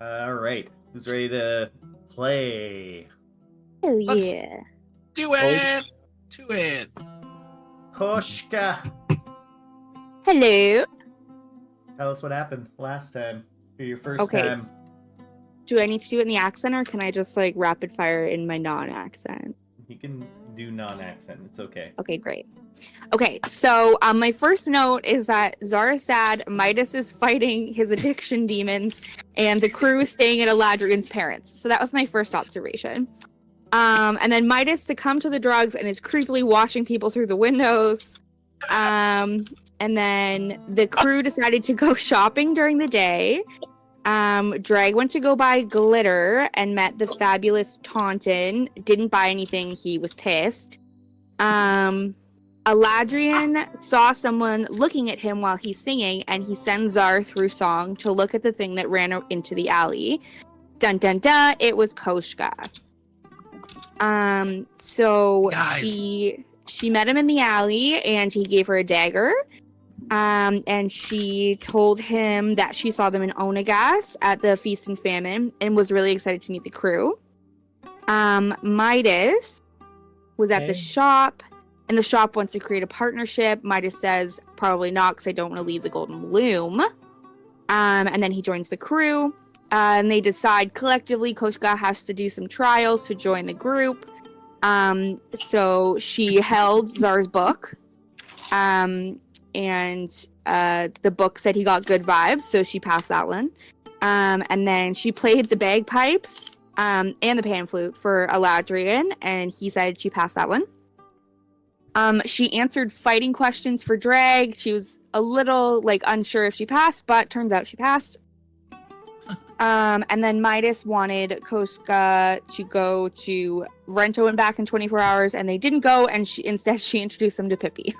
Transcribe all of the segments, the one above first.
All right. Who's ready to play? Oh Let's- yeah. Do it! Do it! Koskha. Hello. Tell us what happened last time. For your first Okay. time. Do I need to do it in the accent, or can I just like rapid fire in my non-accent? You can do non-accent. It's okay. Okay, great. Okay, so my first note is that Zara is sad, Midas is fighting his addiction demons, and the crew is staying at Eladrian's parents. So that was my first observation. And then Midas succumbed to the drugs and is creepily watching people through the windows. And then the crew decided to go shopping during the day. Drag went to go buy glitter and met the fabulous Taunton. Didn't buy anything. He was pissed. Eladrian saw someone looking at him while he's singing, and he sends Zar through song to look at the thing that ran into the alley. Dun dun dun! It was Koskha. So Guys. she met him in the alley, and he gave her a dagger. And she told him that she saw them in Onagas at the Feast and Famine and was really excited to meet the crew. Midas was at the shop, and the shop wants to create a partnership. Midas says, probably not, because I don't want to leave the Golden Loom. And then he joins the crew, and they decide collectively Koskha has to do some trials to join the group. So she held Zar's book. And the book said he got good vibes, so she passed that one. And then she played the bagpipes and the pan flute for Eladrian, and he said she passed that one. She answered fighting questions for Drag. She was a little unsure if she passed, but turns out she passed. And then Midas wanted Koskha to go to Rento and back in 24 hours, and they didn't go, and instead she introduced them to Pippi.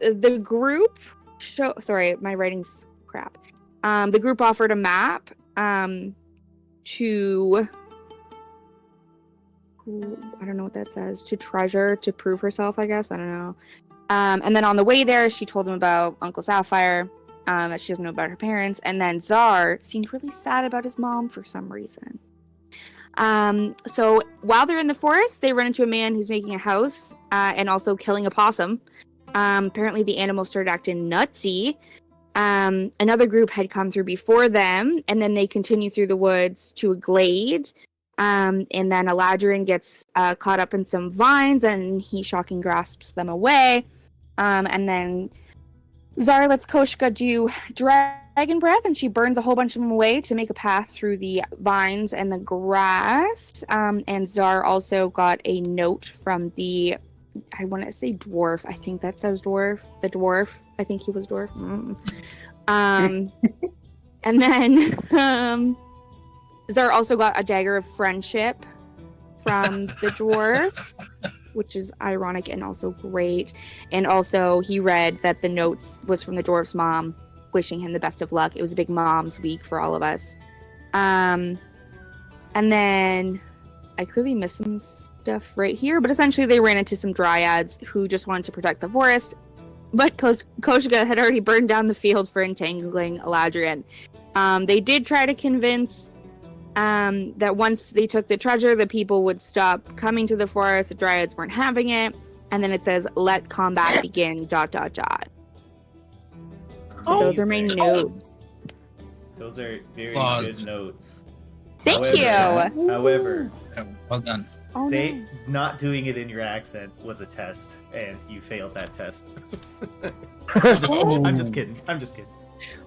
The group sorry, my writing's crap. The group offered a map to I don't know what that says, to treasure, to prove herself, I guess. I don't know. And then on the way there, she told him about Uncle Sapphire, that she doesn't know about her parents. And then Zar seemed really sad about his mom for some reason. So while they're in the forest, they run into a man who's making a house and also killing a possum. Apparently the animal started acting nutsy. Another group had come through before them, and then they continue through the woods to a glade. And then Eladrian gets caught up in some vines, and he shocking grasps them away. And then Zara lets Koskha do dragon breath, and she burns a whole bunch of them away to make a path through the vines and the grass. And Zara also got a note from I want to say dwarf. I think that says dwarf. The dwarf. I think he was dwarf. And then Zara also got a dagger of friendship from the dwarf, which is ironic and also great. And also he read that the notes was from the dwarf's mom, wishing him the best of luck. It was a big mom's week for all of us. And then I clearly missed some stuff right here, but essentially they ran into some dryads who just wanted to protect the forest. But Koskha had already burned down the field for entangling Eladrian. They did try to convince that once they took the treasure, the people would stop coming to the forest. The dryads weren't having it. And then it says, let combat begin, ... So those are my notes. Those are very Applause. good notes. Thank you. However, Well done. say not doing it in your accent was a test, and you failed that test. I'm just kidding. I'm just kidding.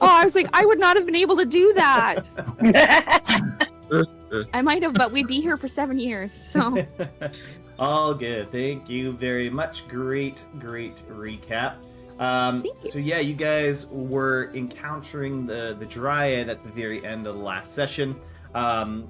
Oh, I was like, I would not have been able to do that. I might have, but we'd be here for 7 years, so. All good. Thank you very much. Great recap. Thank you. So yeah, you guys were encountering the dryad at the very end of the last session. After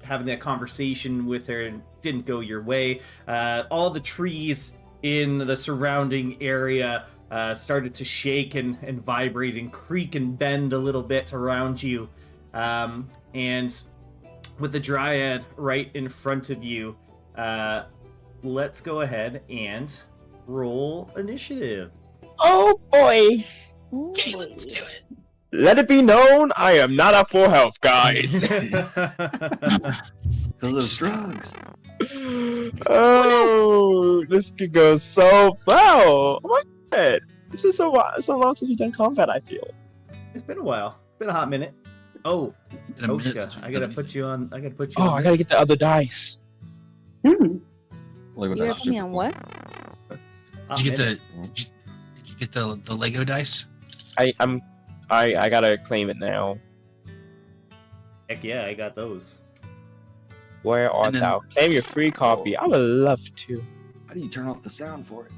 having that conversation with her, and didn't go your way. All the trees in the surrounding area started to shake and vibrate and creak and bend a little bit around you. And with the dryad right in front of you, let's go ahead and roll initiative. Oh boy! Okay, let's do it. Let it be known, I am not at full health, guys. So those drugs. Oh, this could go so well. Oh my god! It's been so long since we've done combat. I feel. It's been a while. It's been a hot minute. Oh, In a minute since Koshka, we've I gotta done put you on. I gotta put you Oh, on. I gotta this. get the other dice. Lego You dice gotta put me on what? Hot Did you get minute. did you get the Lego dice? I gotta claim it now. Heck yeah, I got those. Where art And then- thou? Claim your free copy. I would love to. How do you turn off the sound for it?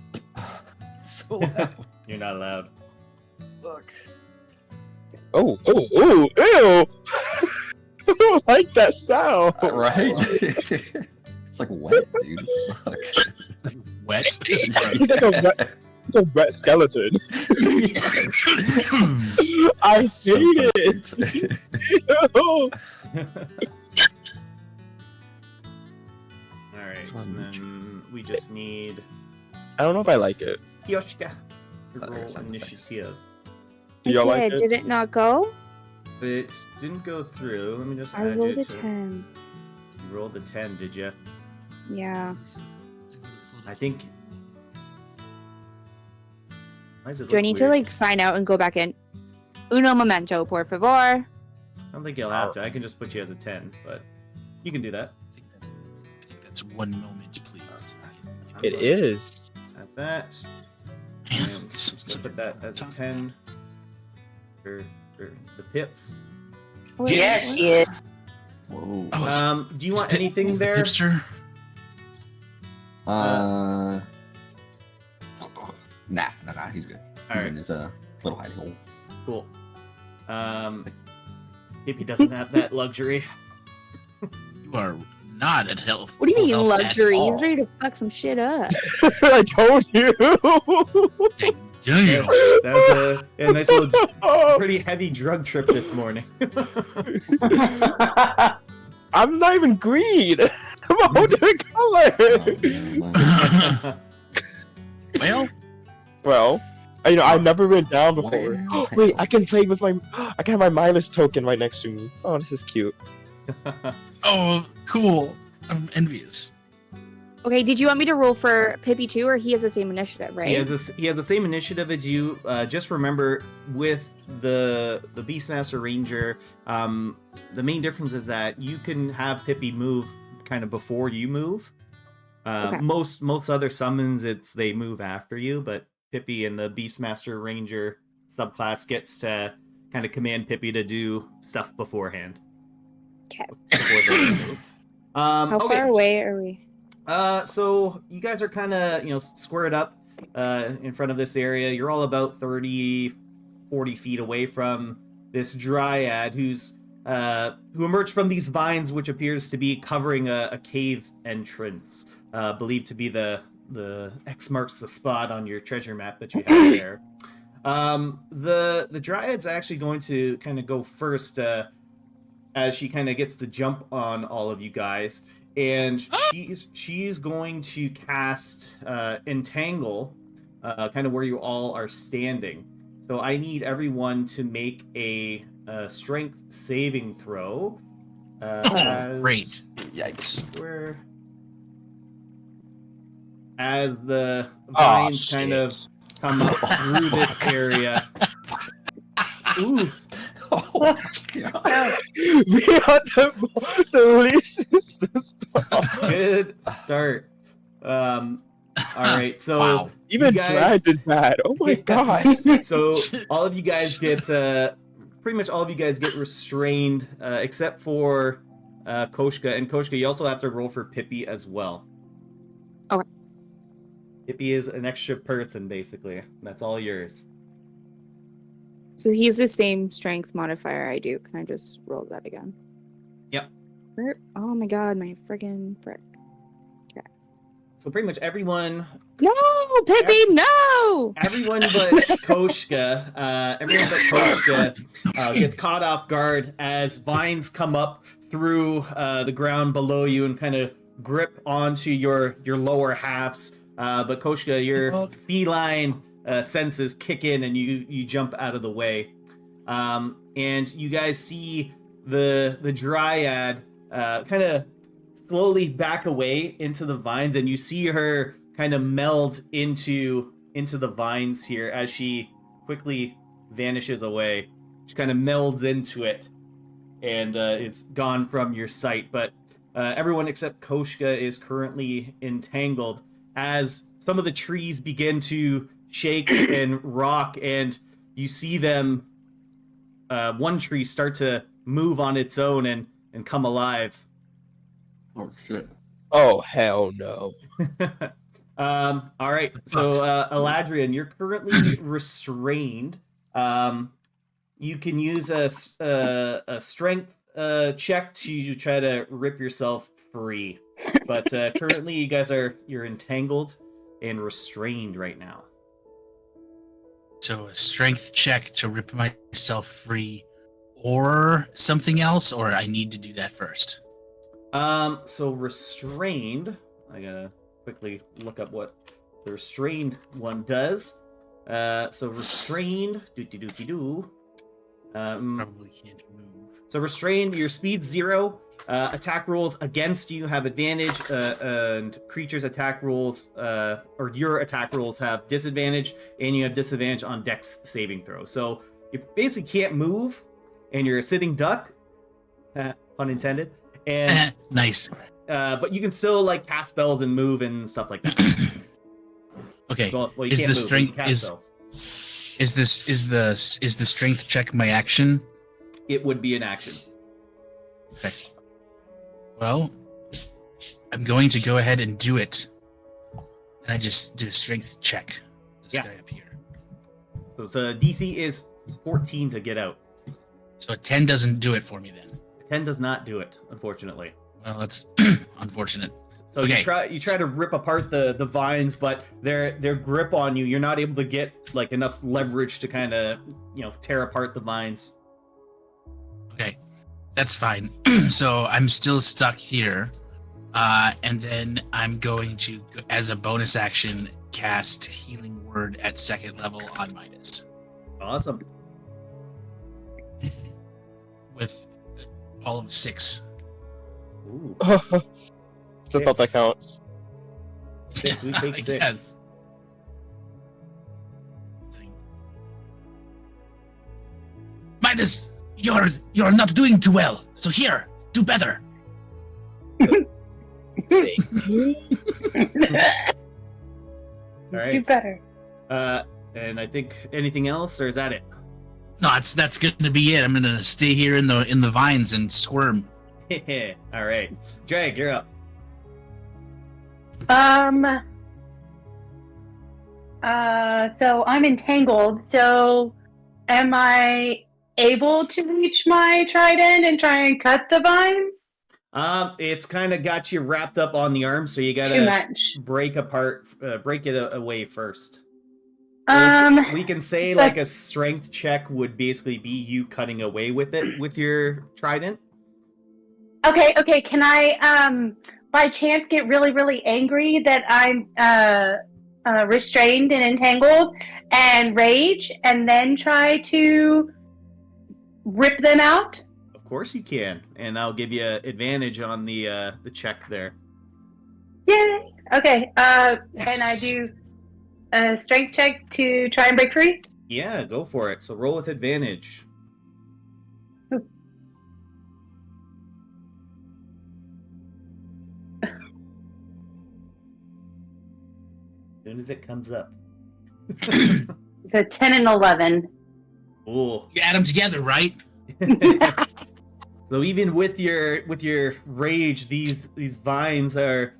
It's so loud. You're not allowed. Look. Oh, ew! I don't like that sound. Right? It's like wet, dude. Fuck. Wet. He's like a wet skeleton. I So hate it. perfect. Ew. All right, and then we just need I don't know if I like it. Koshka to There's roll sound effects. initiative. Do y'all like did. it? Did it not go? It didn't go through. Let me just I add rolled you a to- 10. You rolled a 10, did you? Yeah. I think. Why does it Do I look need to weird? like sign out and go back in? Uno momento, por favor. I don't think you'll have to. I can just put you as a 10, but you can do that. I think that's 1 moment, please. I'm It going is. At that. Man, And I'm just gonna put that as a 10 for the pips. Wait, Yes, what? yeah. Whoa. Oh, it's- Do you want Pip- anything is the there? Hipster? Nah, he's good. He's Alright. in his little hiding hole. Cool. Pippi doesn't have that luxury. You are not at health. What do you full mean health at luxury? He's all. ready to fuck some shit up. I told you. Damn. That's a nice little, pretty heavy drug trip this morning. I'm not even green. I'm a whole different color. Oh, Well, Well, I've never been down before. Well. Wait, I can play with I can have my Milas token right next to me. Oh, this is cute. oh, cool. I'm envious. Okay, did you want me to roll for Pippi too, or he has the same initiative, right? he has the same initiative as you. Just remember, with the Beastmaster Ranger, the main difference is that you can have Pippi move kind of before you move. Okay. Most other summons, they move after you, but Pippi and the Beastmaster Ranger subclass gets to kind of command Pippi to do stuff beforehand. Okay. Before they move. How okay. far away are we? So you guys are kind of, squared up in front of this area. You're all about 30, 40 feet away from this dryad who emerged from these vines, which appears to be covering a cave entrance, believed to be the X marks the spot on your treasure map that you have there. The dryad's actually going to kind of go first, as she kind of gets the jump on all of you guys, and she's going to cast Entangle, kind of where you all are standing. So I need everyone to make a strength saving throw. Great. Yikes. As the vines kind of come up through this area. Ooh. Oh, God. We are the least. Good start. All right, so Wow. Even you guys- Brad did that. Oh my god. so all of you guys get pretty much all of you guys get restrained, except for Koshka. And Koshka, you also have to roll for Pippi as well. Okay. Pippi is an extra person, basically. That's all yours. So he's the same strength modifier I do. Can I just roll that again? Yep. Oh my god, my friggin' frick. So pretty much everyone No, Pippi, no! Everyone but Koshka, gets caught off guard as vines come up through the ground below you and kind of grip onto your lower halves. But Koshka, your feline senses kick in, and you jump out of the way. And you guys see the dryad kind of slowly back away into the vines, and you see her kind of meld into the vines here as she quickly vanishes away. She kind of melds into it and is gone from your sight. But everyone except Koskha is currently entangled as some of the trees begin to shake and rock, and you see them, one tree start to move on its own and come alive. Oh shit. Oh hell no. All right, so Eladrian, you're currently restrained. You can use a strength check to try to rip yourself free, but currently you guys you're entangled and restrained right now. So a strength check to rip myself free, or something else, or I need to do that first. So restrained. I gotta quickly look up what the restrained one does. So restrained. Probably can't move. So restrained, your speed's 0. Attack rolls against you have advantage, and creatures' attack rolls, or your attack rolls have disadvantage, and you have disadvantage on Dex saving throw. So you basically can't move, and you're a sitting duck, pun intended. And Nice. but you can still like cast spells and move and stuff like that. Okay. Well, you Is can't the move, strength- you can cast spells. Is the strength check my action? It would be an action. Okay. Well, I'm going to go ahead and do it. And I just do a strength check. This Yeah. guy up here. So the DC is 14 to get out. So a 10 doesn't do it for me then. 10 does not do it, unfortunately. Well, that's unfortunate. So Okay. you try to rip apart the vines, but their grip on you, you're not able to get like enough leverage to kind of tear apart the vines. Okay, that's fine. So I'm still stuck here, and then I'm going to, as a bonus action, cast Healing Word at 2nd level on Midas Awesome. with all of 6. Ooh, Still thought that counts. 6. We take I 6. guess. Midas, you're not doing too well. So here, do better. All right. Do better. And I think anything else, or is that it? No, that's going to be it. I'm going to stay here in the vines and squirm. All right, Drag, you're up. So I'm entangled. So am I able to reach my trident and try and cut the vines? It's kind of got you wrapped up on the arm, so you Too gotta much. break it away first. We can say so- like a strength check would basically be you cutting away with it with your trident. Okay. Can I, by chance, get really, really angry that I'm restrained and entangled, and rage, and then try to rip them out? Of course you can, and I'll give you advantage on the check there. Yay! Okay. Yes. And I do a strength check to try and break free. Yeah, go for it. So roll with advantage. As soon as it comes up. The 10 and 11. Ooh. You add them together, right? So even with your rage, these vines are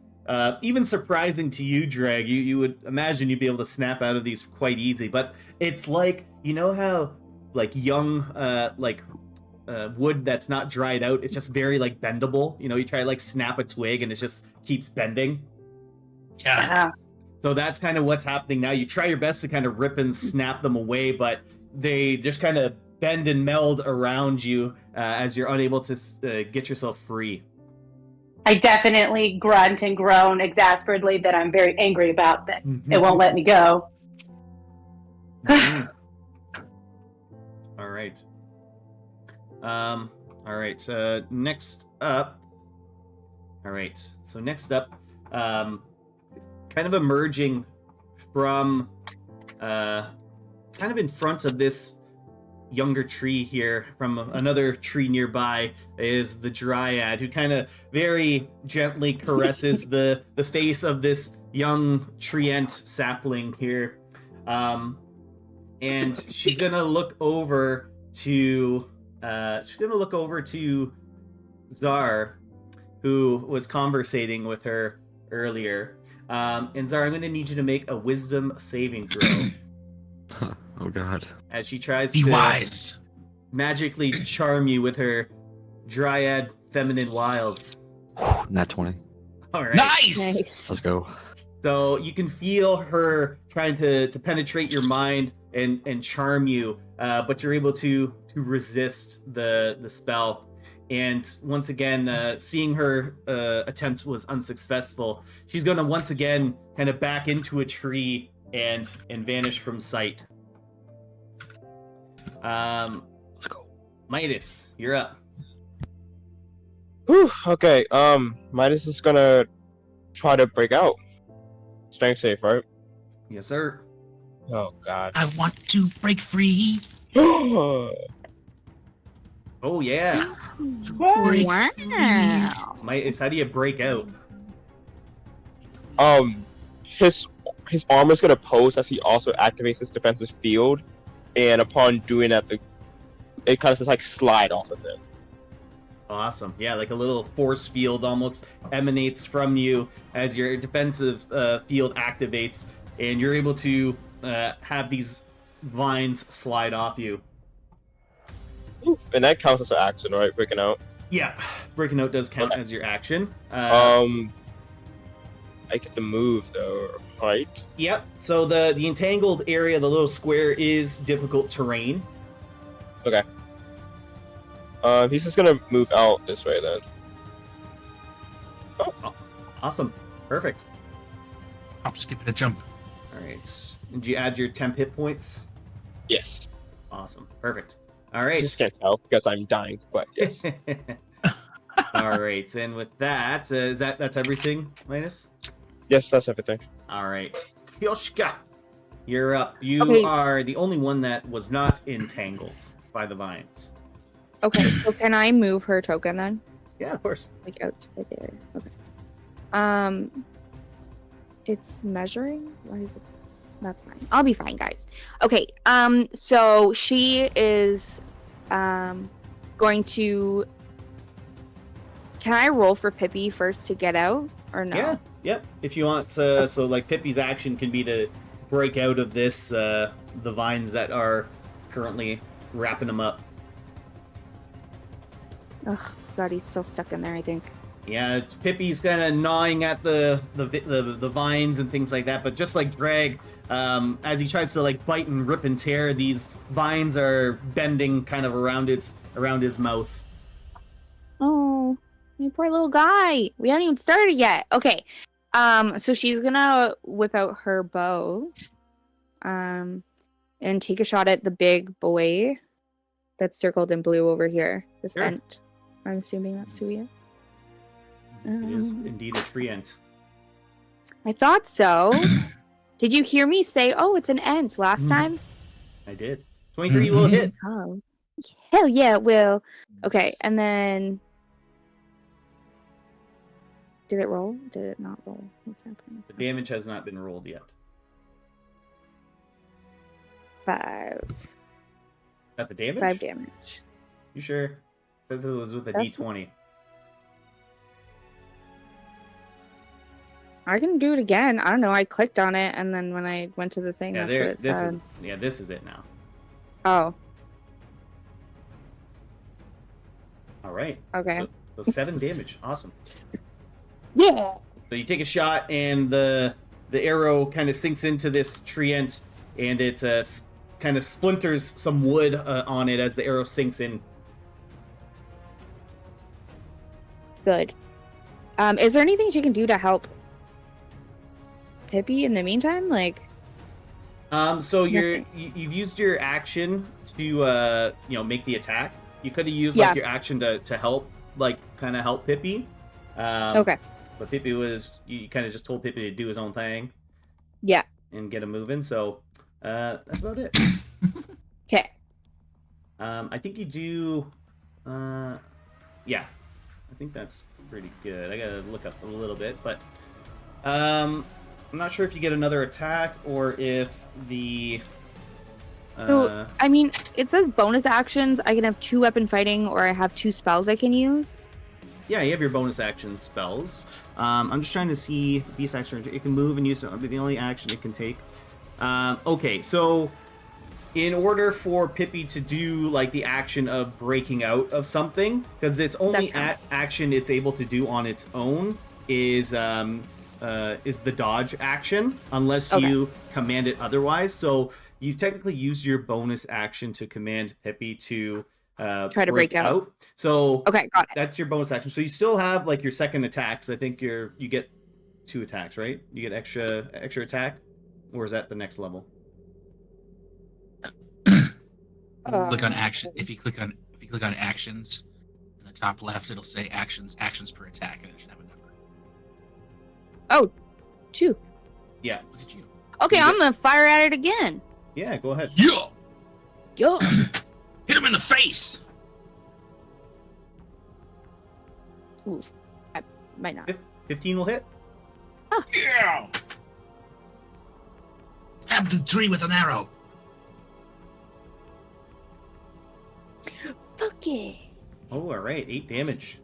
even surprising to you, Drag. You would imagine you'd be able to snap out of these quite easy, but it's like, you know how like young wood that's not dried out, it's just very like bendable. You try to like snap a twig and it just keeps bending. Yeah. So that's kind of what's happening now. You try your best to kind of rip and snap them away, but they just kind of bend and meld around you as you're unable to get yourself free. I definitely grunt and groan exasperately that I'm very angry about that. It won't let me go. Mhm. All right. All right. Next up. All right. So next up, kind of emerging from, kind of in front of this younger tree here, from another tree nearby, is the dryad, who kind of very gently caresses the face of this young treant sapling here. And she's gonna look over to Zar, who was conversating with her earlier. And Zar, I'm gonna need you to make a wisdom saving throw Oh god. as she tries Be to wise. magically charm you with her dryad feminine wilds. Nat 20. All right. Nice. Nice. Let's go. So you can feel her trying to penetrate your mind and charm you, but you're able to resist the spell. And once again, seeing her attempt was unsuccessful, she's going to once again kind of back into a tree and vanish from sight. Let's go. Midas, you're up. Whew, okay, Midas is gonna try to break out. Strength save, right? Yes, sir. Oh god. I want to break free. Oh yeah, Break Wow. Midas. How do you break out? His armor is gonna pose as he also activates his defensive field, and upon doing that, it kind of just like slide off of him. Awesome. Yeah, like a little force field almost emanates from you as your defensive field activates, and you're able to have these vines slide off you. And that counts as an action, right? Breaking out. Yeah, breaking out does count Okay. as your action. I get to move though, right? Yep. So the entangled area, the little square, is difficult terrain. He's just gonna move out this way then. Awesome. Perfect. Hop, skip, and a jump. All right. Did you add your temp hit points? Yes. Awesome. Perfect. All I right. just can't tell because I'm dying, but yes. All right. And with that, that's everything, Linus? Yes, that's everything. All right. Koskha, you're up. You Okay. are the only one that was not entangled by the vines. Okay, so can I move her token then? Yeah, of course. Like outside there. Okay. It's measuring? Why is it? That's fine. I'll be fine, guys. Okay. So she is going to. Can I roll for Pippi first to get out or no? Yeah. Yep. If you want, so like Pippi's action can be to break out of this the vines that are currently wrapping him up. Ugh, God, he's still stuck in there, I think. Yeah, Pippi's kind of gnawing at the vines and things like that, but just like Greg, as he tries to like bite and rip and tear, these vines are bending kind of around his mouth. Oh, my poor little guy. We haven't even started yet. Okay. So she's gonna whip out her bow, and take a shot at the big boy that's circled in blue over here. This Sure. ent. I'm assuming that's who he is. It is indeed a treant. I thought so. Did you hear me say, "Oh, it's an ent" last time? I did. 23 will hit. Oh, hell yeah, it will. Okay, and then did it roll? Did it not roll? What's happening? The damage has not been rolled yet. 5. Got the damage? 5 damage. You sure? It says it was with a That's- D20. I can do it again. I don't know. I clicked on it, and then when I went to the thing, Yeah, that's what it this said. is this is it now. Oh, All right. okay. So 7 damage. Awesome. Yeah. So you take a shot, and the arrow kind of sinks into this treant, and it kind of splinters some wood on it as the arrow sinks in. Good. Is there anything she can do to help Pippi in the meantime? Like, So Nothing. you've used your action to make the attack. You could have used Yeah. like your action to help, like kind of help Pippi. Okay. But Pippi was you kind of just told Pippi to do his own thing Yeah. and get him moving. So that's about it. Okay. I think you do. Yeah, I think that's pretty good. I gotta look up a little bit, but I'm not sure if you get another attack or if the. So I mean, it says bonus actions. I can have 2 weapon fighting, or I have 2 spells I can use. Yeah, you have your bonus action spells. I'm just trying to see these actions. It can move and use the only action it can take. Okay, so in order for Pippi to do like the action of breaking out of something, because it's only action it's able to do on its own is the dodge action, unless you command it otherwise. So you've technically used your bonus action to command Pippi to Try to break out. So Okay, got it. that's your bonus action. So you still have like your second attacks. I think you get 2 attacks, right? You get extra attack, or is that the next level? Click on action. If you click on actions in the top left, it'll say actions per attack, and it should have a number. Oh, 2. Yeah. Was it you? Okay, You I'm gonna fire at it again. Yeah, go ahead. Yeah. Yo. Hit him in the face. Ooh, I might not. 15 will hit. Yeah. Stab the tree with an arrow. Fuck yeah. Oh, all right, 8 damage.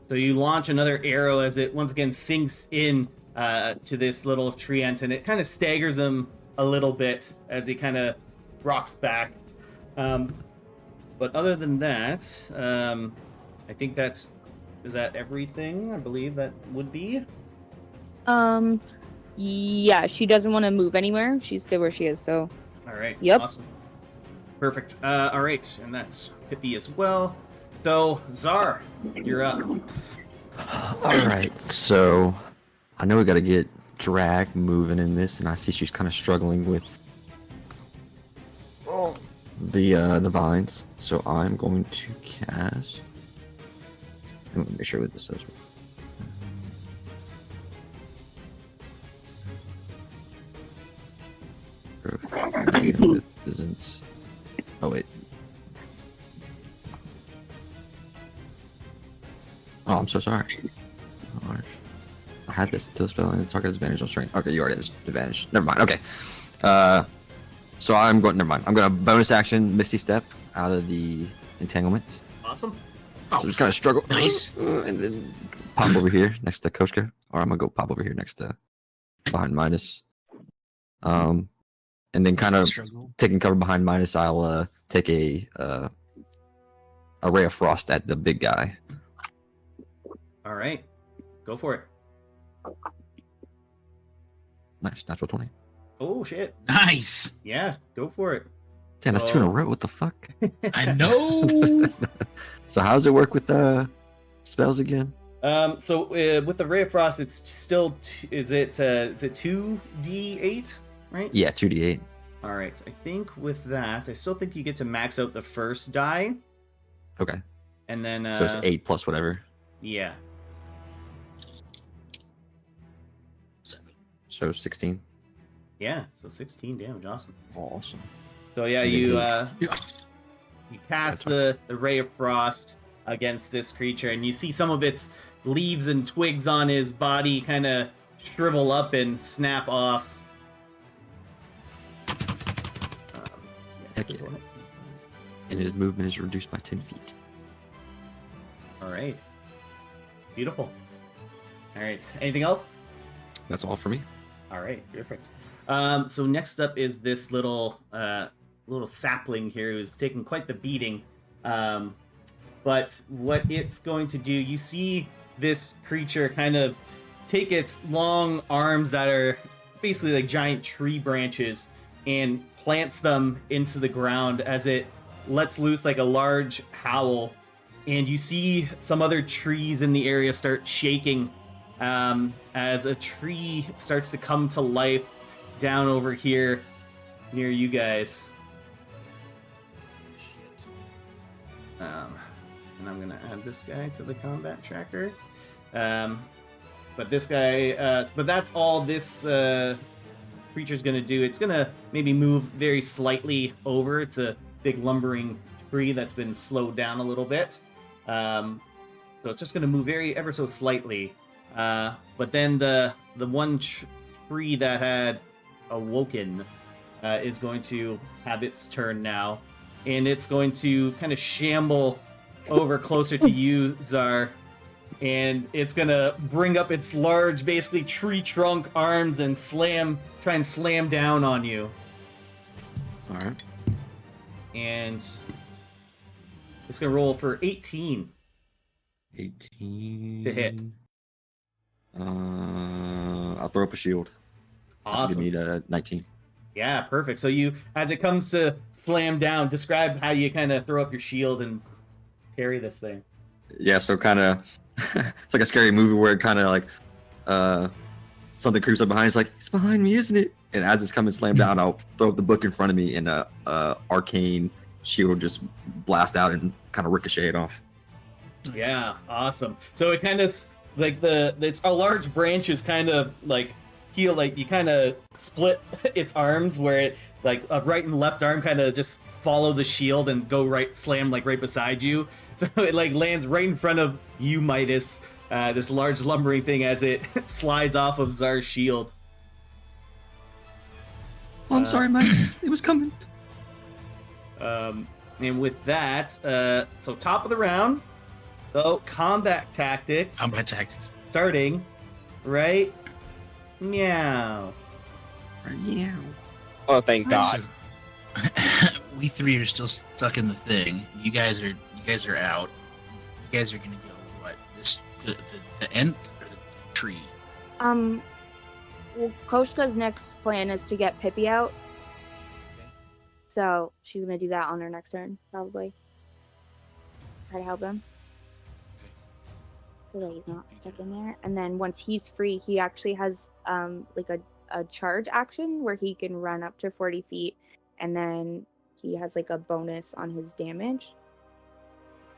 So you launch another arrow as it once again sinks in to this little tree ant, and it kind of staggers him a little bit as he kind of rocks back. But other than that, I think is that everything? I believe that would be. Yeah, she doesn't want to move anywhere. She's good where she is. So. All right. Yep. Awesome. Perfect. All right, and that's Pippi as well. So Czar, you're up. All right, so I know we got to get Drag moving in this, and I see she's kind of struggling with the vines. So I'm going to cast. Let me make sure what this says. It doesn't. Oh wait. Oh, I'm so sorry. Oh, I had this till spell and the target has advantage on strength. Okay, you already have advantage. Never mind. Okay. So I'm going. Never mind. I'm going to bonus action Misty Step out of the entanglement. Awesome. So just kind of struggle. Nice. And then pop over here next to Koskha, or I'm gonna go pop over here next to behind Midas. And then kind of taking cover behind Midas, I'll take a ray of frost at the big guy. All right, go for it. Nice, natural 20. Oh shit. Nice. Yeah, go for it. Damn, that's 2 in a row. What the fuck? I know. So how does it work with spells again? So with the Ray of Frost, it's still is it 2d8, right? Yeah, 2d8. All right. I think with that, I still think you get to max out the first die, Okay. and then So it's 8 plus whatever. Yeah. So 16. Yeah. So 16 damage. Awesome. Awesome. So yeah, you cast the Ray of Frost against this creature, and you see some of its leaves and twigs on his body kind of shrivel up and snap off. Heck yeah. And his movement is reduced by 10 feet. All right. Beautiful. All right. Anything else? That's all for me. All right. Perfect. So next up is this little sapling here who's taking quite the beating. But what it's going to do, you see this creature kind of take its long arms that are basically like giant tree branches and plants them into the ground as it lets loose like a large howl. And you see some other trees in the area start shaking as a tree starts to come to life down over here. near you guys. Shit. And I'm gonna add this guy to the combat tracker. But this guy, but that's all this creature's gonna do. It's gonna maybe move very slightly over. It's a big lumbering tree that's been slowed down a little bit. So it's just gonna move ever so slightly. But then the one tree that had awoken is going to have its turn now, and it's going to kind of shamble over closer to you, Zar, and it's gonna bring up its large, basically tree trunk arms and try and slam down on you. All right. And it's gonna roll for 18. 18 To hit. I'll throw up a shield. Awesome. Give me the 19. Yeah, perfect. So you, as it comes to slam down, describe how you kind of throw up your shield and parry this thing. Yeah, so kind of, it's like a scary movie where it kind of like, something creeps up behind. It's like, it's behind me, isn't it? And as it's coming slam down, I'll throw up the book in front of me, and arcane shield just blast out and kind of ricochet it off. Yeah, awesome. So it kind of like it's a large branch is kind of like you kind of split its arms where it like a right and left arm kind of just follow the shield and go slam like right beside you. So it like lands right in front of you, Midas. This large lumbering thing as it slides off of Zar's shield. Oh, I'm sorry, Mike. It was coming. And with that, so top of the round. So combat tactics. Combat tactics. Starting right. Meow. Yeah. Oh, thank God. So, we three are still stuck in the thing. You guys are out. You guys are gonna go what? The end or the tree? Well, Koshka's next plan is to get Pippi out. So she's gonna do that on her next turn, probably. Try to help him. So that he's not stuck in there. And then once he's free, he actually has like a charge action where he can run up to 40 feet, and then he has like a bonus on his damage.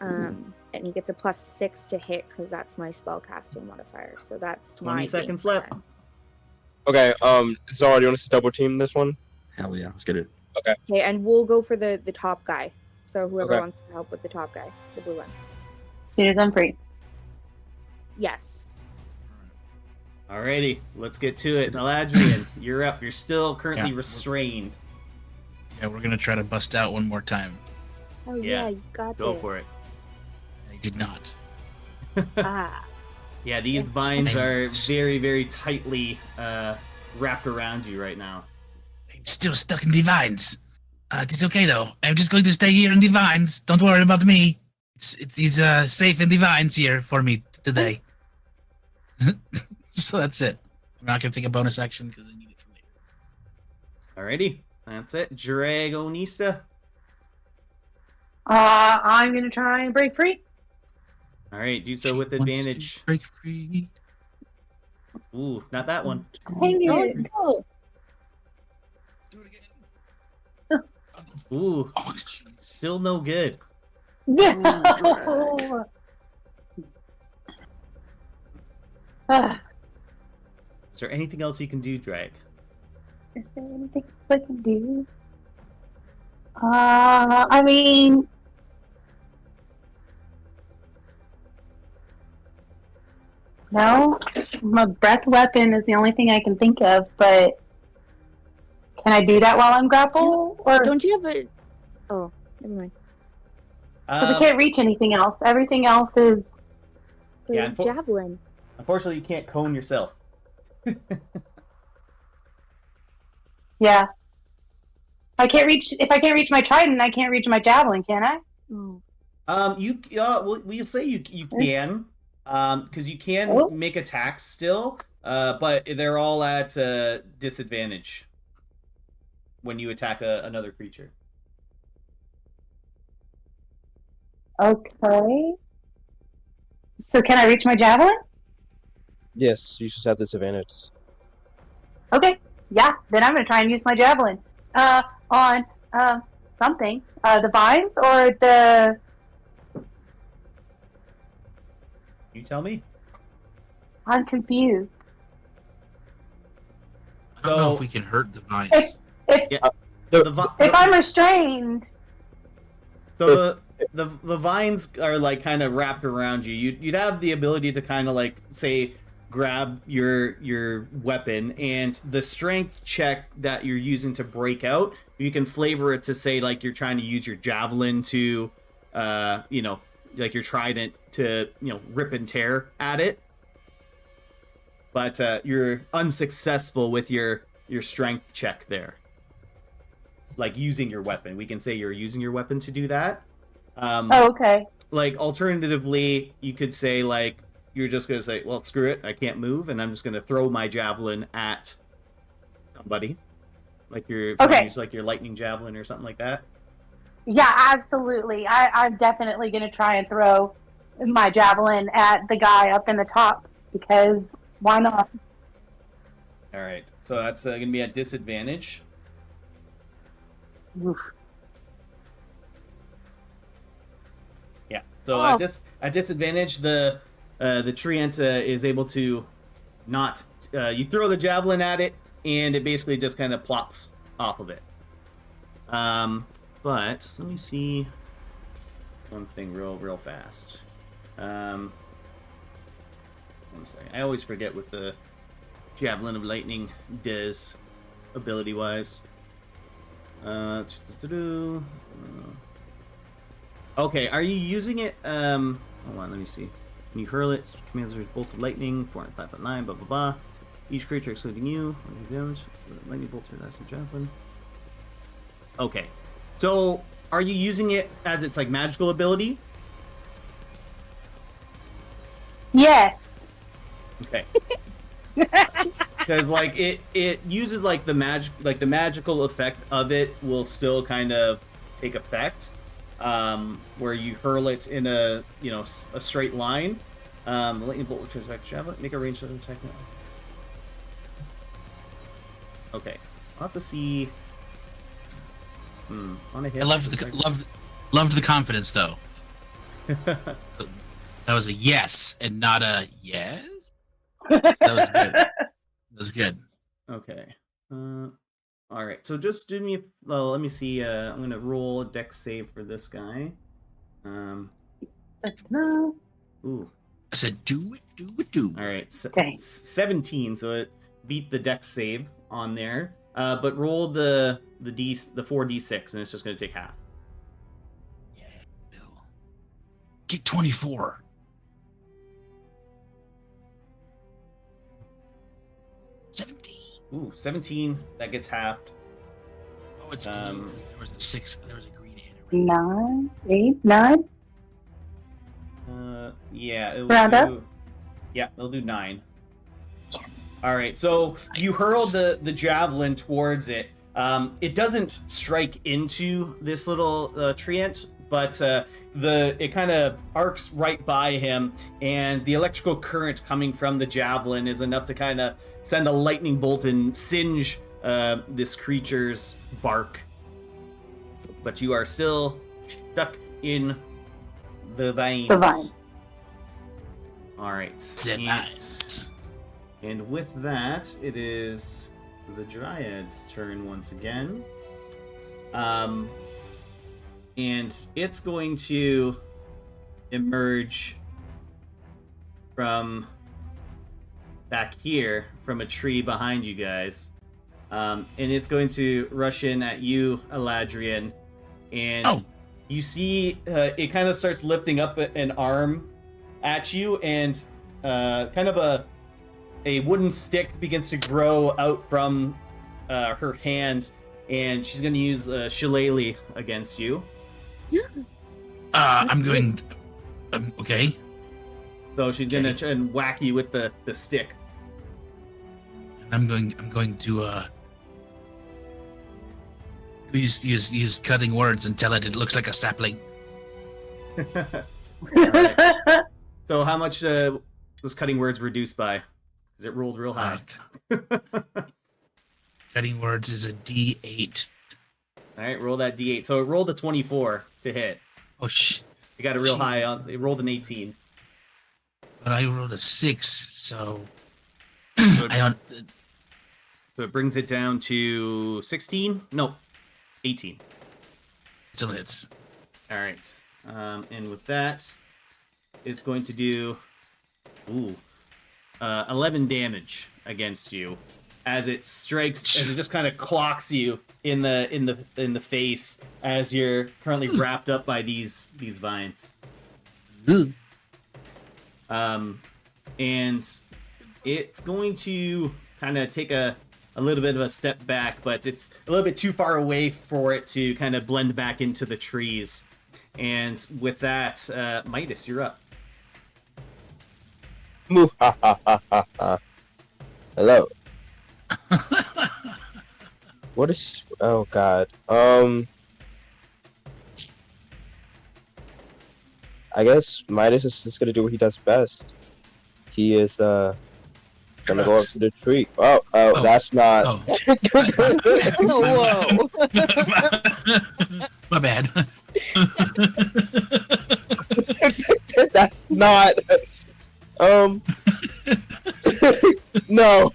And he gets a +6 to hit because that's my spell casting modifier. So that's 20 seconds left. Okay, Zara, do you want us to double team this one? Hell yeah, let's get it. Okay, and we'll go for the top guy. So whoever Okay. wants to help with the top guy, the blue one. As soon as I'm free. Yes. Alrighty, let's get to it. Eladrian, you're up. You're still currently Yeah. restrained. Yeah, we're gonna try to bust out one more time. Oh Yeah, yeah, you got Go this. for it. I did not. Ah. Yeah, these vines are very, very tightly wrapped around you right now. I'm still stuck in the vines. It's okay though. I'm just going to stay here in the vines. Don't worry about me. He's safe in the vines here for me today. So that's it. I'm not gonna take a bonus action because I need it for later. Alrighty, that's it. Dragonista. I'm gonna try and break free. Alright, do so with She wants to advantage. Break free. Ooh, not that one. Dang it. Oh, Do it again. Ooh, Oh, jeez. still no good. No. Is there anything else you can do, Drag? Is there anything else I can do? I mean, no. My breath weapon is the only thing I can think of, but can I do that while I'm grappled? Or don't you have a? Oh, never mind. 'cause I can't reach anything else. Everything else is. The Yeah, javelin. Unfortunately, you can't cone yourself. Yeah. I can't reach. If I can't reach my trident, I can't reach my javelin, can I? Oh. We'll say you can, because you can Oh. make attacks still, but they're all at disadvantage when you attack another creature. Okay. So can I reach my javelin? Yes, you just have disadvantage. Okay. Yeah. Then I'm gonna try and use my javelin. on something. The vines or the... You tell me. I'm confused. I don't know So- if we can hurt the vines. Yeah. If I'm restrained... So the vines are like kind of wrapped around you. You'd have the ability to kind of like say grab your weapon, and the strength check that you're using to break out, you can flavor it to say like you're trying to use your javelin to like your trident to rip and tear at it. But you're unsuccessful with your strength check there. Like using your weapon. We can say you're using your weapon to do that. okay. Like alternatively, you could say like you're just gonna say, well, screw it, I can't move, and I'm just gonna throw my javelin at somebody. Like you're use like your lightning javelin or something like that. Yeah, absolutely. I'm definitely going to try and throw my javelin at the guy up in the top, because why not? All right, so that's gonna be at disadvantage. Oof. Yeah. So Oh. at disadvantage, the treant is able to not. You throw the javelin at it, and it basically just kind of plops off of it. But let me see one thing real fast. One second. I always forget what the Javelin of Lightning does, ability wise. Okay, are you using it? Hold on, let me see. When you hurl it, commands there's bolt of lightning, 4 and 5 foot 9, blah blah blah. Each creature excluding you, damage, lightning bolt that's a javelin. Okay, so are you using it as its like magical ability? Yes. Okay. Because like it uses like the magical effect of it will still kind of take effect, where you hurl it in a a straight line. The lightning bolt returns back to javelin. Make a ranged attack now. Okay, I'll have to see. On a hit. I loved the confidence though. That was a yes and not a yes. That was good. That was good. Okay. All right. So just do me. Well, let me see. I'm gonna roll a dex save for this guy. No. Ooh. I said, do it. All right. Okay. 17. So it beat the dex save on there. But roll the 4d6, and it's just gonna take half. Yeah. Bill. Get 24. Ooh, 17. That gets halved. Oh, it's blue. 'Cause there was a 6. There was a green and a red. 9, 8, 9. Yeah. It'll Round up? Yeah, it'll do 9. All right. So you hurl the javelin towards it. It doesn't strike into this little treant, but it kind of arcs right by him, and the electrical current coming from the javelin is enough to kind of send a lightning bolt and singe this creature's bark. But you are still stuck in the vines. The vine. All right. The vines. And with that, it is the Dryad's turn once again. And it's going to emerge from back here, from a tree behind you guys. And it's going to rush in at you, Eladrian. And you see it kind of starts lifting up an arm at you, and kind of a wooden stick begins to grow out from her hand, and she's going to use Shillelagh against you. I'm going. Okay. So she's going to try and whack you with the stick. And I'm going to use cutting words and tell it looks like a sapling. Alright. So how much was cutting words reduced by? Because it rolled real high. Cutting words is a D8 All right, roll that d8. So it rolled a 24 to hit. Oh shit! You got a real high Jesus. on. It rolled an 18. But I rolled a 6, so So I don't. it brings it down to 16. No, 18. Still hits. All right. And with that, it's going to do 11 damage against you as it strikes, as it just kind of clocks you in the face as you're currently wrapped up by these vines. And it's going to kind of take a little bit of a step back, but it's a little bit too far away for it to kind of blend back into the trees. And with that, Midas, you're up. Hello. What is? Oh God. I guess Midas is just gonna do what he does best. He is gonna go up to the tree. Oh, that's not. Oh. Whoa. My bad. That's not. No.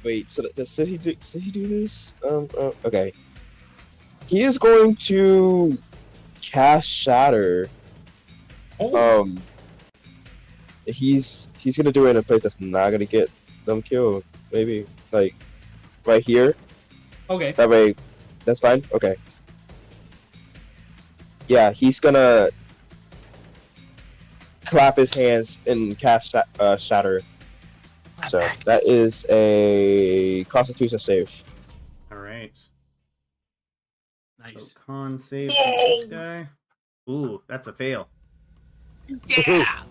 Wait. So did he do this? Okay. He is going to cast Shatter. Oh. He's gonna do it in a place that's not gonna get them killed. Maybe like right here. Okay. That way, that's fine. Okay. Yeah, he's gonna clap his hands and cast Shatter. So that is a Constitution save. All right. Nice. So con save for this guy. Ooh, that's a fail. Yeah.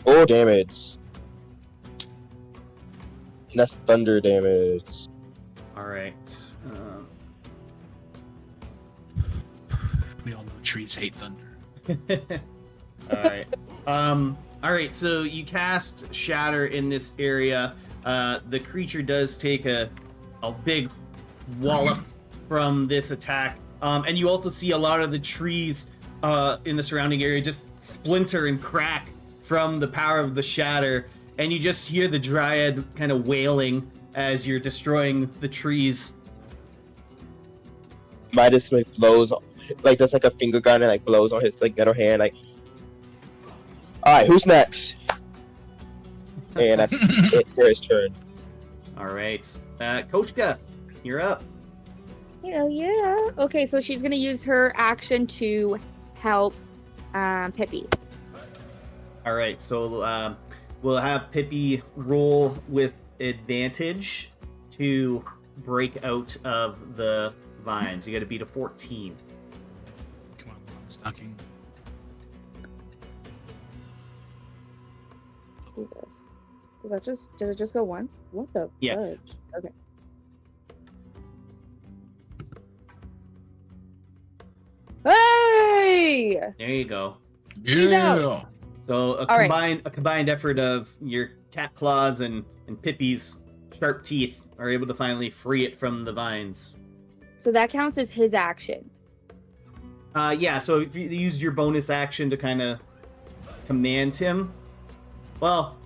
4 damage. And that's thunder damage. All right. We all know trees hate thunder. All right. All right. So you cast Shatter in this area. The creature does take a big wallop from this attack. And you also see a lot of the trees in the surrounding area just splinter and crack from the power of the Shatter. And you just hear the Dryad kind of wailing as you're destroying the trees. Midas like blows, like does like a finger gun and like blows on his like metal hand. Like, all right, who's next? And that's it for his turn. All right. Koshka, you're up. Hell yeah. Okay, so she's gonna use her action to help Pippi. All right, so we'll have Pippi roll with advantage to break out of the vines. You got to beat a 14. Come on, long stocking. Jesus. Did it just go once? What the Yeah. fudge? Okay. Hey! There you go. He's out. So a All right. combined effort of your cat claws and Pippi's sharp teeth are able to finally free it from the vines. So that counts as his action. Yeah. So if you use your bonus action to kind of command him, well,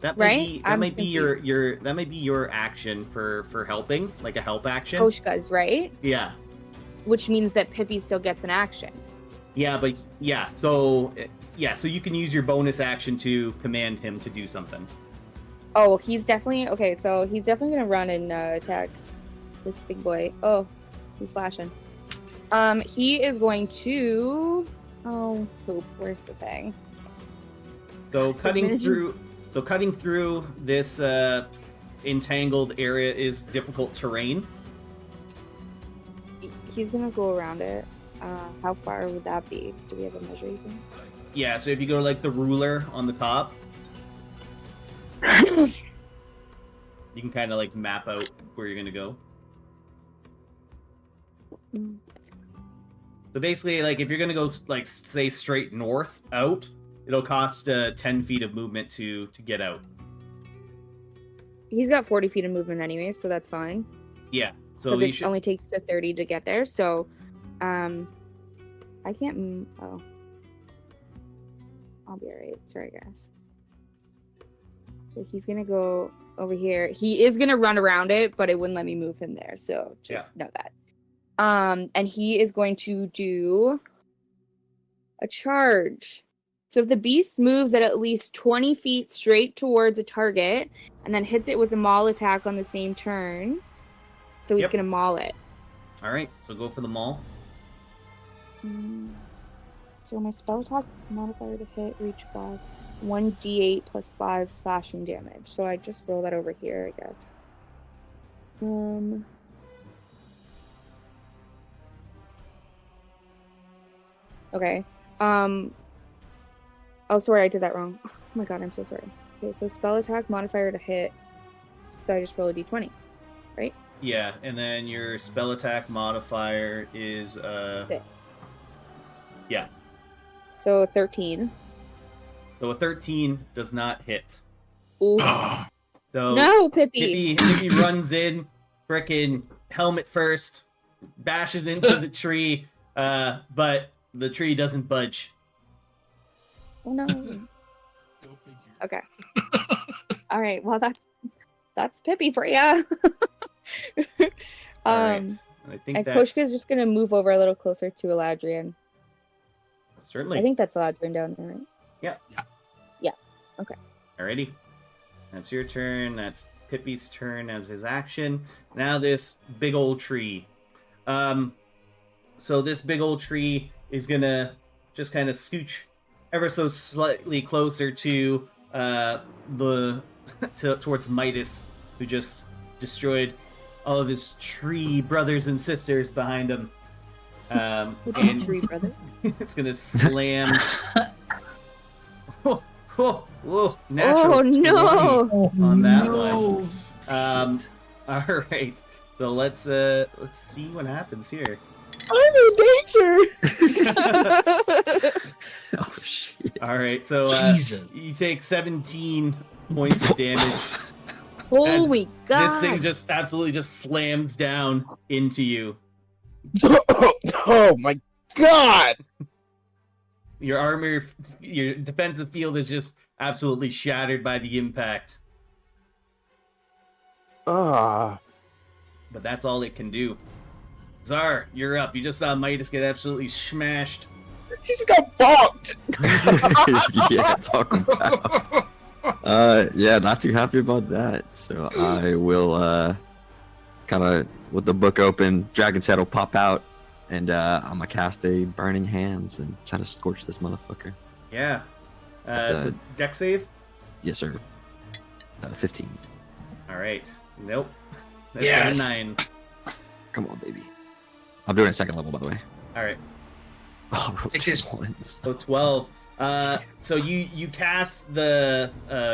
that might Right? be that I'm might be confused. your action for helping, like a help action. Koshka's, right? Yeah. Which means that Pippi still gets an action. Yeah, but yeah. So you can use your bonus action to command him to do something. Oh, he's definitely okay. So he's definitely gonna run and attack this big boy. Oh, he's flashing. He is going to. Oh, poop. Where's the thing? So It's cutting advantage. through this entangled area is difficult terrain. He's gonna go around it. How far would that be? Do we have a measure? You think? Yeah, so if you go to like the ruler on the top, you can kind of like map out where you're gonna go. Mm. So basically, like if you're gonna go like say straight north out, it'll cost 10 feet of movement to get out. He's got 40 feet of movement anyway, so that's fine. Yeah. So because you it should. only takes to 30 to get there. So, I can't. Oh, I'll be alright. Sorry, guys. So he's gonna go over here. He is gonna run around it, but it wouldn't let me move him there. So just know that. And he is going to do a charge. So if the beast moves at least 20 feet straight towards a target and then hits it with a maul attack on the same turn, so he's gonna maul it. All right. So go for the maul. So my spell attack modifier to hit, reach 5, 1d8 plus 5 slashing damage. So I just roll that over here, I guess. Okay. Oh, sorry, I did that wrong. Oh my god, I'm so sorry. Okay, so spell attack modifier to hit. So I just roll a d20, right? Yeah, and then your spell attack modifier is 6. Yeah. So 13. So a 13 does not hit. Ooh. So No, Pippi. Pippi runs in, frickin' helmet first, bashes into the tree, but the tree doesn't budge. Oh no. Go figure. Okay. All right. Well, that's Pippi for ya. All right. I think And that's Koshka's just gonna move over a little closer to Eladrian. certainly. I think that's Eladrian down there, right? Yeah. Okay. Alrighty. That's your turn. That's Pippi's turn as his action. Now this big old tree. So this big old tree is gonna just kind of scooch ever so slightly closer to towards Midas, who just destroyed all of his tree brothers and sisters behind him. And Tree brother. it's gonna slam. Whoa, natural 20 no! on that one. All right. So let's see what happens here. I'm in danger. Oh shit. All right. So Jesus. you take 17 points of damage. Holy god! This thing just absolutely just slams down into you. Oh my god. Your armor, your defensive field is just absolutely shattered by the impact. Ah. But that's all it can do. Czar, you're up. You just saw Midas get absolutely smashed. He just got bonked. Yeah, talk about. Yeah, not too happy about that. So I will kind of with the book open, Dragon's Head will pop out, and I'm gonna cast a Burning Hands and try to scorch this motherfucker. Yeah. That's it's a deck save. Yes, sir. 15. All right. Nope. That's Yes. got a 9. Come on, baby. I'm doing a second level, by the way. All right. Oh, I rolled Take 2 this. ones. So 12. So you cast the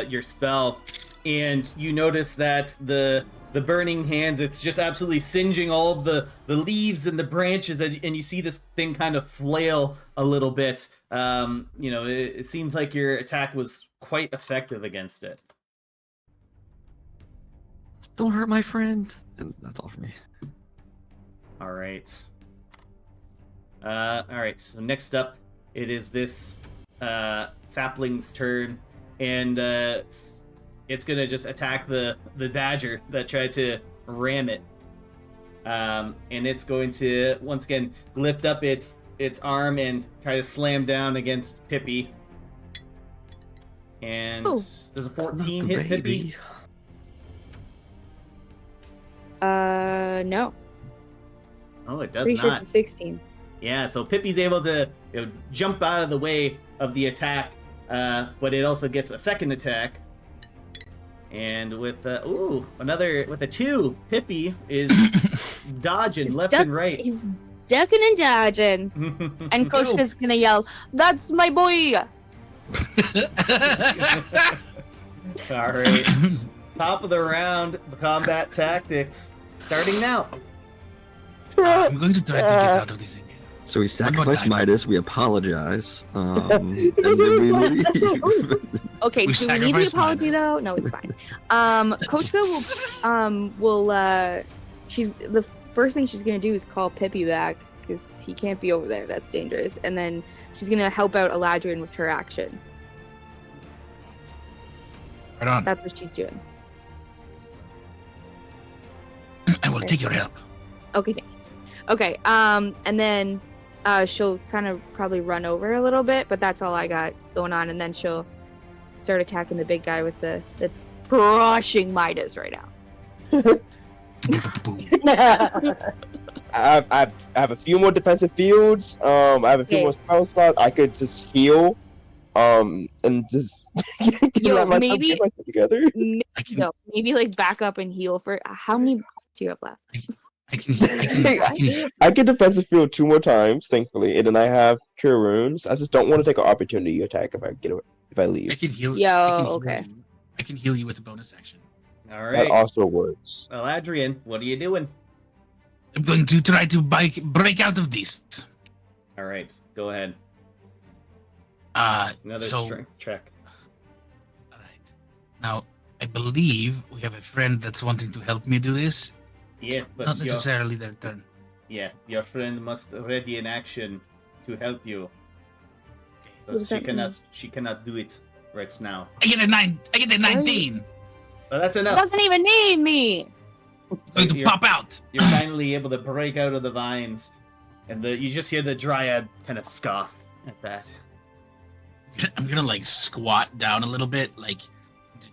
your spell, and you notice that the burning hands, it's just absolutely singeing all of the leaves and the branches, and you see this thing kind of flail a little bit. It seems like your attack was quite effective against it. Don't hurt my friend. And that's all for me. All right. All right. So next up, it is this sapling's turn, and it's gonna just attack the badger that tried to ram it. And it's going to once again lift up its arm and try to slam down against Pippi. And Ooh. does a 14 Not the hit Pippi? baby. No. Oh, it does Pretty sure not. it's a 16. Yeah, so Pippi's able to jump out of the way of the attack, but it also gets a second attack. And with with a 2, Pippi is dodging He's left and right. He's ducking and dodging. And Koshka's gonna yell, "That's my boy!" All right, top of the round, combat tactics starting now. I'm going to try to get out of this again. So we One more sacrifice time. Midas, we apologize, and then we leave. Okay, We do we need the sacrificed apology Midas. though? No, it's fine. Koshka will she's the first thing she's gonna do is call Pippi back because he can't be over there. That's dangerous. And then she's gonna help out Eladrin with her action. Right on. That's what she's doing. I will take your help. Okay, thank you. Okay, and then she'll kind of probably run over a little bit, but that's all I got going on. And then she'll start attacking the big guy that's crushing Midas right now. I have a few more defensive fields. I have a few Okay. more spell slots. I could just heal, and just Yo, let myself maybe- get myself together. I can, No, maybe like back up and heal for how many do you have left? I get defensive field 2 more times, thankfully, and then I have cure wounds. I just don't want to take an opportunity attack if I leave. I can heal. Yo, I can heal okay. you. I can heal you with a bonus action. All That right. also works. Well, Adrian, what are you doing? I'm going to try to break out of this. All right, go ahead. Another So, strength check. all right. Now, I believe we have a friend that's wanting to help me do this. Yes, but Not necessarily their turn. your friend must ready in action to help you. Okay. So What does that mean? she cannot do it right now. I get a 9. I get a 19. Well, that's He enough. doesn't even need me. Going to You're- pop out. You're finally able to break out of the vines, and you just hear the dryad kind of scoff at that. I'm gonna like squat down a little bit, like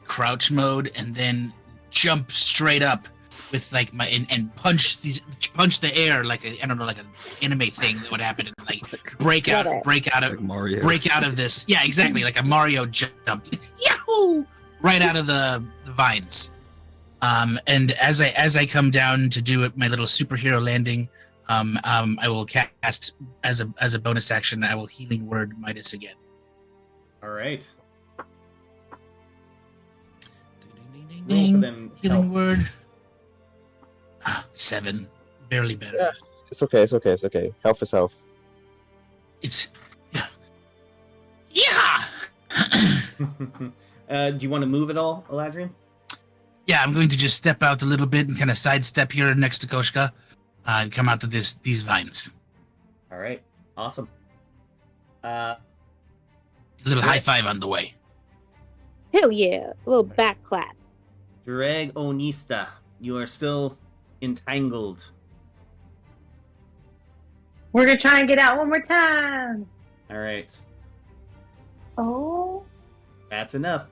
crouch mode, and then jump straight up with like my and punch the air like I don't know, like an anime thing that would happen, and like break out Like Mario. of this. Yeah, exactly, like a Mario jump. Yahoo! Right out of the vines. And as I come down to do my little superhero landing, I will cast as a bonus action. I will healing word Midas again. All right. Ding, Roll ding, for ding. them. Healing word. 7, barely better. Yeah. It's okay. It's okay. It's okay. Health is health. It's yeah. Do you want to move at all, Eladrian? Yeah, I'm going to just step out a little bit and kind of sidestep here next to Koshka, and come out of these vines. All right. Awesome. A little high five on the way. Hell yeah. A little back clap. Dragonista, you are still entangled. We're gonna try and get out one more time. All right. Oh. That's enough.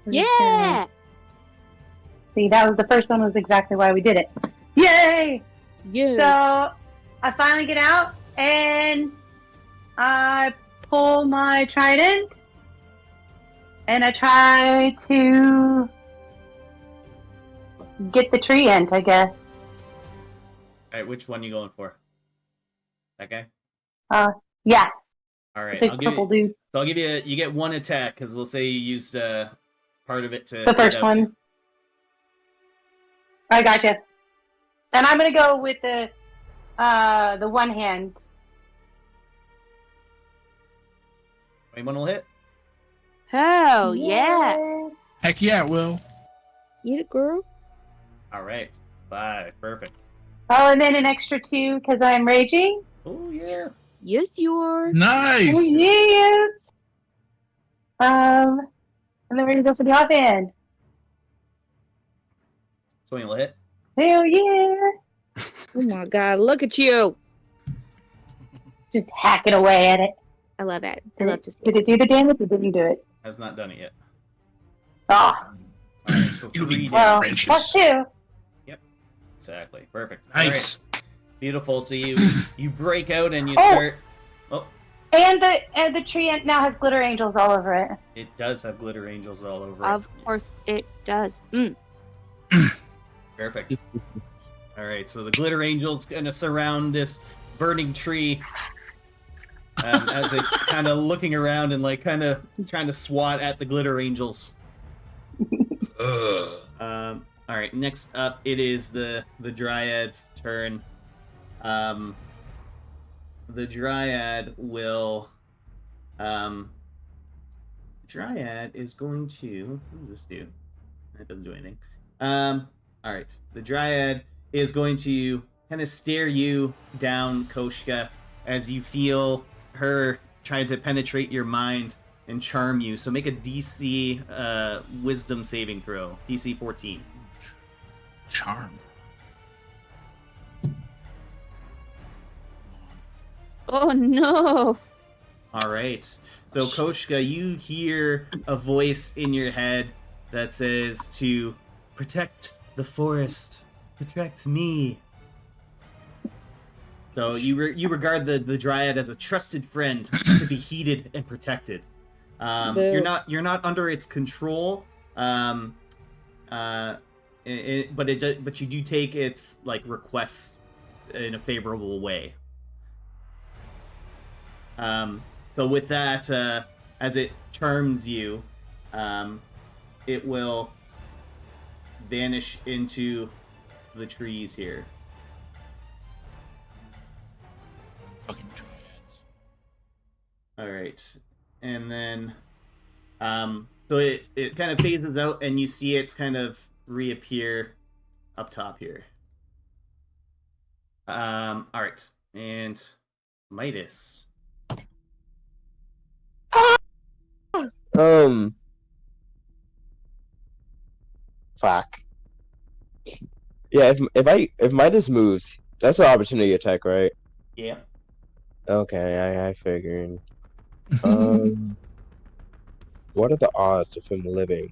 Yeah. See, that was the first one. Was exactly why we did it. Yay! Yeah. So I finally get out and I pull my trident and I try to get the tree end, I guess. All right, which one are you going for? That guy? Yeah, All right. big I'll give purple you, dude. so I'll give you get one attack because we'll say you used part of it to The first get out. one. I gotcha. And I'm gonna go with the one hand. Anyone will hit? Hell yeah. Yay. Heck yeah, it will. Get it, girl. All right. 5. Perfect. Oh, and then an extra 2 because I'm raging. Oh yeah. Yes, you are. Nice. Oh, yeah. And then we're gonna go for the offhand. 20 will hit. Hell yeah! Oh my god, look at you. Just hacking away at it. I love it. I love to see Did it do the damage or didn't you do it? Has not done it yet. Ah, All right. So You 3 need well, branches. plus 2. Exactly. Perfect. All right. Nice. Beautiful. So you break out and you Oh! start. Oh, And the tree now has glitter angels all over it. it does have glitter angels all over it. Of course it does. Perfect. All right. So the glitter angels gonna surround this burning tree as it's kind of looking around and like kind of trying to swat at the glitter angels. All right. Next up, it is the Dryad's turn. The Dryad will. Dryad is going to. What does this do? That doesn't do anything. All right. The Dryad is going to kind of stare you down, Koshka, as you feel her trying to penetrate your mind and charm you. So make a DC Wisdom saving throw. DC 14. Charm. Oh no! All right. So Koshka, you hear a voice in your head that says to protect the forest, protect me. So you regard the Dryad as a trusted friend to be heeded and protected. You're not under its control, but you do take its like requests in a favorable way. So with that, as it charms you, it will vanish into the trees here. Fucking Dryads. All right, and then, so it kind of phases out, and you see it's kind of reappear up top here. All right, and Midas. Fuck. Yeah, if Midas moves, that's an opportunity attack, right? Yeah. Okay, I figured. What are the odds of him living?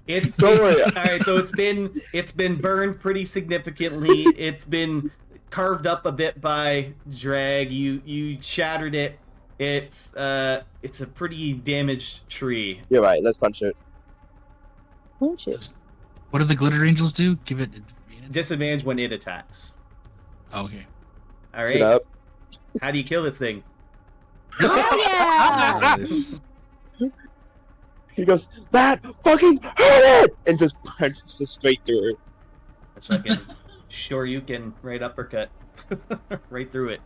It's Don't worry. all right. So it's been burned pretty significantly. It's been carved up a bit by drag. You shattered it. It's a pretty damaged tree. You're right. Let's punch it. Punch it. What do the glitter angels do? Give it advantage? Disadvantage when it attacks. Oh, okay. All Sit right. up. How do you kill this thing? Oh yeah! Nice. He goes, that fucking hurt it! And just punches it straight through it. That's fucking Shoryuken right uppercut, right through it.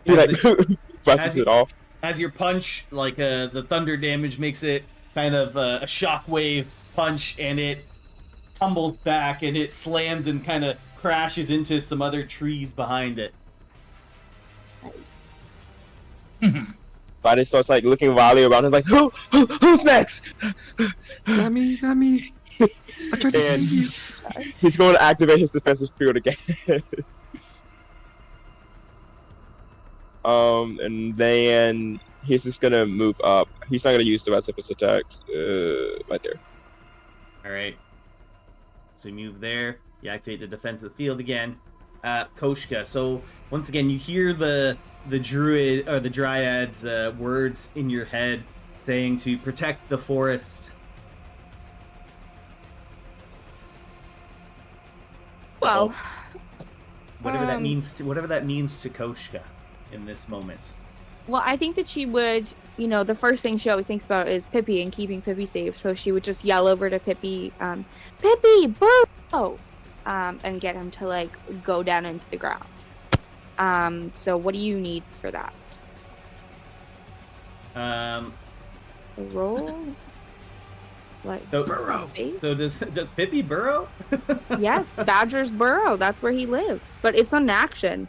He like as brushes you- it off. As your punch, like the thunder damage makes it kind of a shockwave punch, and it tumbles back and it slams and kind of crashes into some other trees behind it. Body starts like looking wildly around him, like, who's next? Not me, not me. I tried to And save you. he's going to activate his defensive field again. And then he's just gonna move up. He's not gonna use the rest of his attacks. Right there. All right. So you move there. You activate the defensive field again. Koshka. So once again, you hear the druid or the Dryad's words in your head saying to protect the forest. Well, Whatever that means to Koshka in this moment. well, I think that she would, the first thing she always thinks about is Pippi and keeping Pippi safe. So she would just yell over to Pippi, Pippi, burrow, and get him to like go down into the ground. So what do you need for that? A roll? Like So, Burrow. base? so does Pippi burrow? Yes, Badger's burrow. That's where he lives, but it's an action.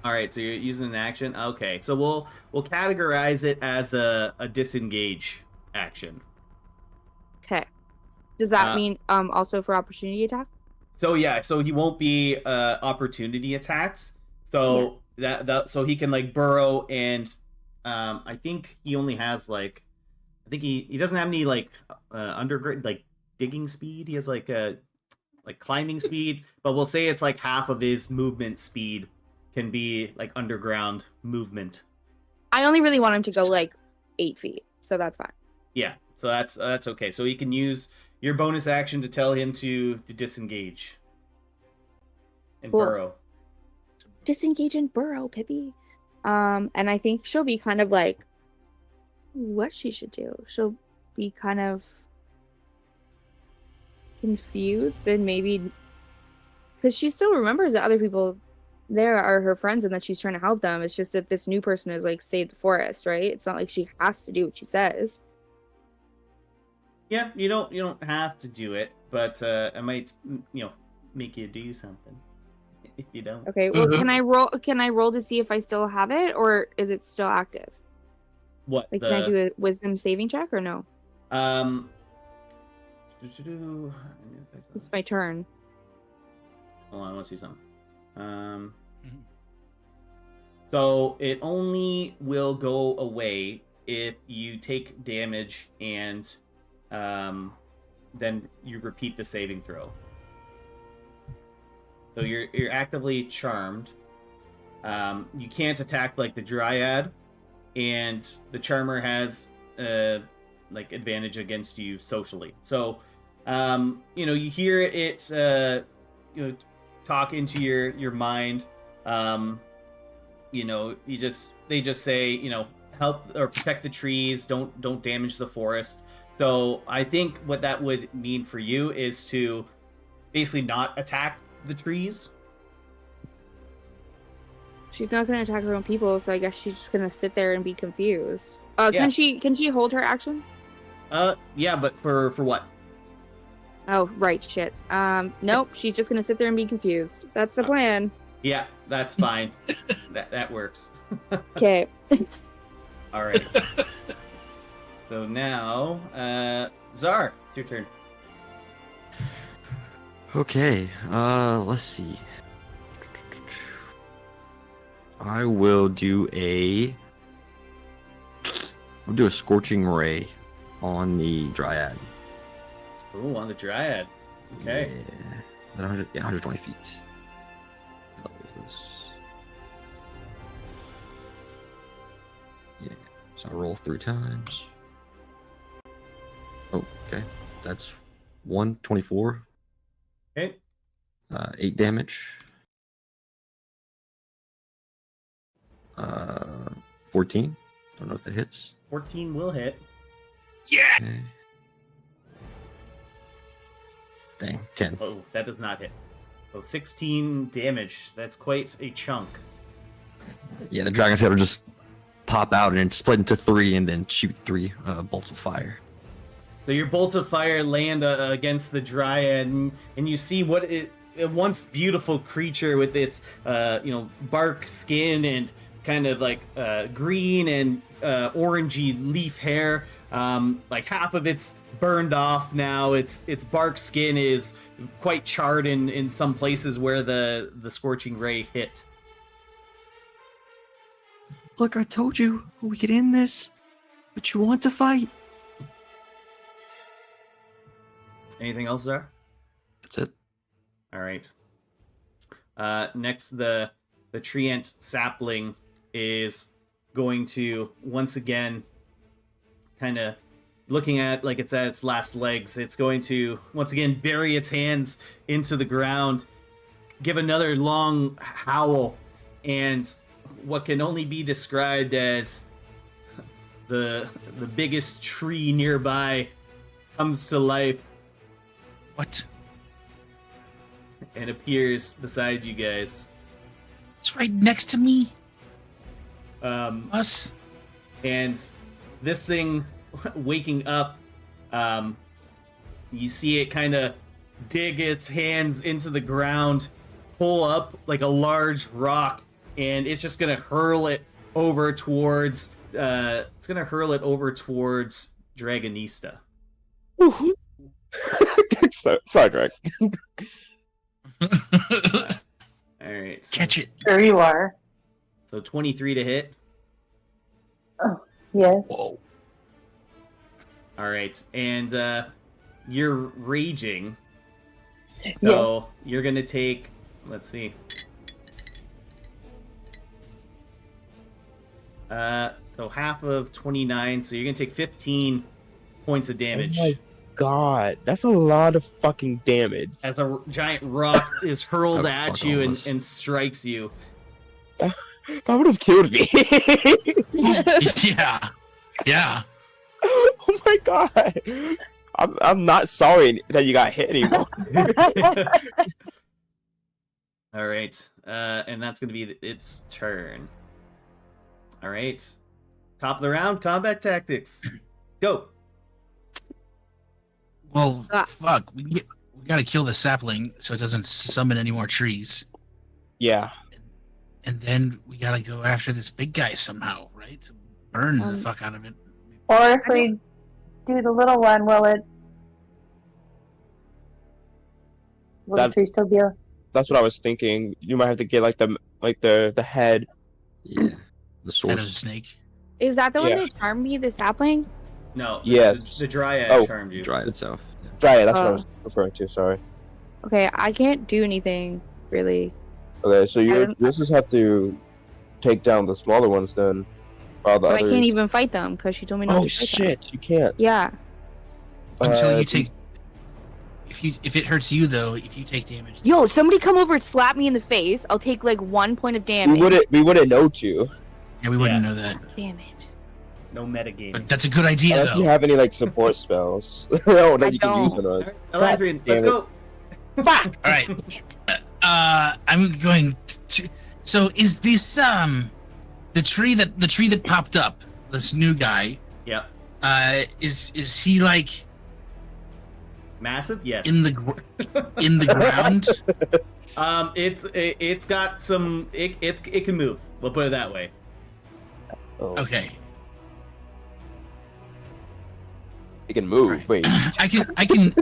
All right, so you're using an action. Okay, so we'll categorize it as a disengage action. Okay. Does that mean also for opportunity attack? So yeah, so he won't be opportunity attacks. So so he can like burrow, and I think he only has like, I think he doesn't have any like underground like digging speed. He has like climbing speed, but we'll say it's like half of his movement speed can be like underground movement. I only really want him to go like 8 feet, so that's fine. Yeah, so that's okay. So he can use your bonus action to tell him to disengage and Cool. burrow. Disengage and burrow, Pippi. And I think she'll be kind of like what she should do. She'll be kind of confused and maybe because she still remembers that other people there are her friends and that she's trying to help them. It's just that this new person has like saved the forest, right? It's not like she has to do what she says. Yeah, you don't have to do it, but I might make you do something if you don't. Okay, well, can I roll to see if I still have it, or is it still active? What Like, can I do a wisdom saving check or no? It's my turn. Hold on, I want to see something. So it only will go away if you take damage and then you repeat the saving throw. So you're actively charmed. You can't attack like the Dryad, and the Charmer has like advantage against you socially. So you hear it talk into your mind. They just say, help or protect the trees, don't damage the forest. So I think what that would mean for you is to basically not attack the trees. She's not going to attack her own people, so I guess she's just going to sit there and be confused. Yeah. Can she hold her action? Yeah, but for what? Oh, right, shit. Nope, she's just going to sit there and be confused. That's the plan. Yeah, that's fine. that works. Okay. All right. So now, Czar, it's your turn. Okay, let's see. I will do a scorching ray on the Dryad. Ooh, on the Dryad. Okay. Yeah. 120 feet. What is this? Yeah. So I roll 3 times. Oh, okay. That's 124. Okay. 8 damage. 14. Don't know if that hits. 14 will hit. Yeah. Okay. Dang, 10. Oh, that does not hit. So 16 damage. That's quite a chunk. Yeah, the dragon's head will just pop out and split into 3 and then shoot 3 bolts of fire. So your bolts of fire land against the Dryad, and you see what a once beautiful creature with its bark skin and kind of like green and orangey leaf hair. Like half of it's burned off now. Its bark skin is quite charred in some places where the scorching ray hit. Look, I told you we could end this, but you want to fight. Anything else there? That's it. All right. Next, the treant sapling is going to once again, kind of looking at like it's at its last legs. It's going to once again bury its hands into the ground, give another long howl, and what can only be described as the biggest tree nearby comes to life. What? And appears beside you guys. It's right next to me. Us. And this thing waking up, you see it kind of dig its hands into the ground, pull up like a large rock, and it's just gonna hurl it over towards Dragonista. Sorry, Greg. All right. So, Catch it. There you are. so 23 to hit. Oh, yes. Whoa. All right, and you're raging, so you're gonna take. Let's see. So half of 29, so you're gonna take 15 points of damage. Oh my god, that's a lot of fucking damage. As a giant rock is hurled Oh, at fuck you almost. and strikes you. That would have killed me. Yeah. Yeah. Oh my god. I'm not sorry that you got hit anymore. All right, and that's gonna be its turn. All right, top of the round, combat tactics. Go. Well, Ah. fuck. We gotta kill the sapling so it doesn't summon any more trees. Yeah. And then we gotta go after this big guy somehow, right? To burn the Um, fuck out of it. Or if we do the little one, will the That- tree still be? That's what I was thinking. You might have to get like the head. Yeah. The Head of a source. snake. Is that the one Yeah. that charmed me, the sapling? No, Yes. the dryad Oh. charmed you. Dry it itself. Yeah. Dryad, that's what I Oh. was referring to. Sorry. Okay, I can't do anything really. Okay, so you don't- just have to take down the smaller ones then. While the But I others... can't even fight them because she told me not Oh to fight them. shit! You can't. Yeah. Until you Uh, take. If it hurts you though, if you take damage. Yo, somebody come over and slap me in the face. I'll take like 1 point of damage. We wouldn't know to. Yeah, we wouldn't Yeah. know that. Damn it. No metagaming. But that's a good idea Unless you though. have any like support spells that I you can use don't. on us. Eladrian, let's damn go. Fuck! All right. I'm going to. So is this the tree that popped up? This new guy. Yep. Is he like Massive? Yes. in the ground? It's got some. It can move. We'll put it that way. Oh, Okay. it can move. Right. Wait. I can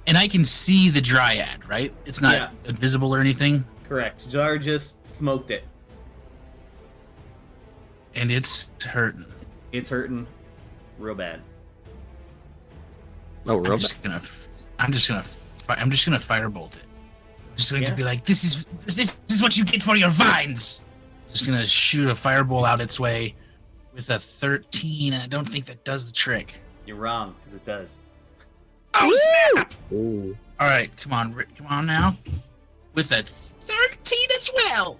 and I can see the dryad, right? It's not Yeah. invisible or anything, Correct. Jar just smoked it. and it's hurting. It's hurting real bad. Oh, real I'm bad. just gonna firebolt it. I'm just going Yeah. to be like, this is what you get for your vines. Just gonna shoot a fireball out its way with a 13. I don't think that does the trick. You're wrong, because it does. Oh snap! Ooh. All right, come on now. With a 13 as well.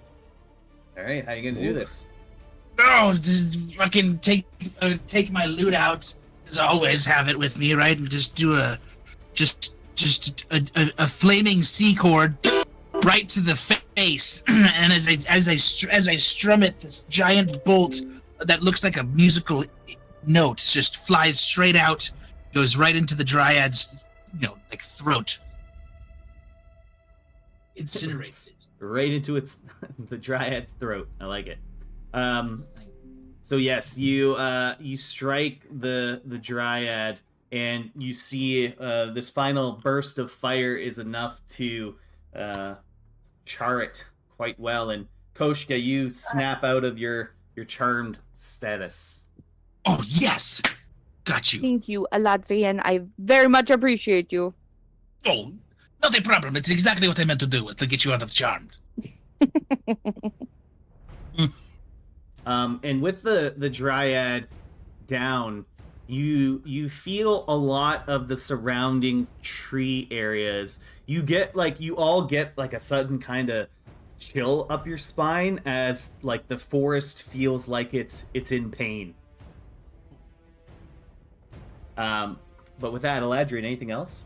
All right, how you gonna do this? Oh, just fucking take my loot out. As always, have it with me, right? And just do a flaming C chord right to the face. And as I strum it, this giant bolt that looks like a musical note just flies straight out, goes right into the dryad's, like throat. Incinerates it. Right into its the dryad's throat. I like it. So yes, you strike the dryad, and you see this final burst of fire is enough to char it quite well. And Koshka, you snap out of your charmed status. Oh yes, got you. Thank you, Eladrian. I very much appreciate you. Oh, not a problem. It's exactly what I meant to do, was to get you out of charmed. And with the dryad down, you feel a lot of the surrounding tree areas. You all get like a sudden kind of chill up your spine as like the forest feels like it's in pain. But with that, Eladrian, anything else?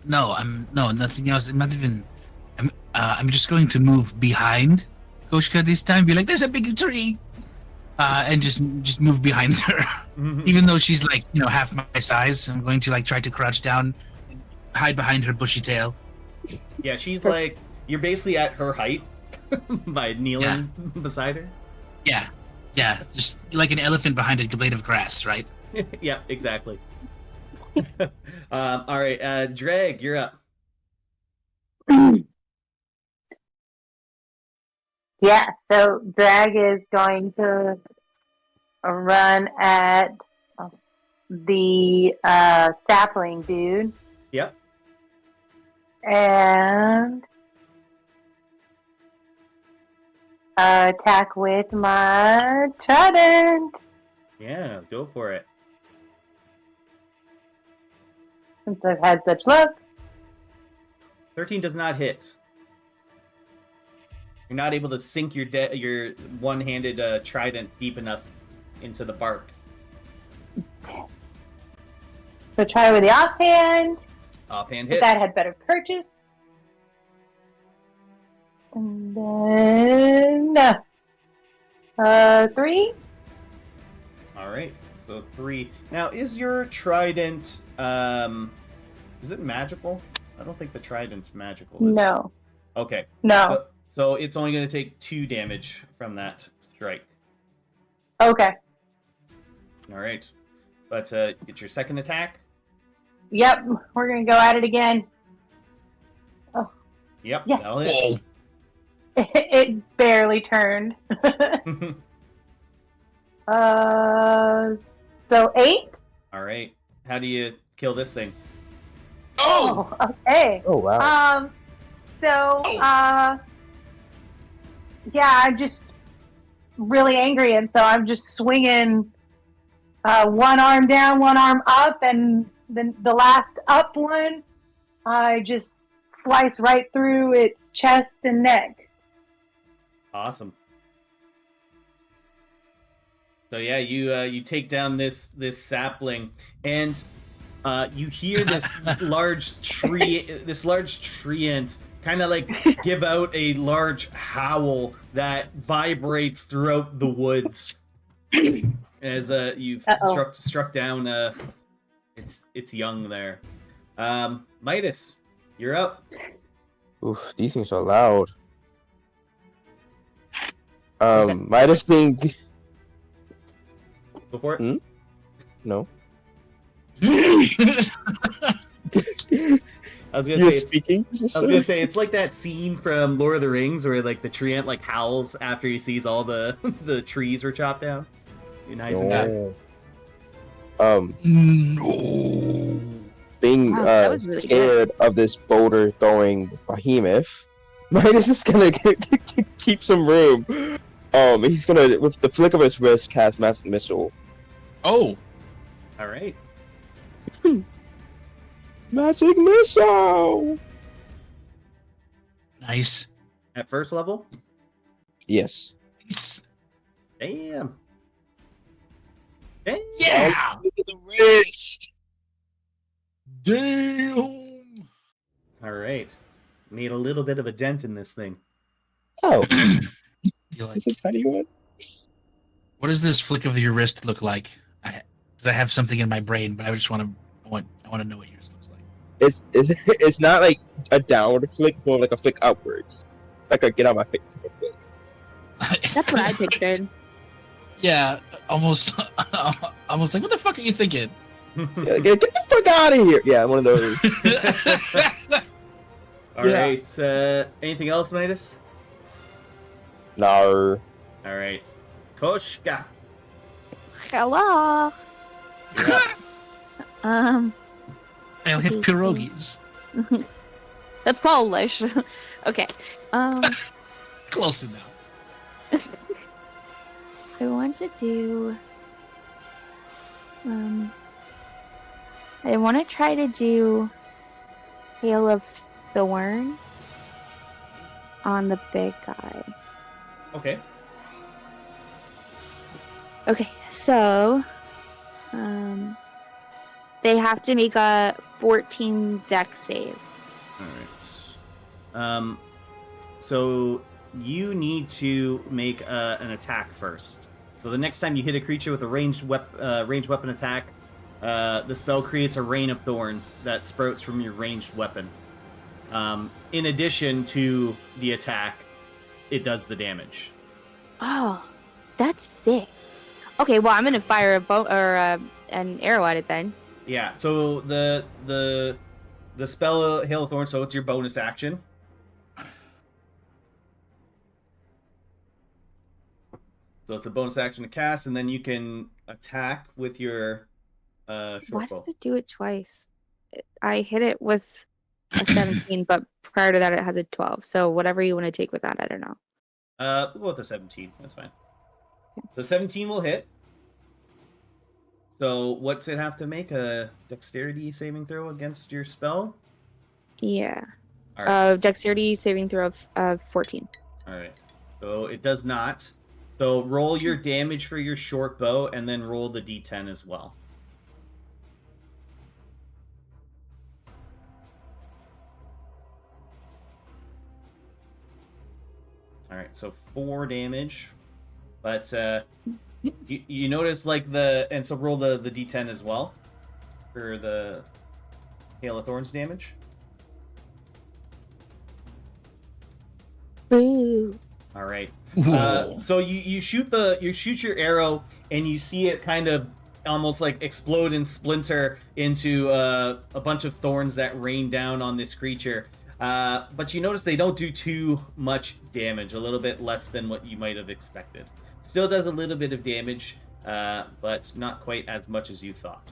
No, nothing else. I'm just going to move behind Koshka this time. Be like, there's a big tree, and just move behind her. Even though she's like, half my size, I'm going to like try to crouch down, and hide behind her bushy tail. Yeah, she's like, you're basically at her height by kneeling beside her. Yeah, just like an elephant behind a blade of grass, right? Yeah, exactly. All right, Dreg, you're up. Yeah, so Drag is going to run at the sapling dude. Yep. And attack with my trident. Yeah, go for it. Since I've had such luck. 13 does not hit. You're not able to sink your one-handed trident deep enough into the bark. So try with the offhand. Offhand But hits. that had better purchase. And then 3. All right. So 3. Now, is your trident, is it magical? I don't think the trident's magical, is it? No. Okay. No. So it's only going to take 2 damage from that strike. Okay. All right. But get your second attack. Yep. We're gonna go at it again. Yep. Yeah. That'll hit. Whoa. It barely turned. So 8. All right. How do you kill this thing? Oh! Okay. Oh wow. Yeah, I'm just really angry, and so I'm just swinging one arm down, one arm up, and then the last up one, I just slice right through its chest and neck. Awesome. So yeah, you take down this sapling, and you hear this large treant kind of like give out a large howl that vibrates throughout the woods as you've struck down its young there. Midas, you're up. Oof, these things are loud. Midas being Go for it. no. I was You're gonna say speaking. it's like that scene from Lord of the Rings where like the treant like howls after he sees all the the trees were chopped down. Be nice and good. No. Being Wow, that was really scared of this boulder throwing behemoth, Midas is gonna keep some room. He's gonna, with the flick of his wrist, cast Massive Missile. Oh. All right. Magic Missile! Nice. At first level. Yes. Damn. Yeah. Look at the wrist! Damn. All right. Made a little bit of a dent in this thing. Oh, You're like, it's a tiny one. what does this flick of your wrist look like? Because I have something in my brain, but I just want to know what yours looks like. It's not like a downward flick, more like a flick upwards. Like a get out my face type of flick. That's what I pictured. Yeah, almost like, what the fuck are you thinking? Yeah, get the fuck out of here! Yeah, one of those. All right. Anything else, Midas? No. All right. Koshka. Hello. You're up. I'll have pierogies. That's Polish. Okay. Close enough. I want to do. I want to try to do Hail of Thorn on the big guy. Okay. Okay, so they have to make a 14 dex save. All right. So you need to make an attack first. So the next time you hit a creature with a ranged weapon attack, the spell creates a rain of thorns that sprouts from your ranged weapon. In addition to the attack, it does the damage. Oh, that's sick. Okay, well I'm gonna fire a bow or an arrow at it then. Yeah. So the spell Hail of Thorns, so it's your bonus action. So it's a bonus action to cast, and then you can attack with your short Why bow. does it do it twice? I hit it with a 17, but prior to that it has a 12. So whatever you want to take with that, I don't know. We'll go with the 17. That's fine. So 17 will hit. So what's it have to make? A dexterity saving throw against your spell? Yeah. All right. Dexterity saving throw of 14. All right. So it does not. So roll your damage for your short bow, and then roll the d10 as well. All right. So 4 damage, but You notice like and so roll the d10 as well for the Hail of Thorns damage. Boo. All right. So you shoot your arrow and you see it kind of almost like explode and splinter into a bunch of thorns that rain down on this creature. But you notice they don't do too much damage, a little bit less than what you might have expected. Still does a little bit of damage, but not quite as much as you thought.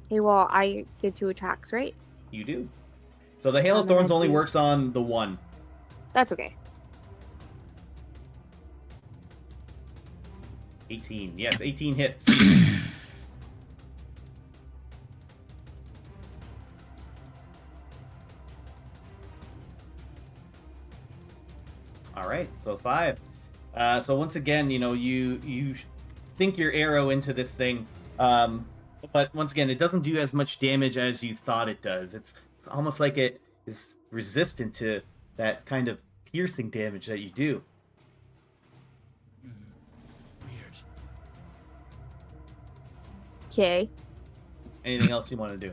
Okay, well, I did 2 attacks, right? You do. So the Hail of Thorns only works on the one. That's okay. 18. Yes, 18 hits. All right, so 5. So once again, you sink your arrow into this thing, but once again, it doesn't do as much damage as you thought it does. It's almost like it is resistant to that kind of piercing damage that you do. Weird. Okay. Anything else you want to do?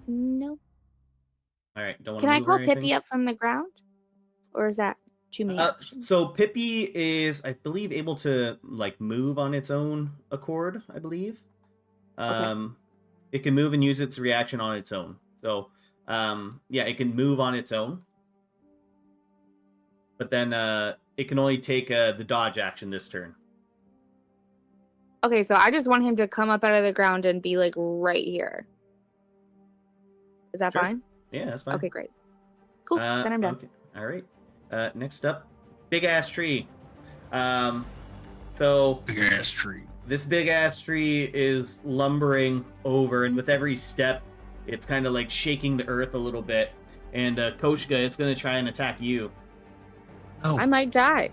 No. All right, don't want Can to I move or call Pippi anything? up from the ground? Or is that too many options? So Pippi is, I believe, able to like move on its own accord. I believe. It can move and use its reaction on its own. So, yeah, it can move on its own. But then it can only take the dodge action this turn. Okay, so I just want him to come up out of the ground and be like right here. Is that Sure. fine? Yeah, that's fine. Okay, great. Cool. Then I'm done. Okay. All right. Next up, big ass tree. So Big ass tree. this big ass tree is lumbering over, and with every step, it's kind of like shaking the earth a little bit. And Koshka, it's gonna try and attack you. Oh. I might die.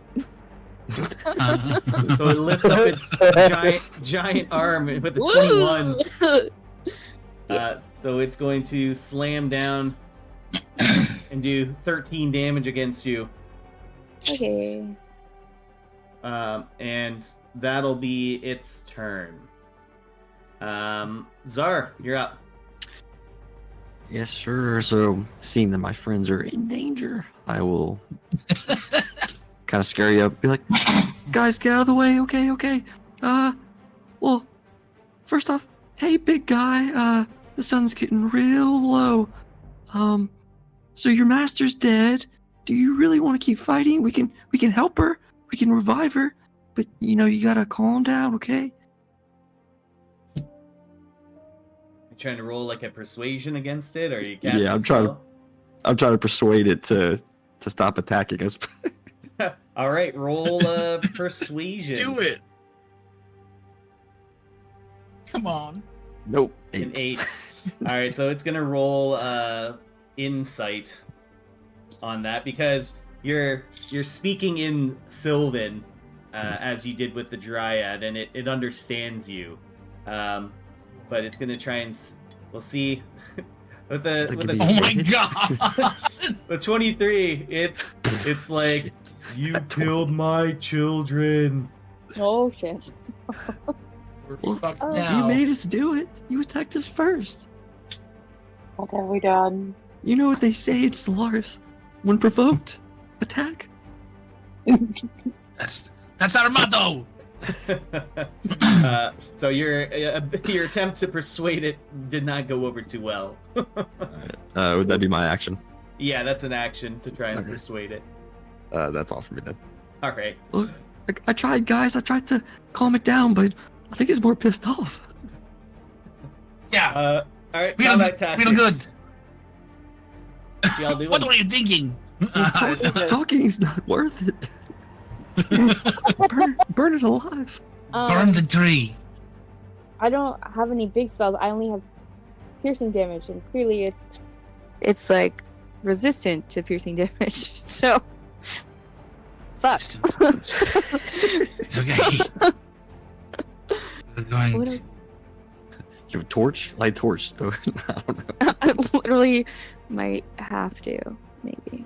So it lifts up its giant arm with a 21. So it's going to slam down and do 13 damage against you. Okay. And that'll be its turn. Zar, you're up. Yes, sir. So, seeing that my friends are in danger, I will kind of scare you up. Be like, guys, get out of the way. Okay. Well, first off, hey, big guy. The sun's getting real low. So your master's dead. Do you really want to keep fighting? We can help her. We can revive her. But you gotta calm down, okay? You trying to roll like a persuasion against it, or are you casting Yeah, I'm trying to persuade it to stop attacking us. All right, roll persuasion. Do it. Come on. Nope. An 8. All right, so it's gonna roll insight on that because you're speaking in Sylvan as you did with the Dryad, and it understands you. But it's gonna try and we'll see with the Oh my god. the 23. It's like you killed my children. Oh shit. We're fucked Oh. now. You made us do it. You attacked us first. What have we done? You know what they say, it's Lars. When provoked, attack. That's our motto. So your attempt to persuade it did not go over too well. Would that be my action? Yeah, that's an action to try and Okay. persuade it. That's all for me then. All right. Look, I tried, guys. I tried to calm it down, but I think it's more pissed off. Yeah. All right. We don't- Combat tactics. we don't good. What y'all doing? What were you thinking? Talking is not worth it. burn it alive. Burn the tree. I don't have any big spells. I only have piercing damage, and clearly it's like resistant to piercing damage. So fuck. It's okay. We're going What to... else? You have a torch? Light torch, though. I don't know. I literally Might have to, maybe.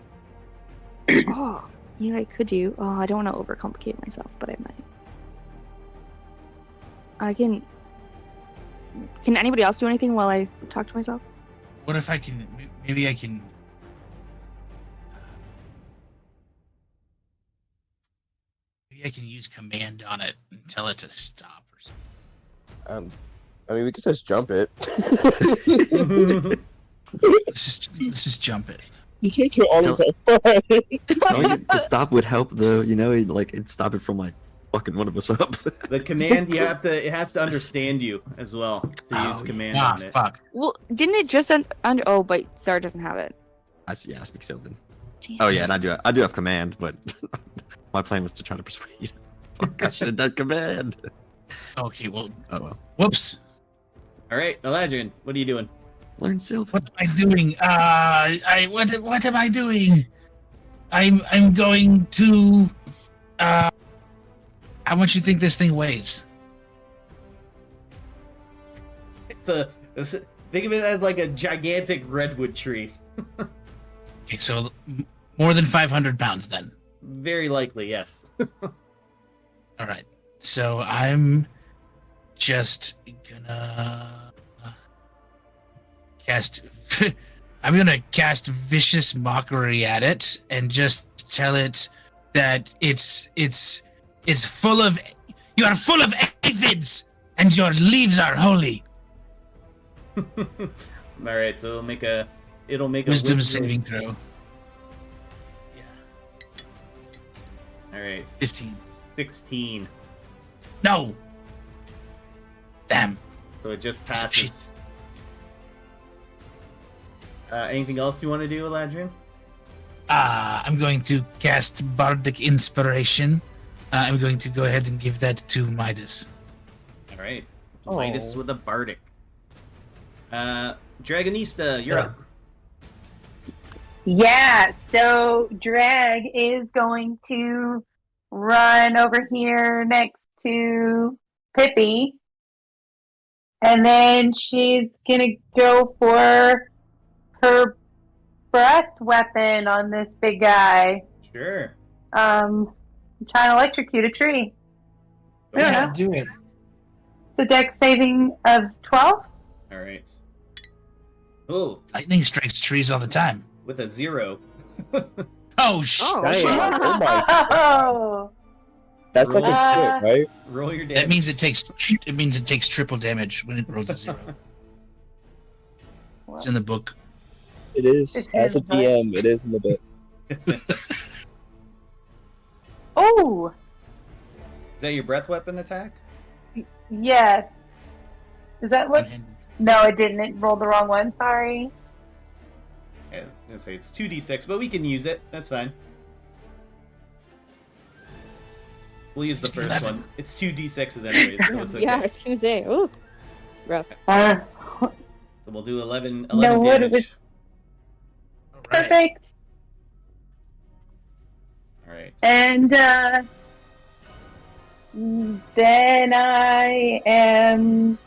Oh, you know what I could do? Oh, I don't want to overcomplicate myself, but I might. I can... Can anybody else do anything while I talk to myself? What if I can? Maybe I can. Maybe I can use command on it and tell it to stop or something. I mean, we could just jump it. Let's just jump it. You can't kill all of them. Telling it to stop would help, though. You know, like it'd stop it from like fucking one of us up. The command it has to understand you as well to use command on it. Fuck. Well, didn't it just under? Oh, but Sarah doesn't have it. I speak Sylvan. Damn. Oh yeah, and I do have command, but my plan was to try to persuade. Fuck, I should have done command. Okay, well, Oh well. whoops. All right, Eladrin, what are you doing? Learn Sylvan. What am I doing? What am I doing? I'm going to. How much do you think this thing weighs? Think of it as like a gigantic redwood tree. Okay, so more than 500 pounds then. Very likely, yes. All right. So I'm just gonna cast. I'm gonna cast vicious mockery at it and just tell it that it's full of. You are full of aphids, and your leaves are holy. All right, so it'll make a Wisdom saving throw. Yeah. All right, 15. 16. No. Damn. So it just Piece of shit. passes. Anything else you want to do, Eladrin? I'm going to cast Bardic Inspiration. I'm going to go ahead and give that to Midas. All right, Oh. Midas with a bardic. Dragonista, you're up. Yeah, so Drag is going to run over here next to Pippi. And then she's going to go for her breath weapon on this big guy. Sure. I'm trying to electrocute a tree. I don't know. Do it. The dex saving of 12? All right. Oh, Lightning strikes trees all the time. with a 0. Oh, shit. Oh, Damn. shit. Oh my god. Oh, That's like a crit, right? Roll your damage. That means it takes triple damage when it rolls a 0. It's in the book. It is. It's As a in the book. DM, it is in the book. oh, Is that your breath weapon attack? yes. Is that what? One-handed. No, it didn't. It rolled the wrong one. Sorry. Yeah, I was gonna say it's 2d6, but we can use it. That's fine. We'll use the Just first 11. one. It's 2d6s anyways, so it's okay. Yeah, I was gonna say. Oh, rough. Uh, So we'll do 11 No, what damage. was- All right. perfect. All right. And then I am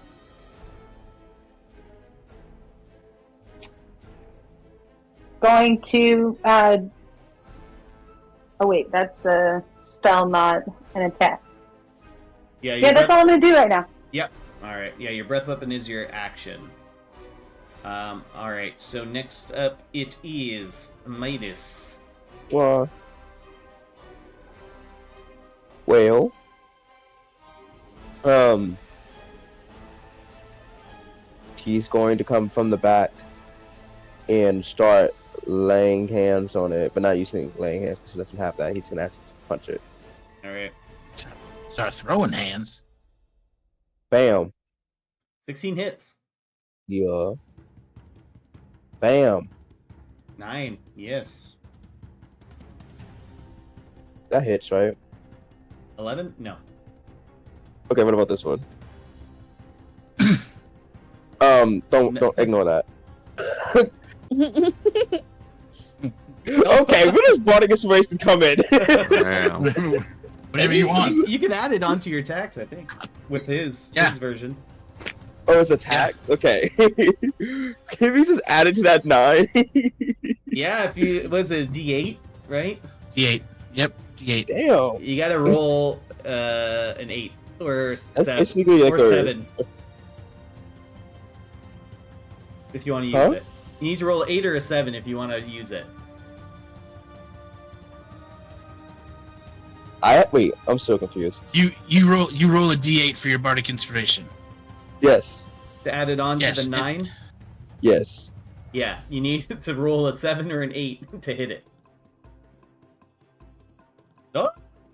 going to. Oh wait, that's a spell, not an attack. Yeah, your Yeah, that's breath- all I'm gonna do right now. Yep. All right. Yeah, your breath weapon is your action. All right. So next up, it is Midas. Well, he's going to come from the back and start laying hands on it, but not using laying hands because he doesn't have that. He's gonna have to punch it. All right. Start throwing hands. Bam. 16 hits. Yeah. Bam. 9. Yes. That hits, right? 11? No. Okay, what about this one? Don't ignore that. Okay, when does Bardic Inspiration come in? Damn. Whatever you want. You can add it onto your attacks, I think, with his Yeah. version. Oh, it's attack? Okay. Can we just add it to that 9? Yeah, if you was it a D8, right? D8. Yep, D8. Damn. You gotta roll an 8 or That's 7 basically like or a 7 if you want to use Huh? it. You need to roll 8 or a 7 if you want to use it. Wait, I'm so confused. You roll a D8 for your bardic inspiration. Yes. To add it on Yes, to the it- 9? Yes. Yeah, you need to roll a 7 or an 8 to hit it. Oh,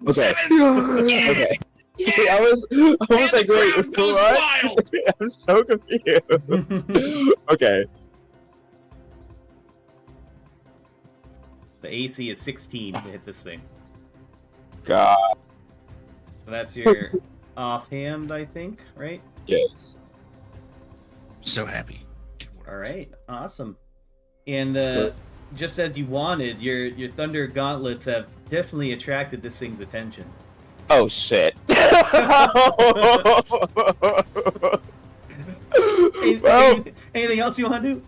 Okay. Yeah. Okay. Yeah. I was like, the wait, crowd goes what? wild. I'm so confused. Okay. the AC is 16 to hit this thing. God. So that's your offhand, I think, right? Yes. So happy. All right, awesome. And just as you wanted, your thunder gauntlets have definitely attracted this thing's attention. Oh shit. Well, Anything else you want to do?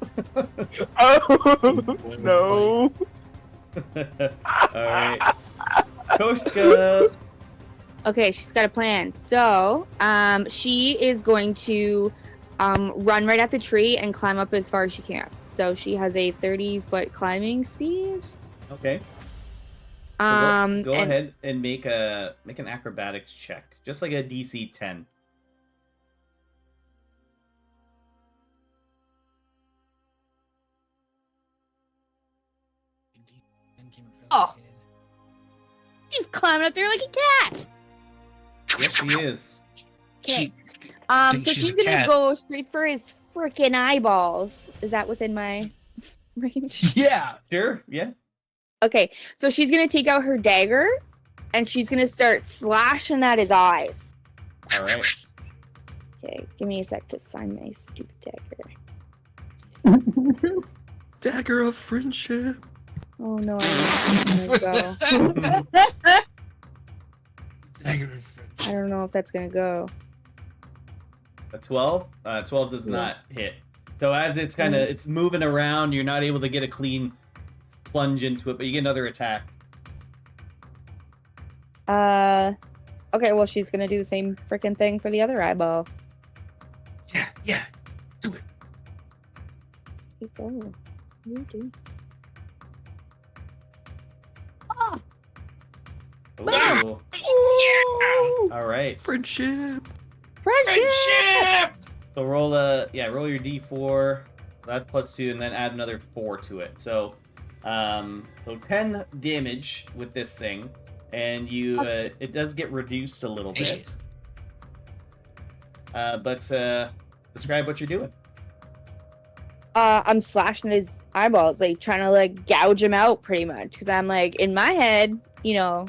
oh, no. All right, Koshka. Okay, she's got a plan. So, she is going to run right at the tree and climb up as far as she can. So she has a 30-foot climbing speed. Okay. So go and- ahead and make an acrobatics check, just like a DC 10. Oh. She's climbing up there like a cat. Yes, she is. She So thinks she's she's a gonna cat. go straight for his freaking eyeballs. Is that within my range? Yeah. Sure. Yeah. Okay, so she's gonna take out her dagger, and she's gonna start slashing at his eyes. All right. Okay, give me a sec to find my stupid dagger. Dagger of friendship. Oh no, I don't know if that's gonna go. I don't know if that's gonna go. A 12? 12 does not hit. So as it's kind of it's moving around, you're not able to get a clean plunge into it, but you get another attack. Okay, well she's gonna do the same freaking thing for the other eyeball. Yeah. Do it. Oh, you do. Ooh. Yeah. All right. Friendship. Friendship! So roll your D4. That's +2, and then add another 4 to it. So 10 damage with this thing, and you it does get reduced a little bit. But describe what you're doing. I'm slashing his eyeballs, like trying to like gouge him out pretty much. Because I'm like, in my head, you know,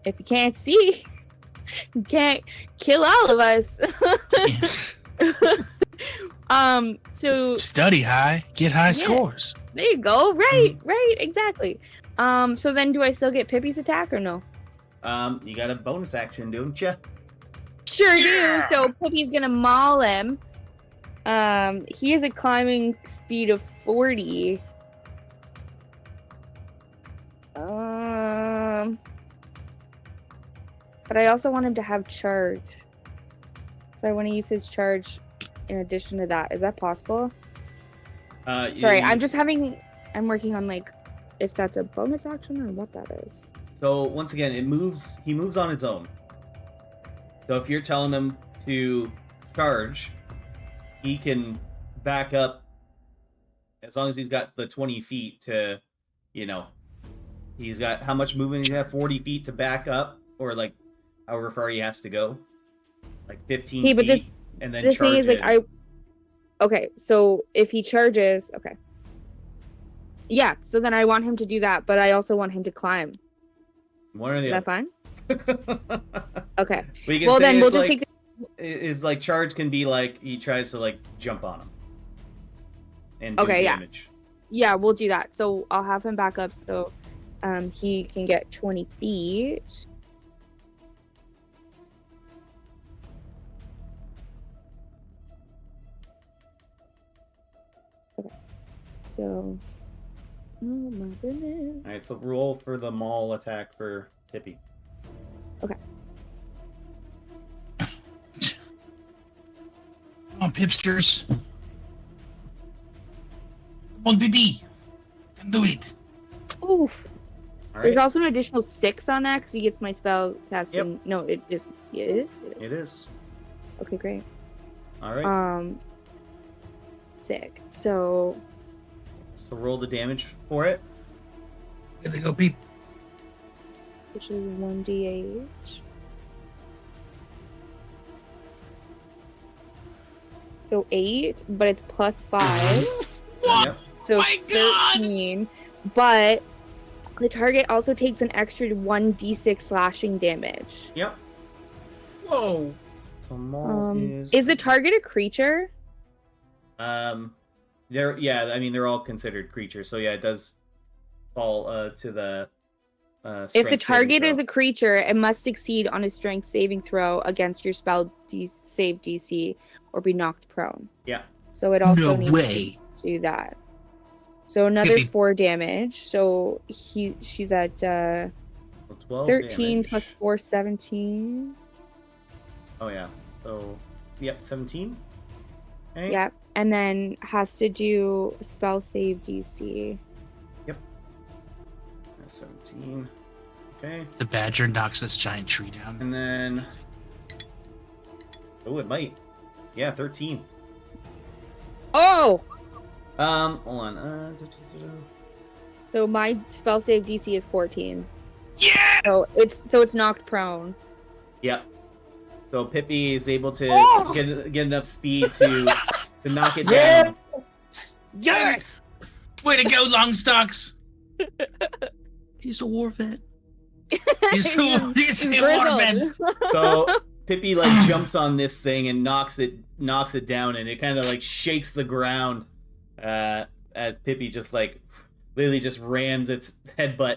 if you can't see, you can't kill all of us. So Study high, get high scores. there you go. Right, exactly. So then do I still get Pippi's attack or no? You got a bonus action, don't you? Sure do. So Pippi's gonna maul him. He has a climbing speed of 40. But I also want him to have charge. So I want to use his charge in addition to that. Is that possible? Sorry, I'm working on like if that's a bonus action or what that is. So once again, he moves on its own. So if you're telling him to charge, he can back up as long as he's got the 20 feet to, he's got how much movement do you have? 40 feet to back up, or like however far he has to go, like 15 Hey, but feet, and then The charge thing is, like, in. okay, so if he charges, okay. Yeah, so then I want him to do that, but I also want him to climb. One or the Is that other. fine? Okay. We can Well, say then we'll it's just like, take his like charge can be like he tries to like jump on him and do Okay, yeah. damage. Yeah, we'll do that. So I'll have him back up so he can get 20 feet. So, oh my goodness. All right, so roll for the maul attack for Pippi. Come on, Pipsters. Come on, BB. Can do it. Oof. All There's right, also an additional 6 on that because he gets my spell casting. No, it is. It is. it is. Okay, great. All right, Sick. So, so roll the damage for it. Here they go, Peep. which is 1d8. So 8, but it's plus 5. What? Yep. So My God! 13. But the target also takes an extra 1d6 slashing damage. Yep. Whoa. So maul Is the target a creature? they're all considered creatures. So yeah, it does fall to the. If the strength saving target throw. is a creature, it must succeed on a strength saving throw against your spell save DC or be knocked prone. Yeah. So it also No needs way. to do that. So another Pippi. 4 damage. So she's at So 12 13 damage. plus 4, 17. Oh yeah. So yep, 17. Okay. Yep. And then has to do spell save DC. That's 17. Okay. The badger knocks this giant tree down. And then it might. Yeah, 13. Oh! Hold on. So my spell save DC is 14. Yeah. So it's knocked prone. Yep. So Pippi is able to Oh! get enough speed to knock it Yeah. down. Yes. Way to go, Longstalks. He's a war vet. He's a grizzled. waterman. So Pippi jumps on this thing and knocks it down, and it kind of shakes the ground as Pippi just literally just rams its headbutt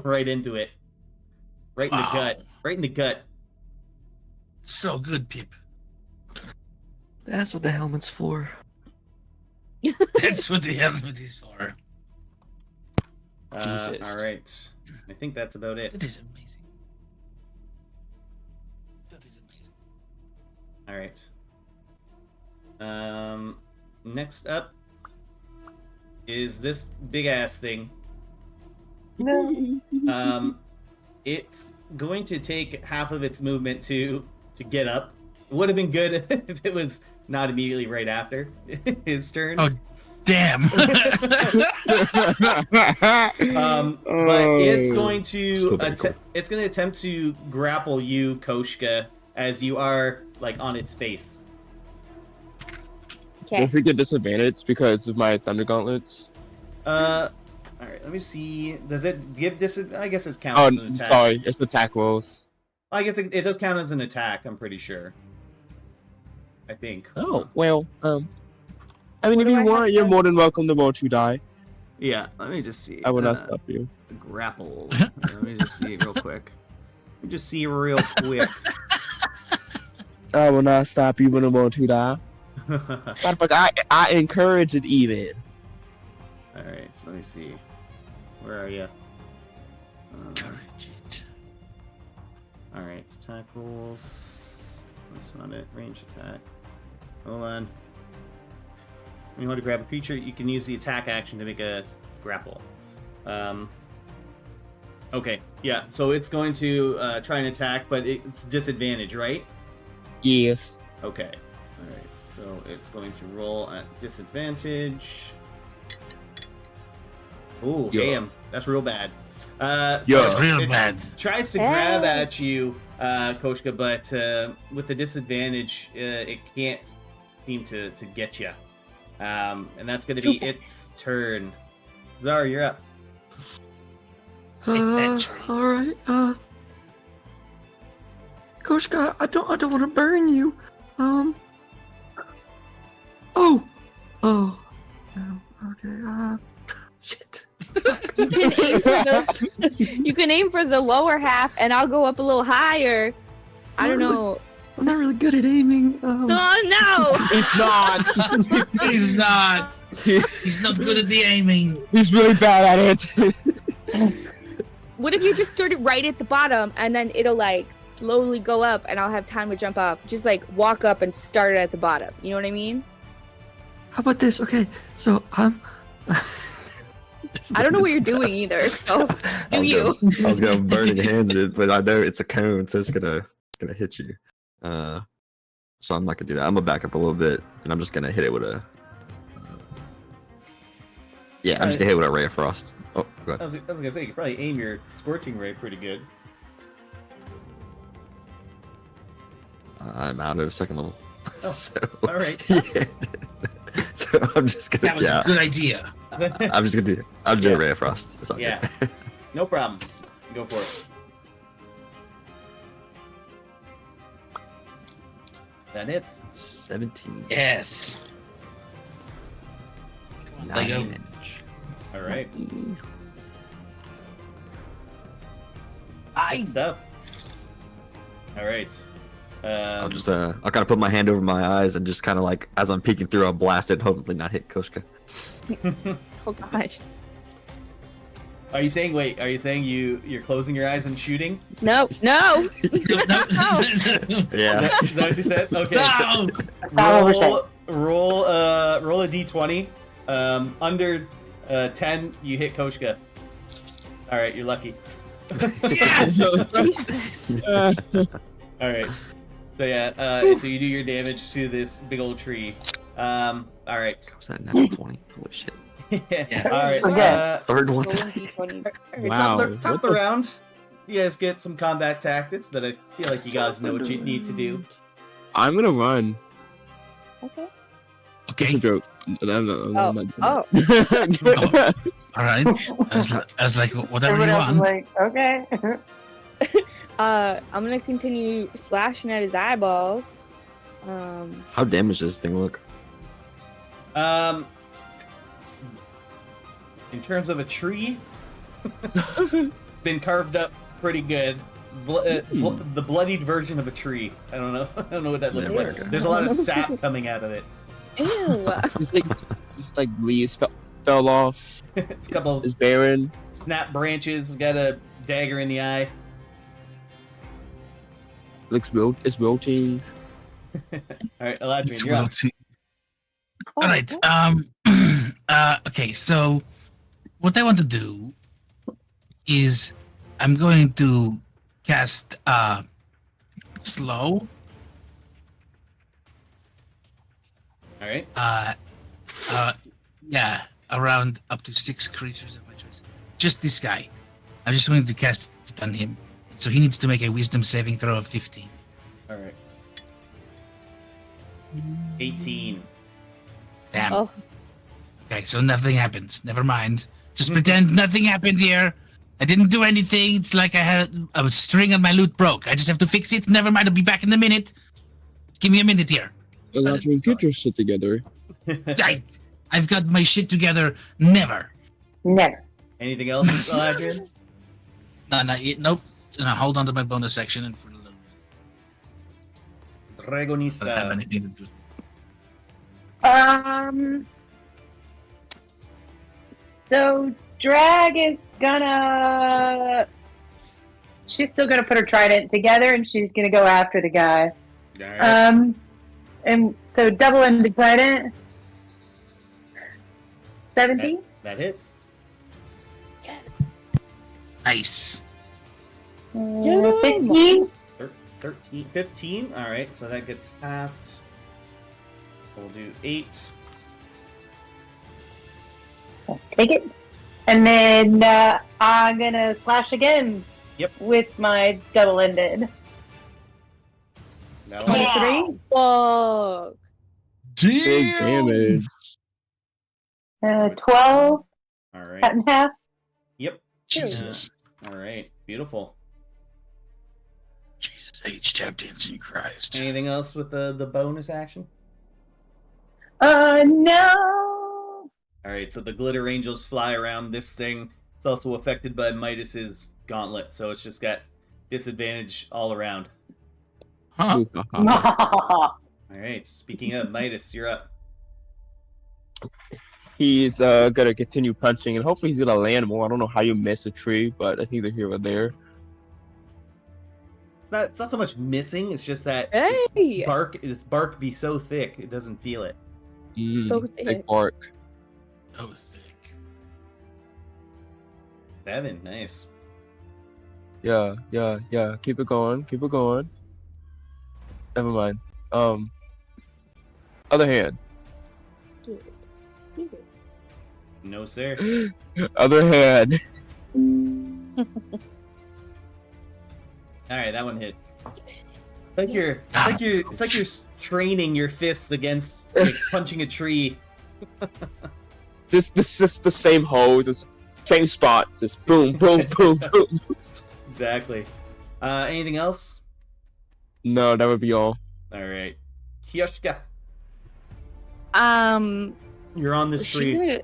right into it, right in the gut, right in the gut. So good, Pip. That's what the helmet's for. That's what the helmet is for. Jesus. All right, I think that's about it. That is amazing. That is amazing. All right. Next up is this big ass thing. It's going to take half of its movement to get up. It would have been good if it was not immediately right after his turn. Oh, damn. But it's going to Still very cool. it's going to attempt to grapple you, Koshka, as you are on its face. Okay. Don't forget disadvantage because of my thunder gauntlets. All right. Let me see. Does it give I guess it counts Oh, as an attack. sorry, it's attack rolls. I guess it does count as an attack. I'm pretty sure. I think. Oh well, I mean, What if do I you have want, you're to- more than welcome to roll 2 die. Yeah. Let me just see. I will not stop you. Grapple. Let me just see real quick. Let me just see real quick. I will not stop you when I'm roll 2 die. All Matter of fact, I encourage it even. right. So let me see. Where are you? Courage it. All right. Attack rolls. That's not it. Range attack. Hold on. When you want to grab a creature, you can use the attack action to make a grapple. Okay. Yeah. So it's going to try and attack, but it's disadvantage, right? Yes. Okay. All right. So it's going to roll at disadvantage. Oh, Yeah. damn. That's real bad. Yeah. It's real it bad. Tries to grab at you, Koshka, but with the disadvantage, it can't seem to get you. And that's going to be its turn. Zara, you're up. All right. Koshka, I don't want to burn you. Oh. Okay. Shit. You can aim for the lower half, and I'll go up a little higher. I don't know. I'm not really good at aiming. Oh no! He's not. He's not. He's not good at the aiming. He's really bad at it. What if you just start it right at the bottom and then it'll like slowly go up and I'll have time to jump off? Just like walk up and start it at the bottom. You know what I mean? How about this? Okay, so I'm. I don't know what you're doing either, so do you? I was gonna burning hands it, but I know it's a cone, so it's gonna hit you. So I'm not gonna do that. I'm gonna back up a little bit, and I'm just gonna hit it with a. Yeah, I'm just gonna hit it with a ray of frost. Oh, go ahead. I was gonna say, you could probably aim your scorching ray pretty good. I'm out of second level. Oh, so, all right. Yeah. So I'm just gonna. That was a good idea. I'm just gonna do. I'm doing a ray of frost. It's all Yeah. good. No problem. Go for it. That hits. 17. Yes. Come on, Lego. 9-inch. All right. I Good stuff. All right. I'll just I'll kind of put my hand over my eyes and just kind of like as I'm peeking through, I'll blast it, hopefully not hit Koshka. Oh god. Are you saying? Wait. Are you saying you're closing your eyes and shooting? No, no. Yeah. Is that what you said? Okay. No! That's not what we're saying. Roll a d20. Under 10, you hit Koshka. All right, you're lucky. Yes! Jesus. All right. So yeah, so you do your damage to this big old tree. All right. Was that natural 20? Holy shit. All right. Okay. Third one Rolling today. d20s. Top Wow, the what the- round. You guys get some combat tactics that I feel like you guys know what you need to do. I'm gonna run. Okay. It's a Okay. joke. I'm not doing Oh. it. All right. I was like, whatever Everyone you else is want. like, okay. I'm gonna continue slashing at his eyeballs. How damaged does this thing look? In terms of a tree, been carved up pretty good. The bloodied version of a tree. I don't know. I don't know what that looks Yeah, like. okay. There's a lot of sap coming out of it. Ew. Just like leaves fell off. It's a couple of It's barren. snap branches. Got a dagger in the eye. It's wilting. All right, Eladrian, It's you're up. wilting. All right. Okay. So, what I want to do is I'm going to cast slow. All right. Yeah, around up to 6 creatures of my choice. Just this guy. I'm just going to cast it on him. So he needs to make a wisdom saving throw of 15. All right. 18. Damn. Oh, Okay, so nothing happens. Never mind. Just pretend nothing happened here. I didn't do anything. It's like I had a string on my lute broke. I just have to fix it. Never mind. I'll be back in a minute. Give me a minute here. Electric get your shit together. I've got my shit together. Never. Never. Anything else, Eladrian? No, not yet. Nope. No, hold on to my bonus section and for a little bit. I don't have Dragonista. anything to do. So Drag is gonna. She's still gonna put her trident together, and she's gonna go after the guy. All right. And so double-ended trident. 17. That hits. Nice. Get 15. 13, 15. All right, so that gets halved. We'll do 8. Take it. And then I'm gonna slash again. Yep. With my double-ended. That'll Come hit. on. 23. fuck. Big damage. 12. All right. Cut in half. Yep. Jesus. All right. Beautiful. Jesus H. Tap dancing Christ. Anything else with the bonus action? No. All right. So the glitter angels fly around this thing. It's also affected by Midas's gauntlet, so it's just got disadvantage all around. Huh? All right. Speaking of Midas, you're up. He's gonna continue punching, and hopefully he's gonna land more. I don't know how you miss a tree, but that's neither here or there. It's not so much missing. It's just that Hey! its bark be so thick it doesn't feel it. So Big thick. bark. Oh, thick. 7, nice. Yeah. Keep it going. Never mind. Other hand. No sir. Other hand. All right, that one hits. It's like you're training your fists against like, punching a tree. This is the same hose, it's same spot. Just boom, boom, boom, boom. Exactly. Anything else? No, that would be all. All right, Koskha, Um, you're on this she's tree. gonna.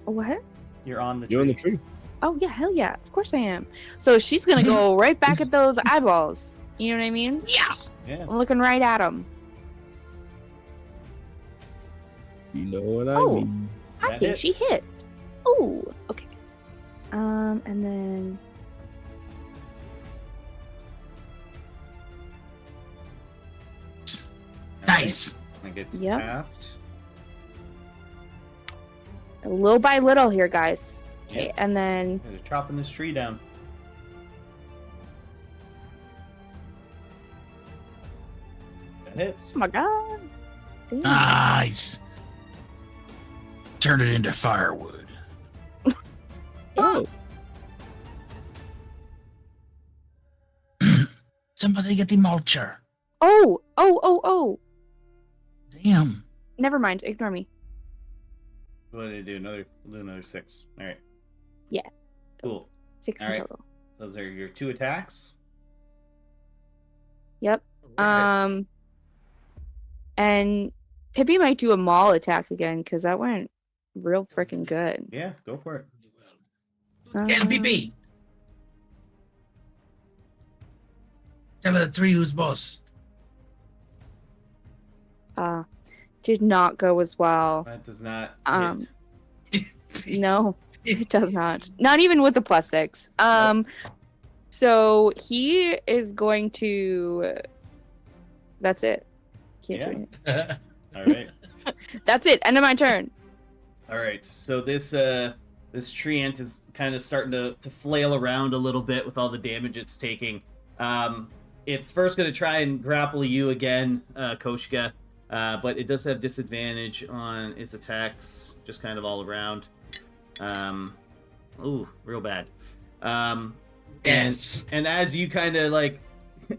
What? You're on the tree. You're on the tree. Oh yeah, hell yeah, of course I am. So she's gonna go right back at those eyeballs. You know what I mean? Yes. Yeah. Looking right at them. You know what I Oh. mean. I That think she hits. hits. Oh, okay. And then Nice. It gets Yep. halved. little by little here, guys. Okay, Yeah. and then They're chopping this tree down. That hits. oh my god. Damn. Nice. Turn it into firewood. Oh, Somebody get the mulcher. Oh. Damn. Never mind. Ignore me. What did it do? Do another 6. All right. Yeah. Cool. 6 in All right. total. Those are your 2 attacks. Yep. And Pippi might do a maul attack again because that went real freaking good. Yeah, go for it. Get PP. Tell her the 3 who's boss. Did not go as well. That does not. Hit. No, it does not. Not even with the +6. So he is going to. That's it. Can't do anything. All right. That's it. End of my turn. All right. So this tree ant is kind of starting to flail around a little bit with all the damage it's taking. It's first going to try and grapple you again, Koskha. But it does have disadvantage on its attacks, just kind of all around. Ooh, real bad. Yes. And as you kind of like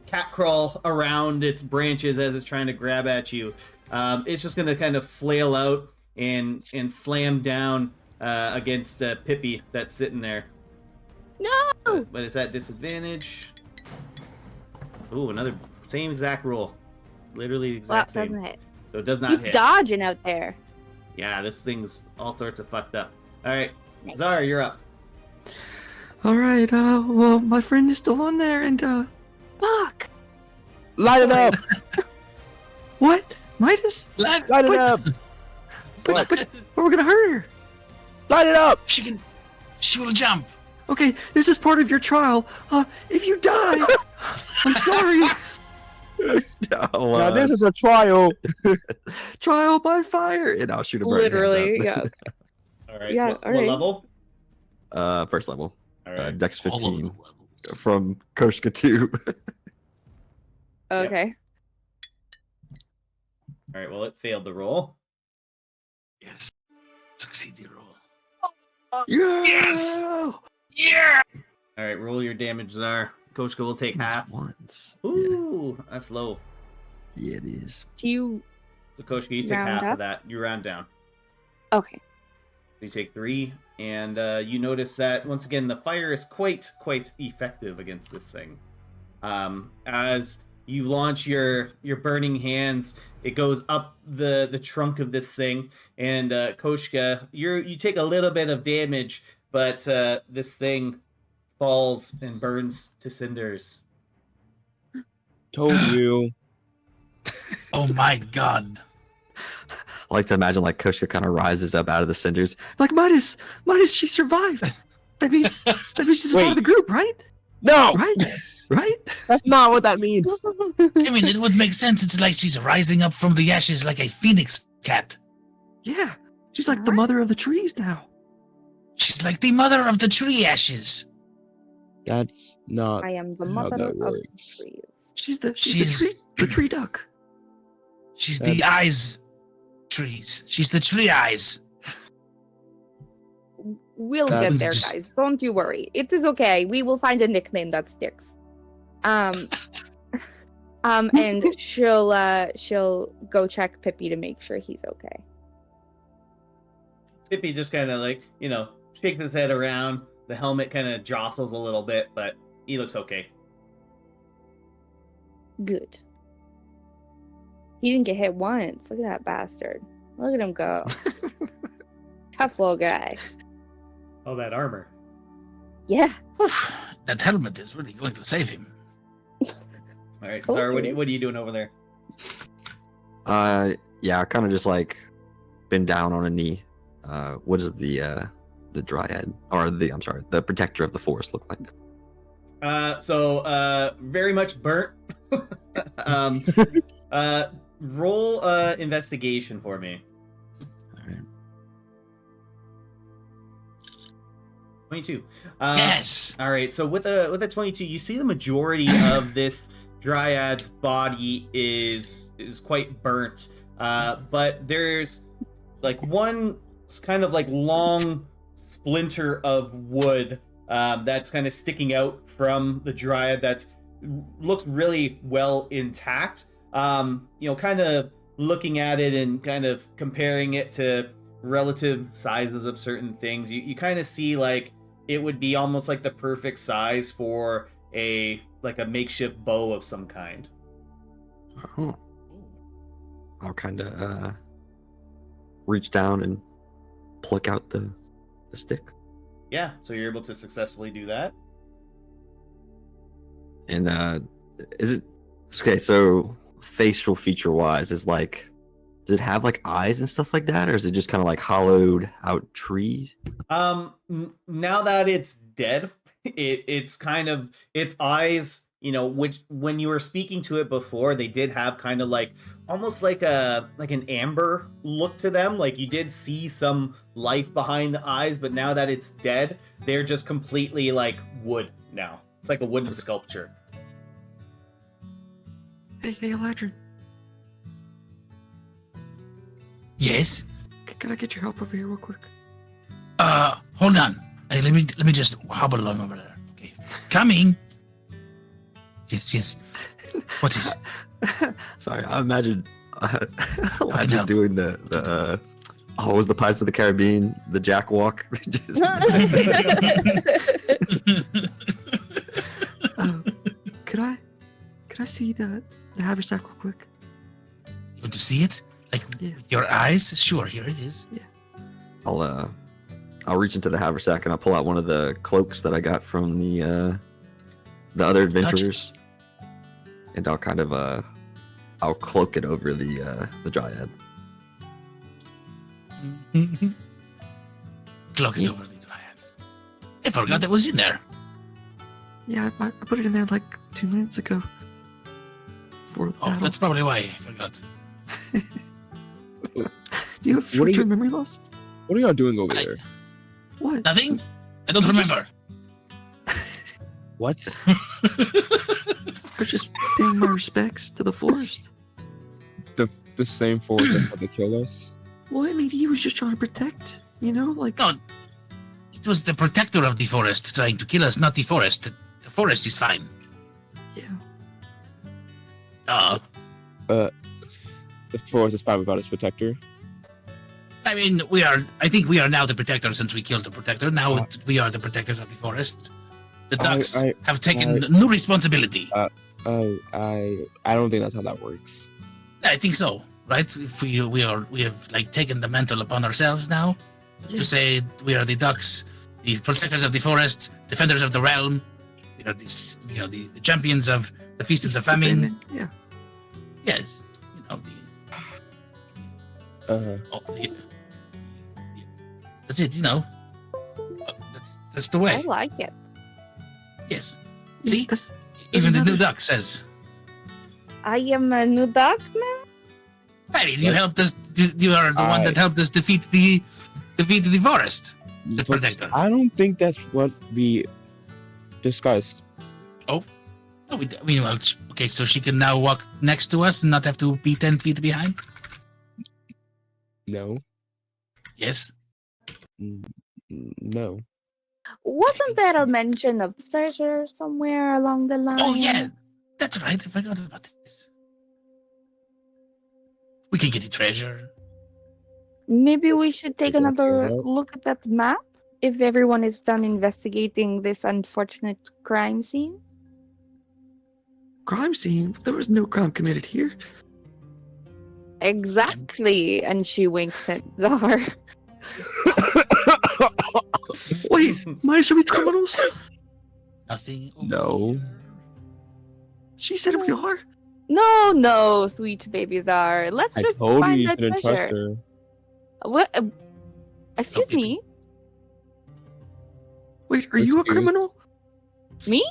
cat crawl around its branches as it's trying to grab at you, it's just gonna kind of flail out and slam down against Pippi that's sitting there. No. But it's at disadvantage. Ooh, another same exact roll. Literally the Well, exact that same. doesn't hit. So it does not He's hit. dodging out there. Yeah, this thing's all sorts of fucked up. All right, Nice. Zara, you're up. All right. Well, my friend is still on there, and Fuck. light it up! what? Midas? Light it up! But we're gonna hurt her. Light it up! She will jump. Okay, this is part of your trial. If you die, I'm sorry. Now this is a trial. Trial by fire, and I'll shoot a bird. Literally, yeah. All right. Yeah, What all right. level? First level. All right. Dex All of the 15 levels. from Koskha 2. Okay. All right. Well, it failed the roll. Yes. Succeed the roll. Yeah! Yes! Yeah. All right. Roll your damage, Zara. Koskha will take half. Once. Ooh, that's low. Yeah, it is. Do you? So Koskha, you take Round half up? of that. You round down. Okay. You take 3, and you notice that once again the fire is quite effective against this thing. As you launch your burning hands, it goes up the trunk of this thing, and Koskha, you take a little bit of damage, but this thing falls and burns to cinders. Told you. Oh my god. I like to imagine like Koshka kind of rises up out of the cinders. Like Midas, she survived. That means she's a part of the group, right? No! Right? That's not what that means. I mean, it would make sense. It's like she's rising up from the ashes like a phoenix cat. Yeah. She's like the mother of the trees now. She's like the mother of the tree ashes. That's not I am the how mother that of the works. trees. She's the tree duck. She's the eyes trees. She's the tree eyes. We'll That's get there, just- guys. Don't you worry. It is okay. We will find a nickname that sticks. And she'll go check Pippi to make sure he's okay. Pippi just kind of like, shakes his head around. The helmet kind of jostles a little bit, but he looks okay. Good. He didn't get hit once. Look at that bastard. Look at him go. Tough little guy. Oh, that armor. Yeah. Oof, that helmet is really going to save him. All right, Zara, what are you doing over there? Yeah, I kind of just like been down on a knee. What does the dryad or the protector of the forest look like? So very much burnt. Roll investigation for me. All right. 22. Yes. All right. So with a 22, you see the majority of this dryad's body is quite burnt. But there's like one kind of like long splinter of wood that's kind of sticking out from the dryad that looks really well intact. Kind of looking at it and kind of comparing it to relative sizes of certain things, you kind of see like it would be almost like the perfect size for a makeshift bow of some kind. Oh. I'll kind of reach down and pluck out the stick. Yeah, so you're able to successfully do that. And is it okay? So facial feature wise, does it have like eyes and stuff like that, or is it just kind of like hollowed out trees? Now that it's dead, it's kind of its eyes, which when you were speaking to it before, they did have kind of like almost like an amber look to them. Like you did see some life behind the eyes, but now that it's dead, they're just completely like wood now. It's like a wooden sculpture. Hey, Eladrin, Yes. can I get your help over here real quick? Hold on. Hey, let me just hobble along over there. Okay. Coming. Yes. What is? Sorry, I imagine help. doing the what was the Pirates of the Caribbean, the Jack Walk. Just- Could I see the haversack real quick? You want to see it? Like Yeah. with your eyes? Sure, here it is. I'll reach into the haversack and I'll pull out one of the cloaks that I got from the other adventurers, and I'll kind of I'll cloak it over the dryad. Cloak it over the dryad. I forgot that was in there. Yeah, I put it in there like 2 minutes ago. Before the Oh, battle. that's probably why I forgot. Do you have What are you- short-term memory loss? What are y'all doing over there? What? Nothing? I don't remember. What? I was just paying my respects to the forest. The same force that had to kill us? Well, I mean, he was just trying to protect, like... No, it was the protector of the forest trying to kill us, not the forest. The forest is fine. Yeah. The force is fine without its protector. I mean, I think we are now the protector since we killed the protector. Now we are the protectors of the forest. The ducks have taken new responsibility. I don't think that's how that works. I think so, right? If we have like taken the mantle upon ourselves now to say we are the ducks, the protectors of the forest, defenders of the realm. these, the champions of the Feast of the Famine. Yeah. Yes, that's it. That's the I way. like it. Yes. See, That's even the another- new duck says. I am a new duck now. I mean, you helped us. You are the one that helped us defeat the forest. The But protector. I don't think that's what we discussed. Oh, okay, so she can now walk next to us and not have to be 10 feet behind? No. Yes. No. Wasn't there a mention of treasure somewhere along the line? Oh, yeah. That's right. I forgot about this. We can get the treasure. Maybe we should take Figure another it out. look at that map if everyone is done investigating this unfortunate crime scene. Crime scene? There was no crime committed here. Exactly. And she winks at Zar. Wait, Midas, are we criminals? Nothing. over No. here. She said we are. No, sweet baby Zar. Let's I just told you find you the shouldn't trust treasure. her. What? Excuse baby. me? Wait, are you a Excuse- Oh. criminal? Me?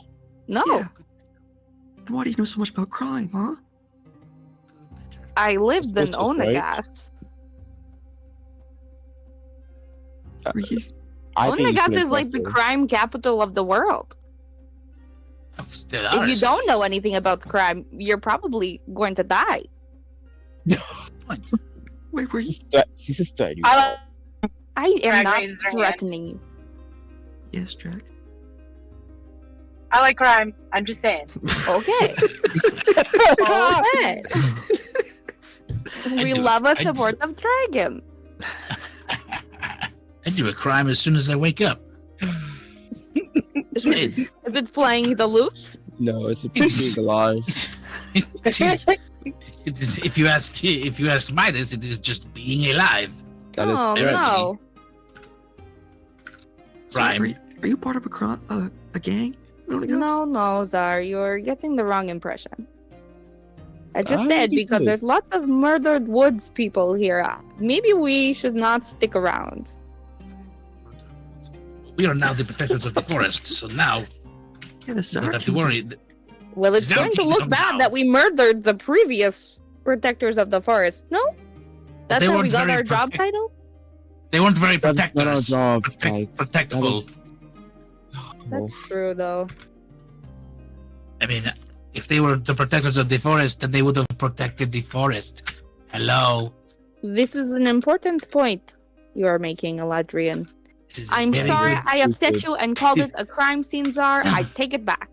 No. Yeah. Then why do you know so much about crime, huh? I lived in Suspicious, right? Onagas. Are you? I think you Onagas shouldn't is like the trust her. crime capital of the world. Still If you ours, don't at know least. anything about crime, you're probably going to die. Point. Wait, were you? She's a stud. You I know. I am Drag not raises her hand. threatening you. Yes, Jack. I like crime. I'm just saying. Okay. Okay. We do- love a I do. supportive dragon. I do a crime as soon as I wake up. Is it playing the lute? No, it's a being alive. It is, if you ask Midas, it is just being alive. That is Oh very- no. So Crime. Are you part of a crime? A gang? No, Zar, you're getting the wrong impression. I just I said think because it there's is. lots of murdered woods people here. Maybe we should not stick around. We are now the protectors of the forest, so now Yeah, this is you our don't have to kingdom. worry. Well, it's Zar going to look kingdom bad now. that we murdered the previous protectors of the forest. No? That's They how we weren't got very our job protect- title? They weren't very That's not our protectors. job, guys. Protectful. That's true, though. I mean, if they were the protectors of the forest, then they would have protected the forest. Hello. This is an important point you are making, Eladrian. This is I'm very sorry good. I upset you and called it a crime scene, Zar. I take it back.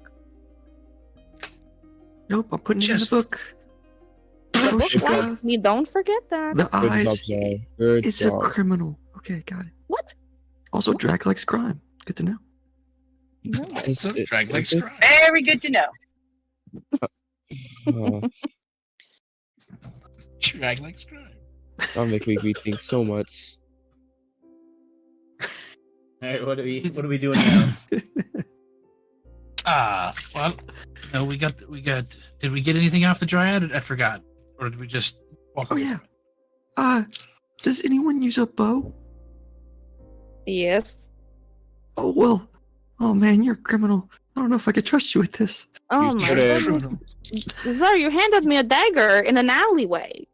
Nope, I'm putting it in the Just- book. The book Koshka, likes me, don't forget that. the Good job, eyes Zara. Good is a job. criminal. Okay, got it. What? Also, Drac likes crime. Good to know. So, drag like it's- stride. Very good to know. Drag like stride. That'll make me rethink so much. All right, what are we doing now? Well, no, we got. Did we get anything off the dryad? I forgot, or did we just walk? Oh, away yeah. from it? Does anyone use a bow? Yes. Oh, well. Oh, man, you're a criminal. I don't know if I could trust you with this. Oh You my should've- goodness. Zar, you handed me a dagger in an alleyway.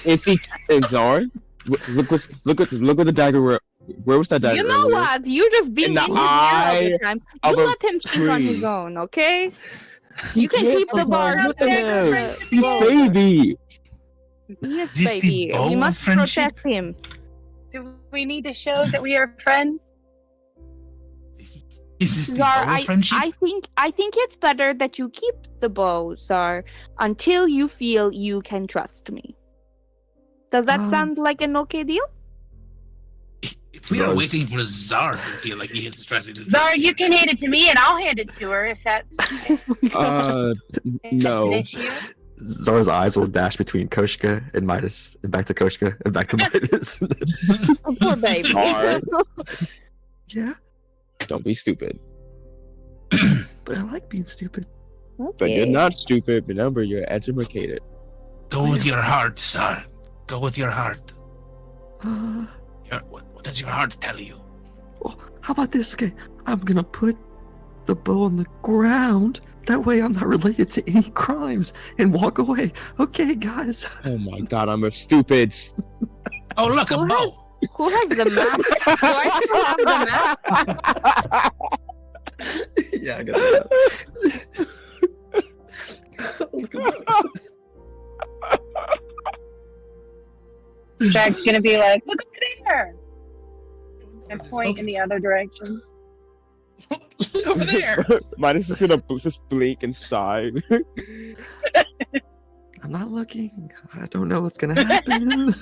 And see, and Zar, look at the dagger. Where was that dagger? You know earlier? what? You just being In the in his ear all the eye time. of You a let him speak on his tree. own, okay? He You can can't keep the sometimes. bars. Look at him. the- He's baby. Yes, Is this the baby. bow We of must friendship? protect him. Do we need to show that we are friends? Is this the Zar, bow of friendship? I think it's better that you keep the bow, Zar, until you feel you can trust me. Does that sound like an okay deal? If we are Zar's- waiting for Zar to feel like he is trusted, Zara, you can hand it to me and I'll hand it to her if that No. an issue. Zara's eyes will dash between Koshka and Midas, and back to Koshka, and back to Midas. Poor baby. Zar. Yeah? Don't be stupid. but I like being stupid. But you're not stupid. Remember, you're educated. Go with your heart, sir. Go with your heart. Uh, What does your heart tell you? well, how about this? Okay, I'm gonna put the bow on the ground. That way I'm not related to any crimes and walk away. Okay, guys. Oh my god, I'm a stupids. Oh, look, a bow. Who has the map? Do I still have the map? Yeah, I got that. Look at that. Jack's gonna be like, look over there, and point in the other direction. Look over there. Midas is gonna just blink and sigh. I'm not looking. I don't know what's gonna happen.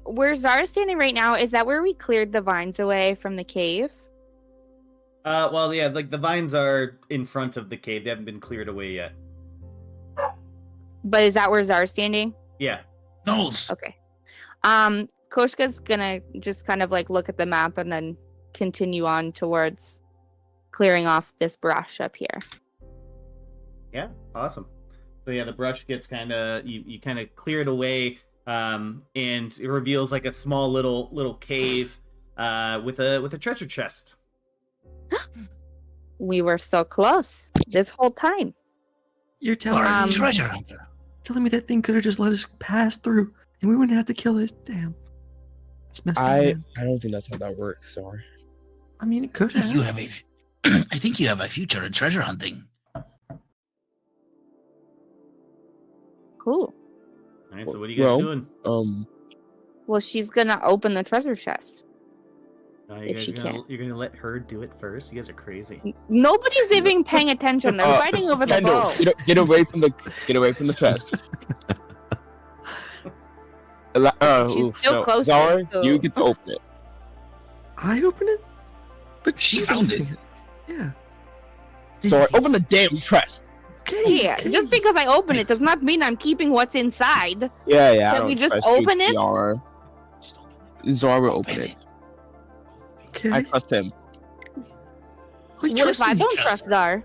Where Zara's standing right now, is that where we cleared the vines away from the cave? Well, yeah, like the vines are in front of the cave. They haven't been cleared away yet. But is that where Zara's standing? Yeah. Knowles. Okay. Koshka's gonna just kind of like look at the map and then continue on towards clearing off this brush up here. Yeah, awesome. So yeah, the brush gets kind of you kind of clear it away, and it reveals like a small little cave with a treasure chest. We were so close this whole time. You're Treasure hunter. telling me that thing could have just let us pass through and we wouldn't have to kill it. Damn. It's messed up. I Man. don't think that's how that works. Sorry. I mean, it could have. You have a. I think you have a future in treasure hunting. Cool. All right, so what are you guys doing? Well, she's gonna open the treasure chest. You if guys she can. you're gonna let her do it first? You guys are crazy. Nobody's even paying attention. They're fighting over the Kendall, bow. get away from the chest. She's still closest, Zara, so- you get to open it. I open it? But She she's found it. opening Yeah. Zara, open the damn chest. Okay. Yeah, okay. just because I open it does not mean I'm keeping what's inside. Yeah, yeah. I Can don't we just trust you, open it? Zara. Zara will open it. Okay. I trust him. Oh, you What if trust I me? don't trust Zar?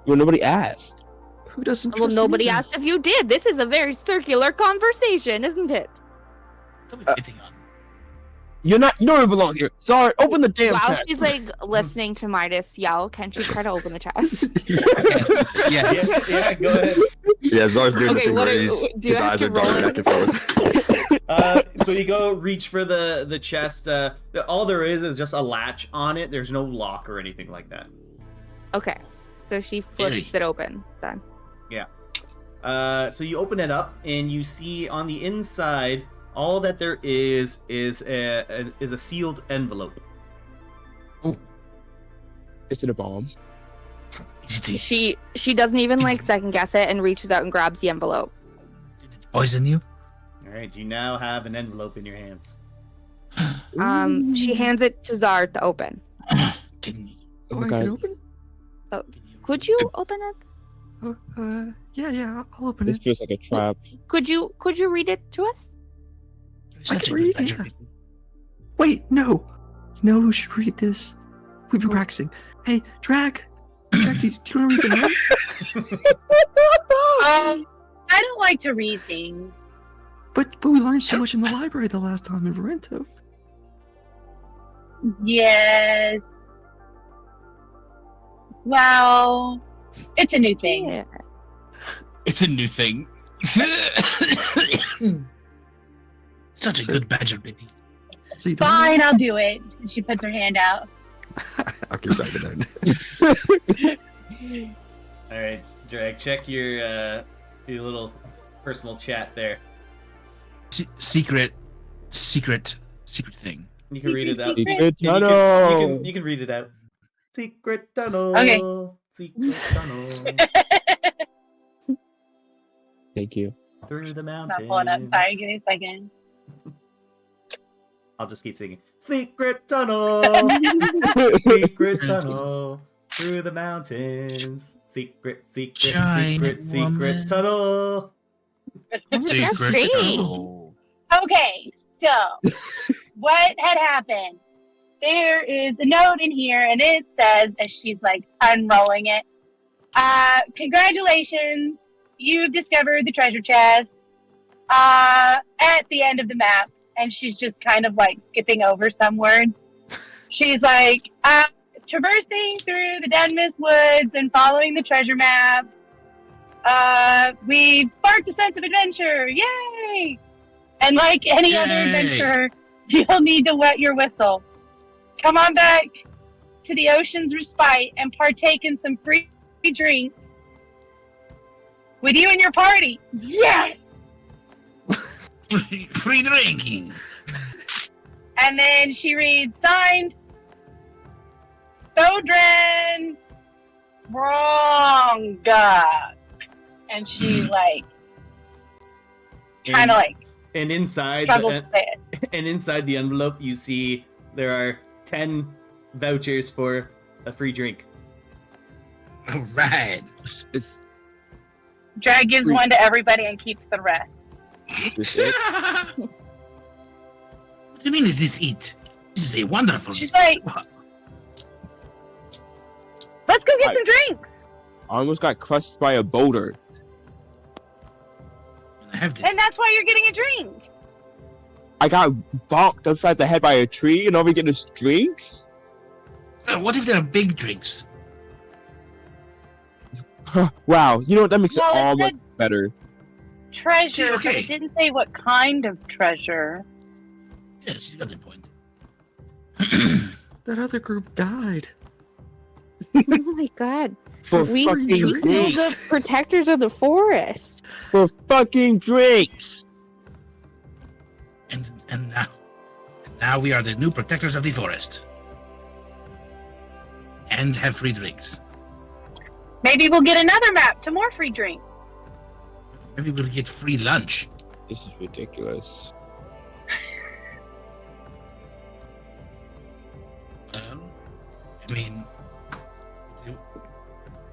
Well, nobody asked. Who doesn't Well, trust nobody anyone? asked if you did. This is a very circular conversation, isn't it? Don't be hitting on. You don't even belong here. Zara, open the damn While chest. she's like listening to Midas yell, can she try to open the chest? Yes. Yeah, go ahead. Yeah, Zar's doing Okay, the thing what where do his you have eyes to are going roll? back and forth. So you go reach for the chest. All there is just a latch on it. There's no lock or anything like that. Okay, so she flips it open then. So you open it up and you see on the inside all that there is a sealed envelope. Is it a bomb? She doesn't even like second guess it and reaches out and grabs the envelope. Poison you? All right, you now have an envelope in your hands. She hands it to Zar to open. Can you? Oh, I Okay. can open? Could you open it? Oh, yeah, I'll open This it. feels like a trap. Could you read it to us? You're such a can good read, badger. yeah. Wait, no. You know who should read this? We've been practicing. Hey, Drag, do you want to read the note? I don't like to read things. But we learned so much in the library the last time in Verento. Yes. Well, it's a new thing. Yeah. It's a new thing. Such a good badger, baby. So you don't Fine, I'll do it. And she puts her hand out. I'll give back the note. All right, Drag, check your little personal chat there. Secret thing. You can read it out. Secret Yeah, tunnel. you can read it out. Secret tunnel. Okay. Secret tunnel. Thank you. Through the It's mountains. not pulling up. Sorry, give me a second. I'll just keep singing. Secret tunnel. Secret tunnel. Through the mountains. Secret Giant woman. tunnel. Secret great. tunnel. Okay, so what had happened there is a note in here, and it says, as she's like unrolling it, congratulations, you've discovered the treasure chest at the end of the map. And she's just kind of like skipping over some words. She's like, traversing through the Dunmis Woods and following the treasure map. We've sparked a sense of adventure. Yay! And like any other adventurer, you'll need to wet your whistle. Come on back to the ocean's respite and partake in some free drinks. With you and your party. Yes! Free drinking. And then she reads, signed, Thodren Wrong. And she like kind of like and inside struggled to say it. and inside the envelope you see there are 10 vouchers for a free drink. All right. It's Drag gives one to everybody and keeps the rest. What do you mean is this it? This is a wonderful. She's like, let's go get some drinks. I almost got crushed by a boulder. I have this. And that's why you're getting a drink. I got bonked upside the head by a tree, and all we get is drinks. What if they're big drinks? Wow, you know what? That makes Well, it all it much said- better. Treasure, Okay. but it didn't say what kind of treasure. Yeah, she's got the point. That other group died. Oh my god. For We fucking killed drinks. the protectors of the forest. For fucking drinks. And now we are the new protectors of the forest. And have free drinks. Maybe we'll get another map to more free drinks. Maybe we'll get free lunch. This is ridiculous. I mean,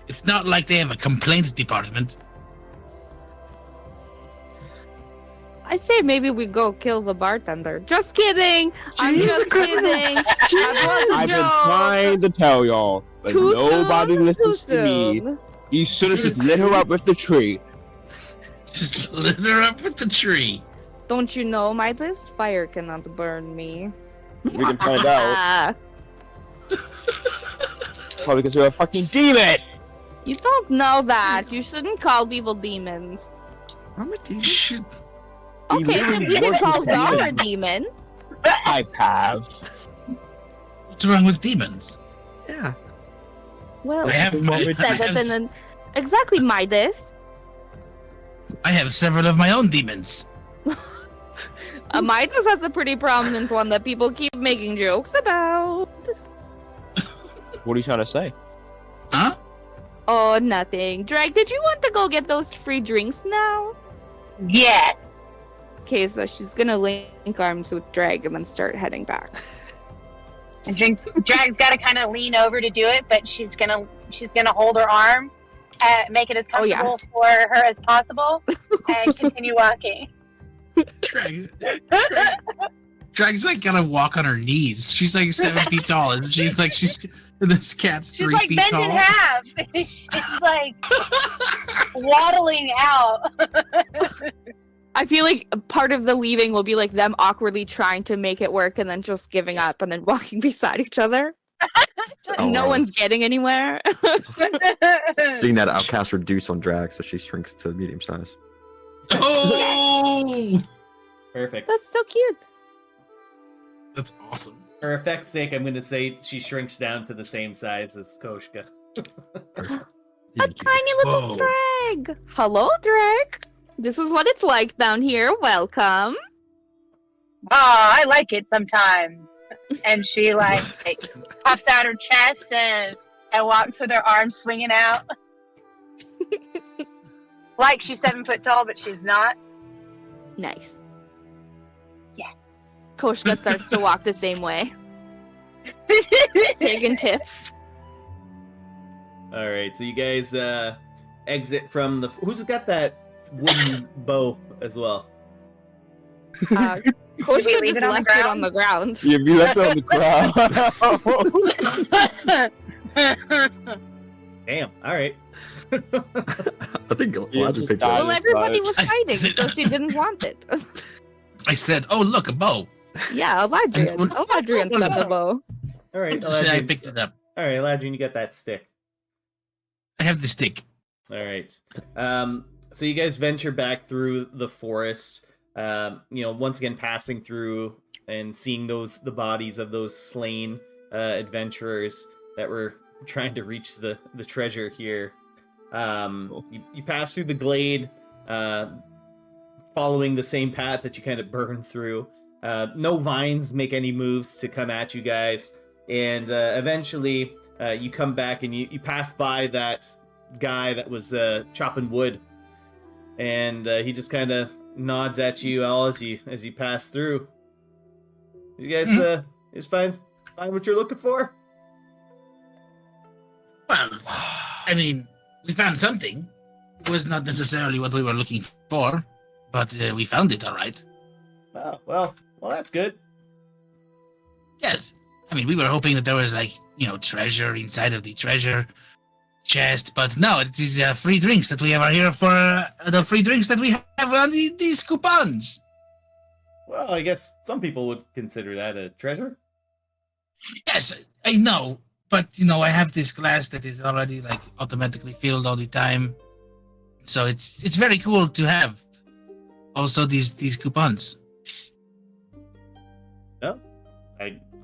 it's not like they have a complaint department. I say maybe we go kill the bartender. Just kidding. I'm She's just a criminal. kidding. That was I've a been joke. trying to tell y'all, but Too nobody soon? listens Too to me. soon. You should have just lit her up with the tree. Just lit her up with the tree. Don't you know, Midas? Fire cannot burn me. We can find out. Ah, Probably because you're a fucking demon. you don't know that. You shouldn't call people demons. I'm a demon. Shit. Okay, Demon? we can What call is that? Zara a demon. I have. What's wrong with demons? Yeah. Well, I have- you I said have that in an... Exactly, Midas. I have several of my own demons. Midas has a pretty prominent one that people keep making jokes about. What are you trying to say? Huh? Oh, nothing. Drag, did you want to go get those free drinks now? Yes. Okay, so she's gonna link arms with Drag and then start heading back. And Drag's got to kind of lean over to do it, but she's gonna hold her arm, make it as Oh, yeah. comfortable for her as possible, and continue walking. Drag's like gonna walk on her knees. She's like 7 feet tall, and she's this cat's She's 3 like feet bent tall. in half. She's like waddling out. I feel like part of the leaving will be like them awkwardly trying to make it work and then just giving up and then walking beside each other. Oh, No wow. one's getting anywhere. Seeing that outcast reduce on drag, so she shrinks to medium size. Oh, Perfect. That's so cute. that's awesome. For effect's sake, I'm going to say she shrinks down to the same size as Koshka. A tiny little Whoa. Drag. Hello, Drag. This is what it's like down here. Welcome. I like it sometimes. And she like pops out her chest and walks with her arms swinging out. Like she's 7 foot tall, but she's not. Nice. Yes. Koshka starts to walk the same way, taking tips. All right, so you guys exit from the. Who's got that wooden bow as well? Koshka leave just it on the left it on the ground. You left it on the ground. Damn. All right. I think Yeah, Galadriel just picked died. it Well, up. everybody was I- fighting, so she didn't want it. I said, "Oh, look, a bow." Yeah, Eladrian. And- Eladrian's got the bow. All right. I said I Eladrian's- picked it up. All right, Eladrian, you got that stick. I have the stick. All right. So you guys venture back through the forest. Once again passing through and seeing the bodies of those slain adventurers that were trying to reach the treasure here. You pass through the glade, following the same path that you kind of burned through. No vines make any moves to come at you guys, and eventually you come back and you pass by that guy that was chopping wood, and he just kind of nods at you all as you pass through. You guys just find what you're looking for? Well, I mean, we found something. It was not necessarily what we were looking for, but we found it all right. Oh, well, that's good. Yes. I mean, we were hoping that there was, treasure inside of the treasure chest, but no, it is free drinks that we have here for the free drinks that we have on these coupons. Well, I guess some people would consider that a treasure. Yes, I know, but, I have this glass that is already, automatically filled all the time. So it's very cool to have also these coupons. Well,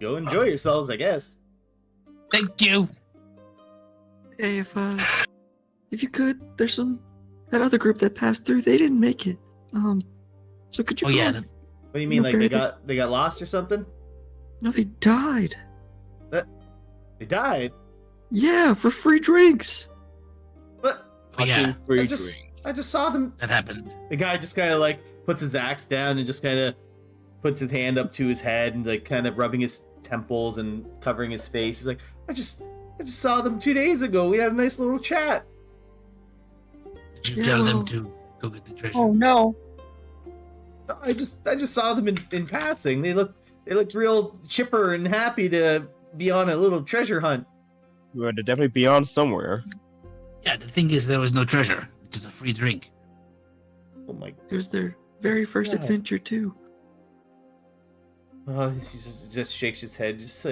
go enjoy yourselves, I guess. Thank you. Hey, if you could, there's that other group that passed through. They didn't make it. So could you? Oh, yeah. What do you mean, No, like Barry, they got lost or something? No, they died. They died? Yeah, for free drinks. But Oh, yeah, I just saw them. that happened. The guy just kind of puts his axe down and just kind of puts his hand up to his head and kind of rubbing his temples and covering his face. He's like, I just saw them 2 days ago. We had a nice little chat. Did you Yeah, tell well- them to go get the treasure? Oh no. I just saw them in passing. They looked real chipper and happy to be on a little treasure hunt. We're definitely beyond somewhere. Yeah, the thing is, there was no treasure. It is a free drink. Oh my! It was their very first God. adventure too. Oh, he just shakes his head, just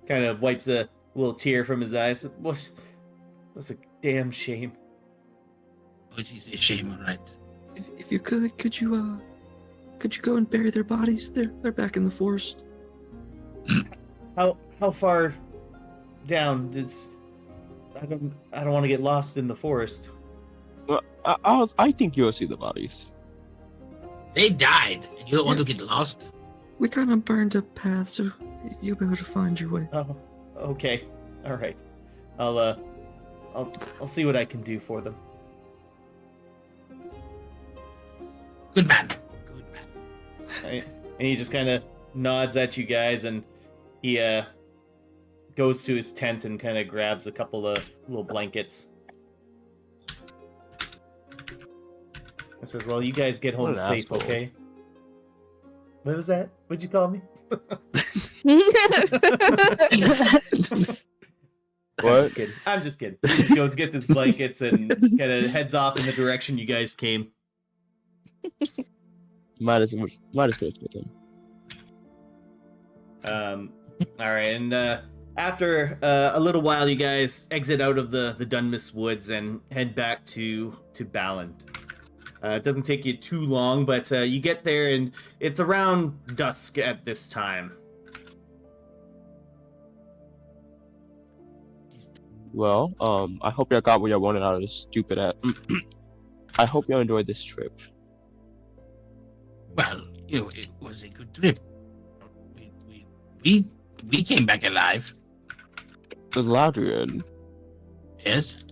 kind of wipes a little tear from his eyes. What? That's a damn shame. Which is a shame, all right? If you could you go and bury their bodies? They're back in the forest. How far down? I don't want to get lost in the forest. Well, I think you'll see the bodies. They died, and you don't want to get lost? We kind of burned a path, so you'll be able to find your way. Oh, okay, all right. I'll see what I can do for them. Good man. Good man. Right? And he just kind of nods at you guys, and he goes to his tent and kind of grabs a couple of little blankets. And says, "Well, you guys get home What an safe, asshole. okay?" What was that? What'd you call me? What? I'm just kidding. He goes, gets his blankets, and kind of heads off in the direction you guys came. Might as well take him. All right, and after a little while, you guys exit out of the Dunmis Woods and head back to Balland. It doesn't take you too long, but you get there, and it's around dusk at this time. Well, I hope you got what you wanted out of this stupid ass. I hope you enjoyed this trip. Well, it was a good trip. We came back alive. The Ladrian, Yes.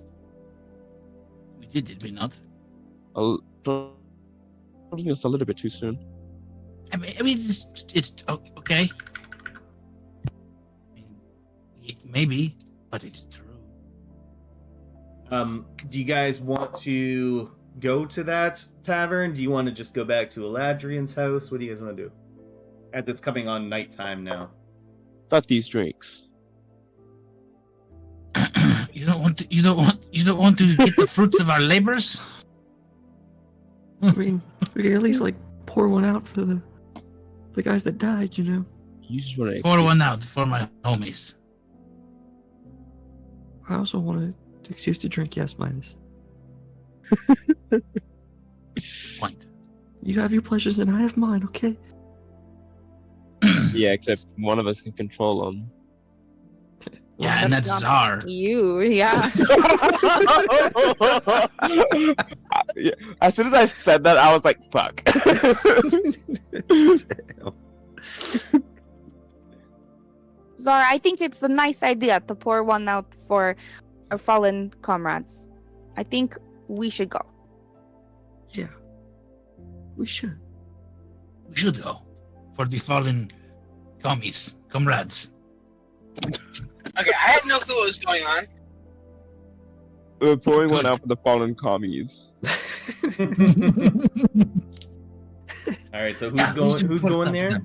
We did we not? I think it's a little bit too soon. I mean it's okay. I mean, maybe, but it's true. Do you guys want to go to that tavern? Do you want to just go back to Eladrian's house? What do you guys want to do? as it's coming on nighttime now. Fuck these drinks. You don't want to get the fruits of our labors? I mean, we can at least like pour one out for the guys that died, you know. You just want to Pour one out for my homies. I also wanted to excuse to drink, yes, minus. Point. You have your pleasures and I have mine, okay? Yeah, except one of us can control them. Yeah, and that's not Czar. You, yeah. Yeah, as soon as I said that, I was like, "Fuck." Zara, I think it's a nice idea to pour one out for our fallen comrades. I think we should go. Yeah. We should. We should go for the fallen comrades. Okay, I had no clue what was going on. We're pouring one out for the fallen commies. All right, so who's going there?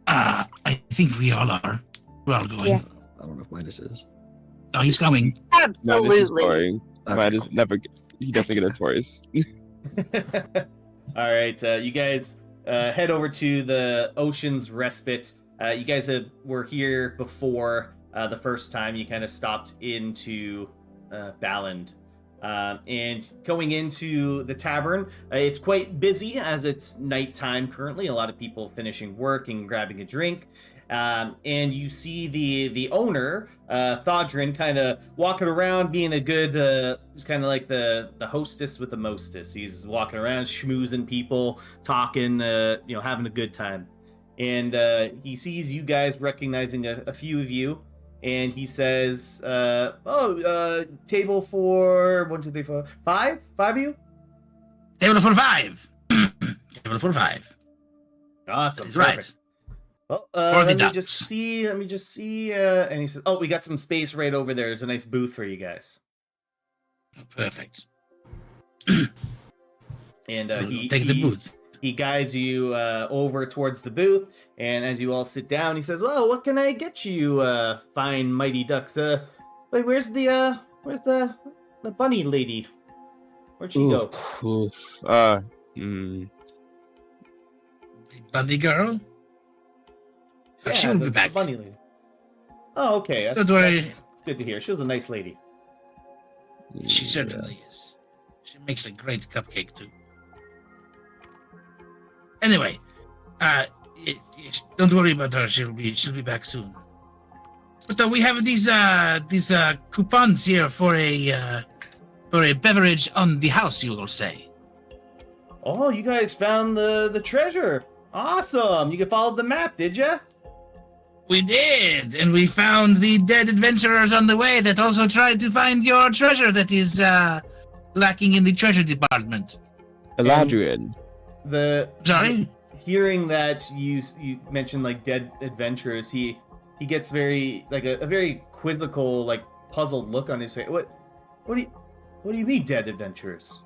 I think we all are. We're all going. Yeah. I don't know if Midas is. Oh, he's coming. No, this is Absolutely. boring. Okay, Midas cool. never. He doesn't get a choice. All right, you guys head over to the Ocean's Respite. You guys were here before the first time you kind of stopped into Balland. And going into the tavern, it's quite busy as it's nighttime currently. A lot of people finishing work and grabbing a drink. And you see the owner, Thodrin, kind of walking around being a good, he's kind of like the hostess with the mostess. He's walking around schmoozing people, talking, having a good time. And he sees you guys, recognizing a few of you. And he says, table for 1, 2, 3, 4, 5? 5 of you? Table for 5. Table for 5. Awesome. That's right. Perfect. Well, For the let me just ducks. see. And he says, we got some space right over there. There's a nice booth for you guys. Oh, perfect. And We'll he take the booth. He guides you over towards the booth, and as you all sit down, he says, "Well, what can I get you, fine mighty ducks? Wait, where's the bunny lady? Where'd she go?" Oof. The bunny girl? Yeah, She will the be back. bunny lady. Oh, okay. Don't worry. That's good to hear. She was a nice lady. She certainly is. She makes a great cupcake too. Anyway, don't worry about her. She'll be back soon. So we have these coupons here for a beverage on the house. You will say. Oh, you guys found the treasure. Awesome. You followed the map, did ya? We did, and we found the dead adventurers on the way that also tried to find your treasure that is lacking in the treasure department. Eladrian. Sorry? Hearing that you mentioned like dead adventurers, he gets very like a very quizzical, like puzzled look on his face. What do you mean dead adventurers?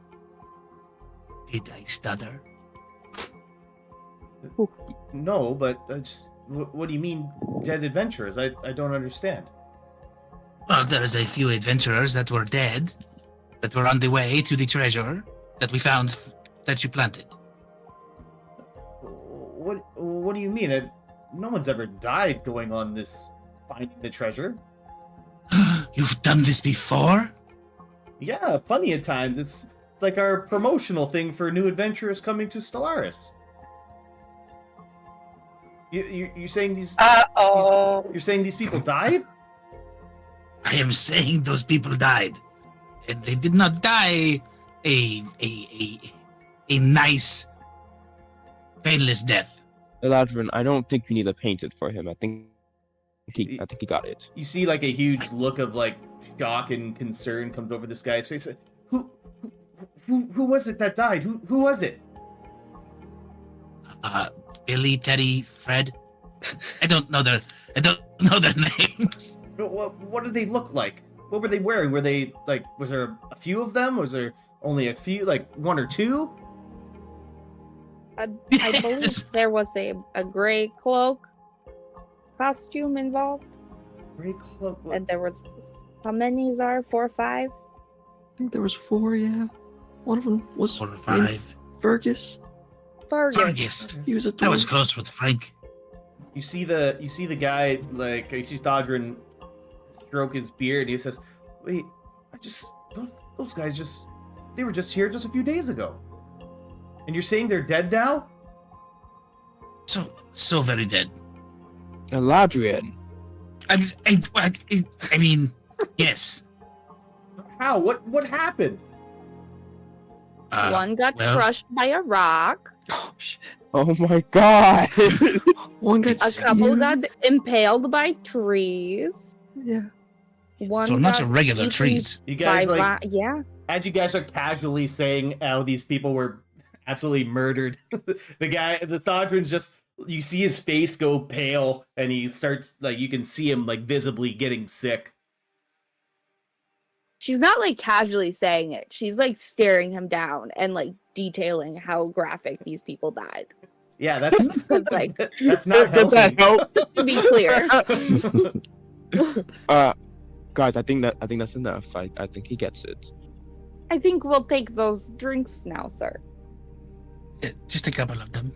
Did I stutter? No, but what do you mean dead adventurers? I don't understand. Well, there is a few adventurers that were dead, that were on the way to the treasure that we found that you planted. What do you mean? No one's ever died going on this finding the treasure. You've done this before? Yeah, plenty of times. It's like our promotional thing for new adventurers coming to Stellaris. You're saying these? You're saying these people died? I am saying those people died, and they did not die a nice, painless death. Eladrin, I don't think you need to paint it for him. I think he got it. You see, like a huge look of like shock and concern comes over this guy's face. Who was it that died? Who was it? Billy, Teddy, Fred. I don't know their names. What did they look like? What were they wearing? Were they like? Was there a few of them? Was there only a few? Like 1 or 2? I Yes. believe there was a gray cloak costume involved. Gray cloak. What? And there was, how many are 4 or 5? I think there was 4, yeah. One of them was 4 or named 5. Fergus. Fergus. He was a I was dwarf. close with Frank. You see the guy, like, you see Thodrin stroke his beard. He says, "Wait, those guys they were just here just a few days ago. And you're saying they're dead now?" So very dead. Eladrian. I mean, yes. How? What happened? One got well, crushed by a rock. Oh, shit. Oh my god. One got A couple speared. got impaled by trees. Yeah. One So not got a regular eaten trees. You guys by yeah. as you guys are casually saying how these people were absolutely murdered, the Thodrin's just, you see his face go pale, and he starts, like, you can see him, like, visibly getting sick. She's not like casually saying it. She's like staring him down and like detailing how graphic these people died. Yeah, that's Like, that's not Does that helping. help? just to be clear. Guys, I think that's enough. I think he gets it. I think we'll take those drinks now, sir. Yeah, just a couple of them.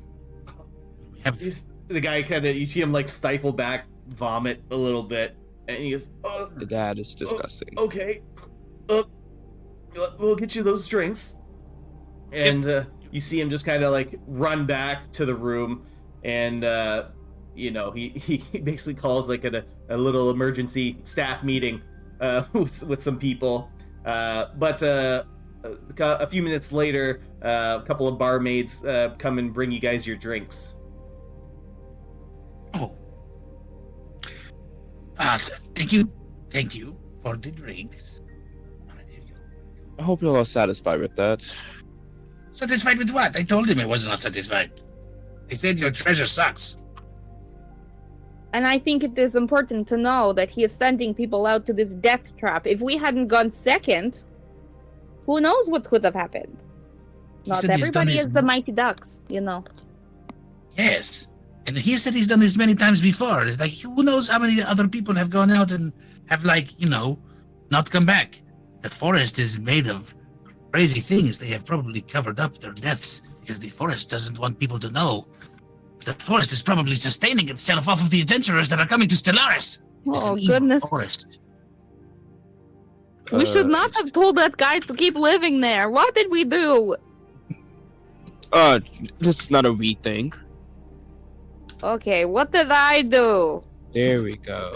We have The guy kind of, you see him, like, stifle back, vomit a little bit, and he goes, "Oh, The dad is disgusting. okay. We'll get you those drinks." And you see him just kind of, like, run back to the room, and he basically calls, like, a little emergency staff meeting with some people. But a few minutes later, a couple of barmaids come and bring you guys your drinks. Oh. Thank you for the drinks. I hope you're all satisfied with that. Satisfied with what? I told him I was not satisfied. He said your treasure sucks. And I think it is important to know that he is sending people out to this death trap. If we hadn't gone second, who knows what could have happened? He Not said he's done everybody his- is the Mighty Ducks, you know. Yes. And he said he's done this many times before. It's like, who knows how many other people have gone out and have, like, not come back. The forest is made of crazy things. They have probably covered up their deaths because the forest doesn't want people to know. The forest is probably sustaining itself off of the adventurers that are coming to Stellaris. It's Oh, an evil goodness. forest. We should not have told that guy to keep living there. What did we do? This is not a we thing. Okay, what did I do? There we go.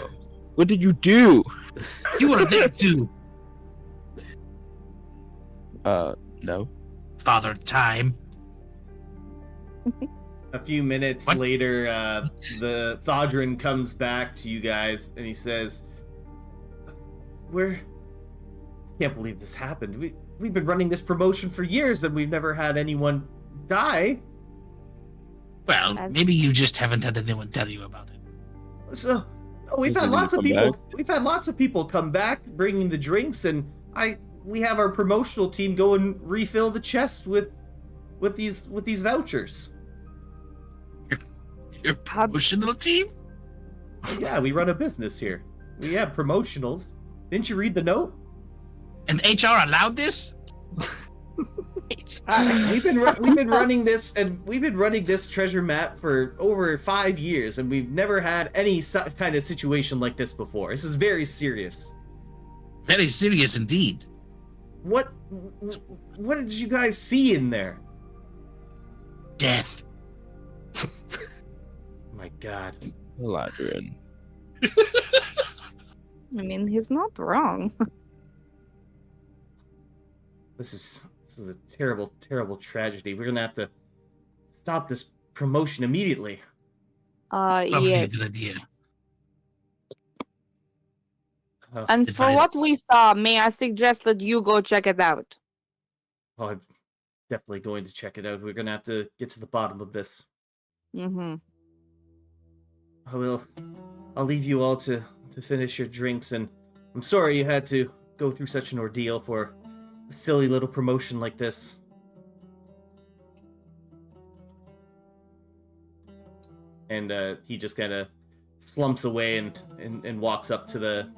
What did you do? You were there too, No. Father Time. A few minutes What? later, the Thodrin comes back to you guys, and he says, can't believe this happened. We've been running this promotion for years, and we've never had anyone die. Well, As- maybe you just haven't had anyone tell you about it. So, we've Does had he lots of come people. back? We've had lots of people come back, bringing the drinks, and we have our promotional team go and refill the chest with these vouchers. Your promotional team? Yeah, we run a business here. We have promotionals. Didn't you read the note? And HR allowed this? We've been running this, and we've been running this treasure map for over 5 years, and we've never had any kind of situation like this before. This is very serious. Very serious indeed. What did you guys see in there? Death. My God. Eladrian. I mean, he's not wrong. This is a terrible, terrible tragedy. We're gonna have to stop this promotion immediately. Probably a Yes. good idea. And for Advise what us. we saw, may I suggest that you go check it out? Oh, I'm definitely going to check it out. We're gonna have to get to the bottom of this. Mm-hmm. I'll leave you all to finish your drinks, and I'm sorry you had to go through such an ordeal for a silly little promotion like this. And he just kind of slumps away and walks up to the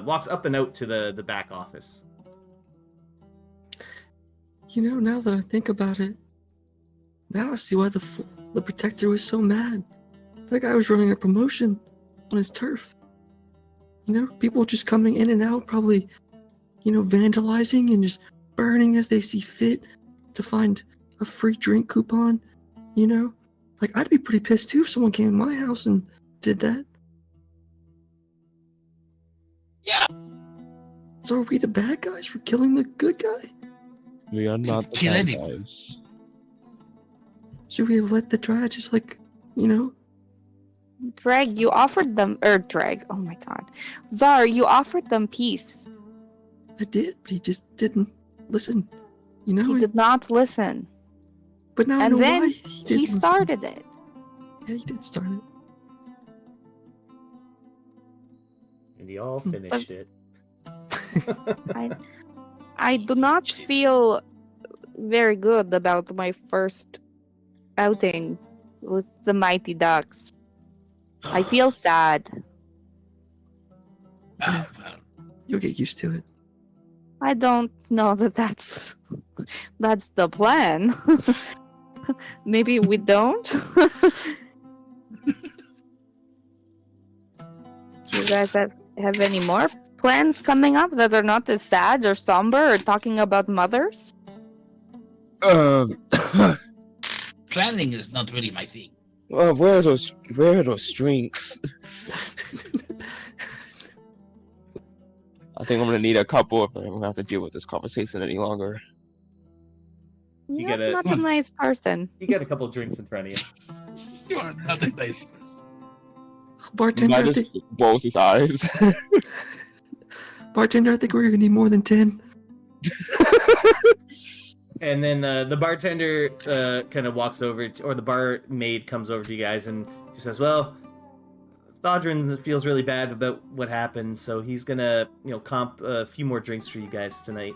walks up and out to the back office. You know, now that I think about it, now I see why the Protector was so mad. That guy was running a promotion on his turf. You know, people just coming in and out, probably, you know, vandalizing and just burning as they see fit to find a free drink coupon, you know? Like, I'd be pretty pissed too if someone came in my house and did that. Yeah. So are we the bad guys for killing the good guy? We are not the Kill bad anyone. guys. Should we have let the Dryad just, like, you know? Drag, you offered them, Drag, oh my god. Zar, you offered them peace. I did, but he just didn't listen. You know? He did not listen. But now I And know then why he didn't listen. started it. Yeah, he did start it. And he all finished it. I do not feel very good about my first outing with the Mighty Ducks. I feel sad. Well, You'll get used to it. I don't know that that's the plan. Maybe we don't. Do you guys have any more plans coming up that are not as sad or somber or talking about mothers? planning is not really my thing. Where are those drinks? I think I'm gonna need a couple if I'm gonna have to deal with this conversation any longer. You You're get a- not a nice person. You got a couple drinks in front of you. You are not a nice person. Bartender, Matt I just think, rolls his eyes. bartender, I think we're gonna need more than 10. And then the bartender kind of walks over, or the barmaid comes over to you guys and she says, "Well, Thodrin feels really bad about what happened, so he's gonna, comp a few more drinks for you guys tonight."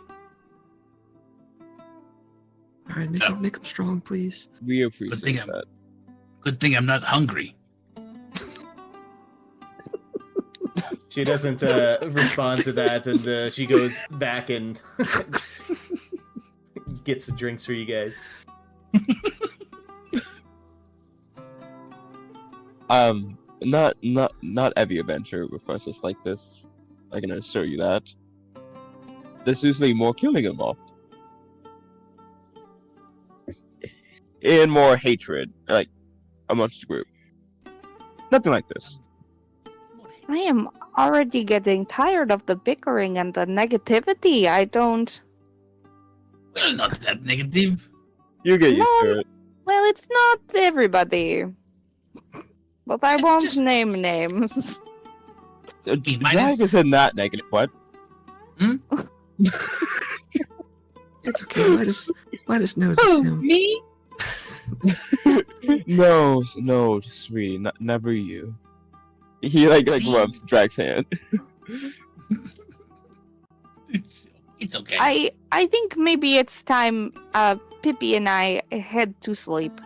All right, make them strong, please. We Good appreciate thing I'm, that. good thing I'm not hungry. She doesn't respond to that, and she goes back and gets the drinks for you guys. Not every adventure requests like this. I can assure you that. There's usually more killing involved. And more hatred, like, amongst the group. Nothing like this. I am already getting tired of the bickering and the negativity. I don't... Well, not that negative. You get used No. to it. Well, it's not everybody. But I It's won't just- name names. minus- Drag isn't that negative. What? It's okay. Midas knows it's him. Me? No, sweetie, never you. He like See? rubs Drag's hand. It's okay. I think maybe it's time Pippi and I head to sleep.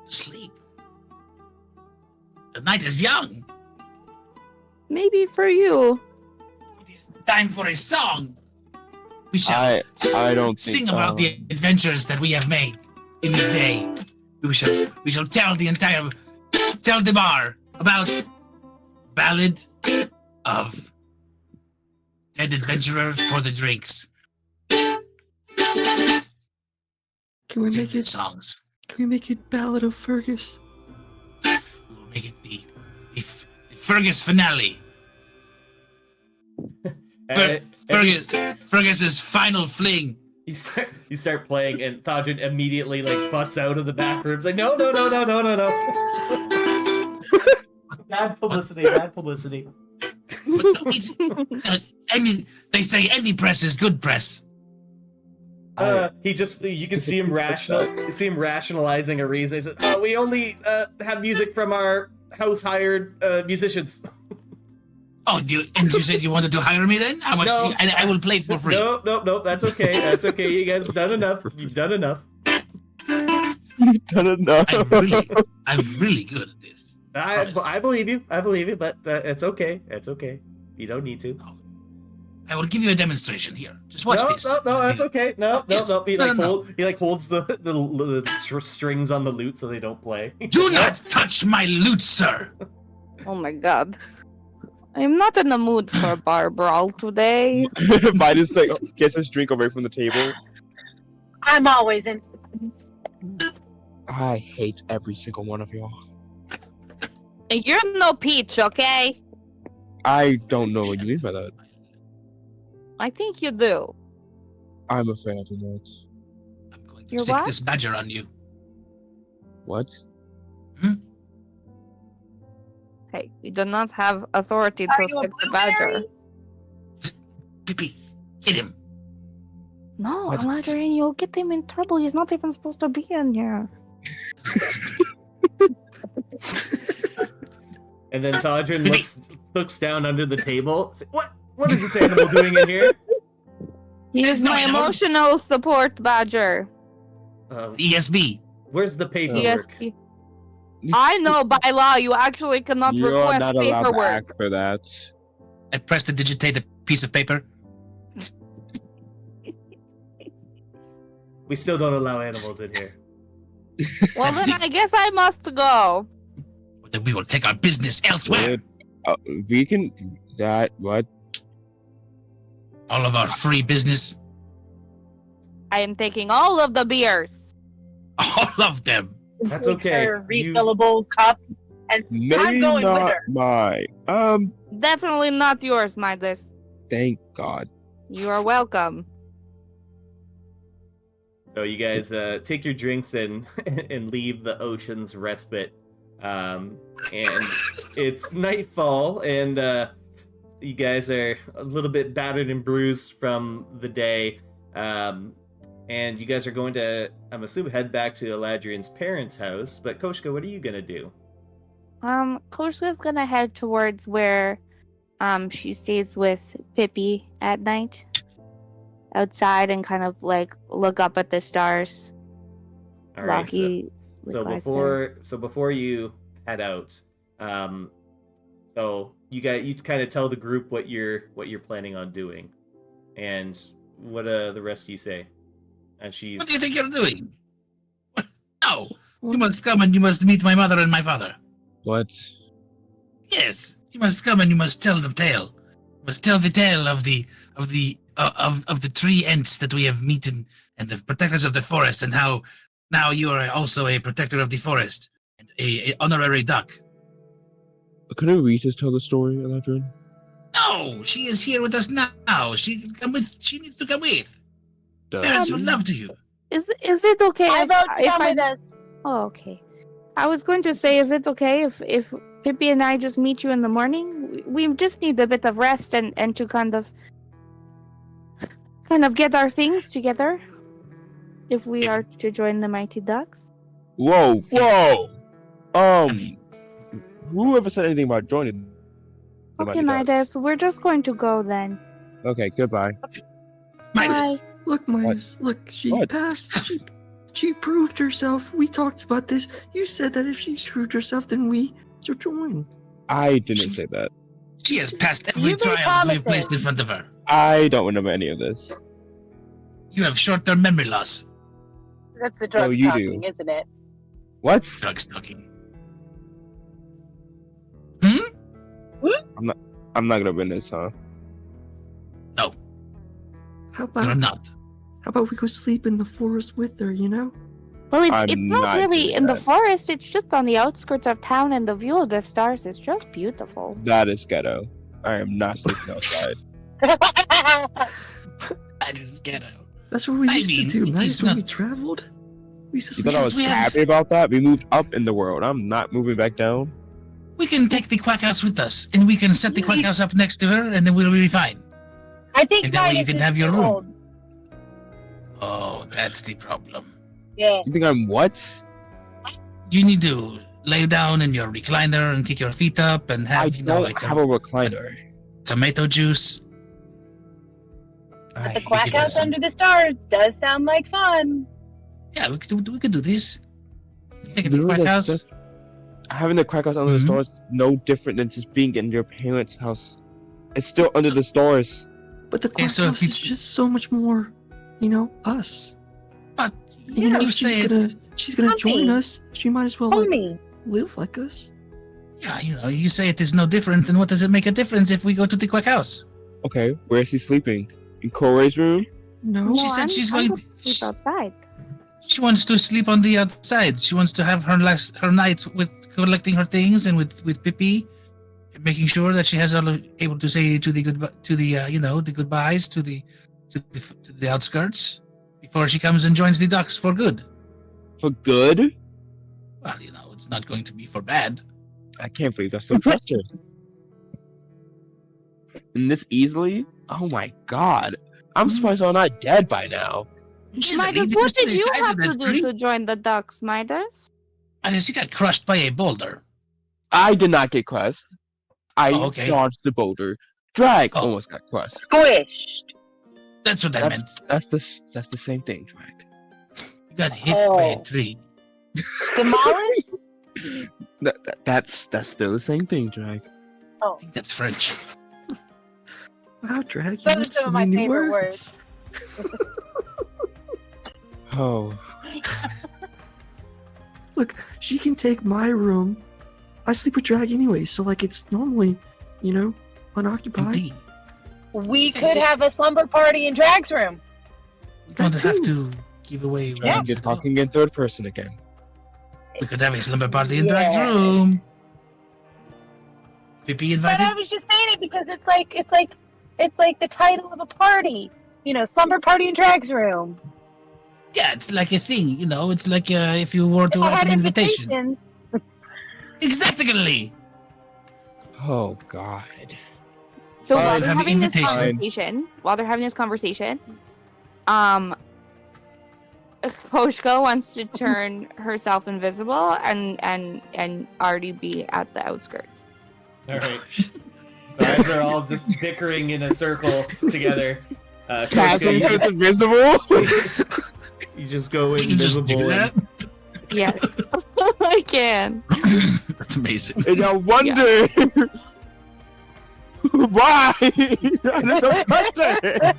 Sleep. The night is young. Maybe for you. It is time for a song. We shall I don't think sing about the adventures that we have made in this day. We shall tell the bar about Ballad of Dead Adventurer for the drinks. Can we Sing make it? songs. Can we make it Ballad of Fergus? We will make it the Fergus finale. And Fergus's final fling. you start playing, and Thodrin immediately busts out of the back rooms like, no. Bad publicity. But no, they say any press is good press. You can see him rationalizing a reason. He says, "Oh, we only have music from our house hired musicians." Oh, you said you wanted to hire me then? How much? No. I will play it for free. No, that's okay. That's okay. You guys done enough. You've done enough. No. I'm really good at this. Promise. I believe you. I believe you, but it's okay. It's okay. You don't need to. I will give you a demonstration here. Just watch this. No, that's okay. No. He No. holds the strings on the lute so they don't play. Do not touch my lute, sir. Oh my god. I'm not in the mood for a bar brawl today. Midas like gets his drink away from the table. I'm always in. I hate every single one of y'all. You're no Peach, okay? I don't know what you mean by that. I think you do. I'm afraid I do not. I'm going to You're stick what? this badger on you. What? Hey, you do not have authority Are to you a stick the blueberry? badger. Pippi, hit him. No, What? Aladrin, you'll get him in trouble. He's not even supposed to be in here. And then Thaudrin looks down under the table. What is this animal doing in here? He is no my animal. emotional support badger. ESB. Where's the paperwork? Yes. I know by law you actually cannot You're request not allowed to paperwork. ask for that. I pressed to digitate a piece of paper. We still don't allow animals in here. Well, then I guess I must go. Then we will take our business elsewhere. We can. That what? All of our free business. I am taking all of the beers. All of them. That's Takes okay. her refillable cup, and I'm Maybe going with not her. mine. Definitely not yours, Midas. Thank God. You are welcome. So you guys take your drinks and leave the ocean's respite. And it's nightfall, and you guys are a little bit battered and bruised from the day. And you guys are going to, I'm assuming, head back to Eladrian's parents' house. But Koshka, what are you gonna do? Koshka's gonna head towards where she stays with Pippi at night. Outside and kind of like look up at the stars. All right. Rocky So before you head out, so you kind of tell the group what you're planning on doing, and what the rest of you say. And she's. What do you think you're doing? No, you must come and you must meet my mother and my father. What? Yes, you must come and you must tell the tale. You must tell the tale of the tree ents that we have meeten and the protectors of the forest, and how now you are also a protector of the forest and a honorary duck. Couldn't we just tell the story, Eladrin? No, she is here with us now. She can come with. She needs to come with. Duh. Parents would love to you. Is it okay I if, vote to if come I with us. Oh, okay. I was going to say, is it okay if Pippi and I just meet you in the morning? We just need a bit of rest and to kind of get our things together. If we are to join the Mighty Ducks. Whoa! I mean, Whoever said anything about joining? the Okay, Mighty Ducks? Midas, we're just going to go then. Okay, goodbye. Midas. Look, Midas, look, she What? passed. She proved herself. We talked about this. You said that if she proved herself, then we should join. I didn't say that. She has passed every You made trial that we have promises. placed in front of her. I don't remember any of this. You have short-term memory loss. That's the drug Oh, you talking, do. isn't it? What? Drug stalking. I'm not gonna win this, huh? No, How you're about not. we go sleep in the forest with her? You know? Well, it's I'm not not really doing in the that. forest. It's just on the outskirts of town, and the view of the stars is just beautiful. That is ghetto. I am not sleeping outside. That is ghetto. That's what we I used mean, to do, it right? is When we not- traveled, we used to You sleep. thought I Yes, was we have- happy about that? We moved up in the world. I'm not moving back down. We can take the quack house with us, and we can set the quack house up next to her, and then we'll be fine. I think And that way you Midas can is have your too room. old. Oh, that's the problem. Yeah. You think I'm what? You need to lay down in your recliner and kick your feet up and I have, don't like have a recliner. tomato juice. But the we quack could have house some- under the stars does sound like fun. Yeah, we could do this. Taking the quack house. Having the quack house under the stars is no different than just being in your parents' house. It's still under the stars. But the quack so if house you- is just so much more, us. But You know, you if say she's gonna join us. She might as well Homie. live like us. yeah, you say it is no different. Then what does it make a difference if we go to the quack house? Okay, where is he sleeping? In Kore's room? No. She said she's going to sleep outside. She wants to sleep on the outside. She wants to have her night with collecting her things and with Pippi, and making sure that she has able to say the goodbyes to the outskirts before she comes and joins the ducks for good. For good? Well, it's not going to be for bad. I can't believe I still trust her. And this easily? Oh my god. I'm surprised I'm not dead by now. Midas, what did you have to do to join the ducks, Midas? Midas, you got crushed by a boulder. I did not get crushed. I okay. dodged the boulder. Drag almost got crushed. Squished. That's what I meant. That's the same thing, Drag. You got hit by a tree. Demolished? That's still the same thing, Drag. I think that's French. Wow, Drag. Those are some of my favorite words. Oh. Look, she can take my room. I sleep with Drag anyway, so it's normally, unoccupied. Indeed. We could have a slumber party in Drag's room. We don't have to give away. Yeah. You're talking in third person again. We could have a slumber party in Drag's room. Pippi invited. But I was just saying it because it's like the title of a party. Slumber party in Drag's room. Yeah, it's like a thing, It's like if you were to write an invitation. Exactly. Oh God. So Fine, while they're have having this invitation. conversation, Koshka wants to turn herself invisible and already be at the outskirts. All right. Guys are all just bickering in a circle together. Cassie is invisible. You just go You can just invisible. do that? Yes, I can. That's amazing. And I wonder why. I don't trust her.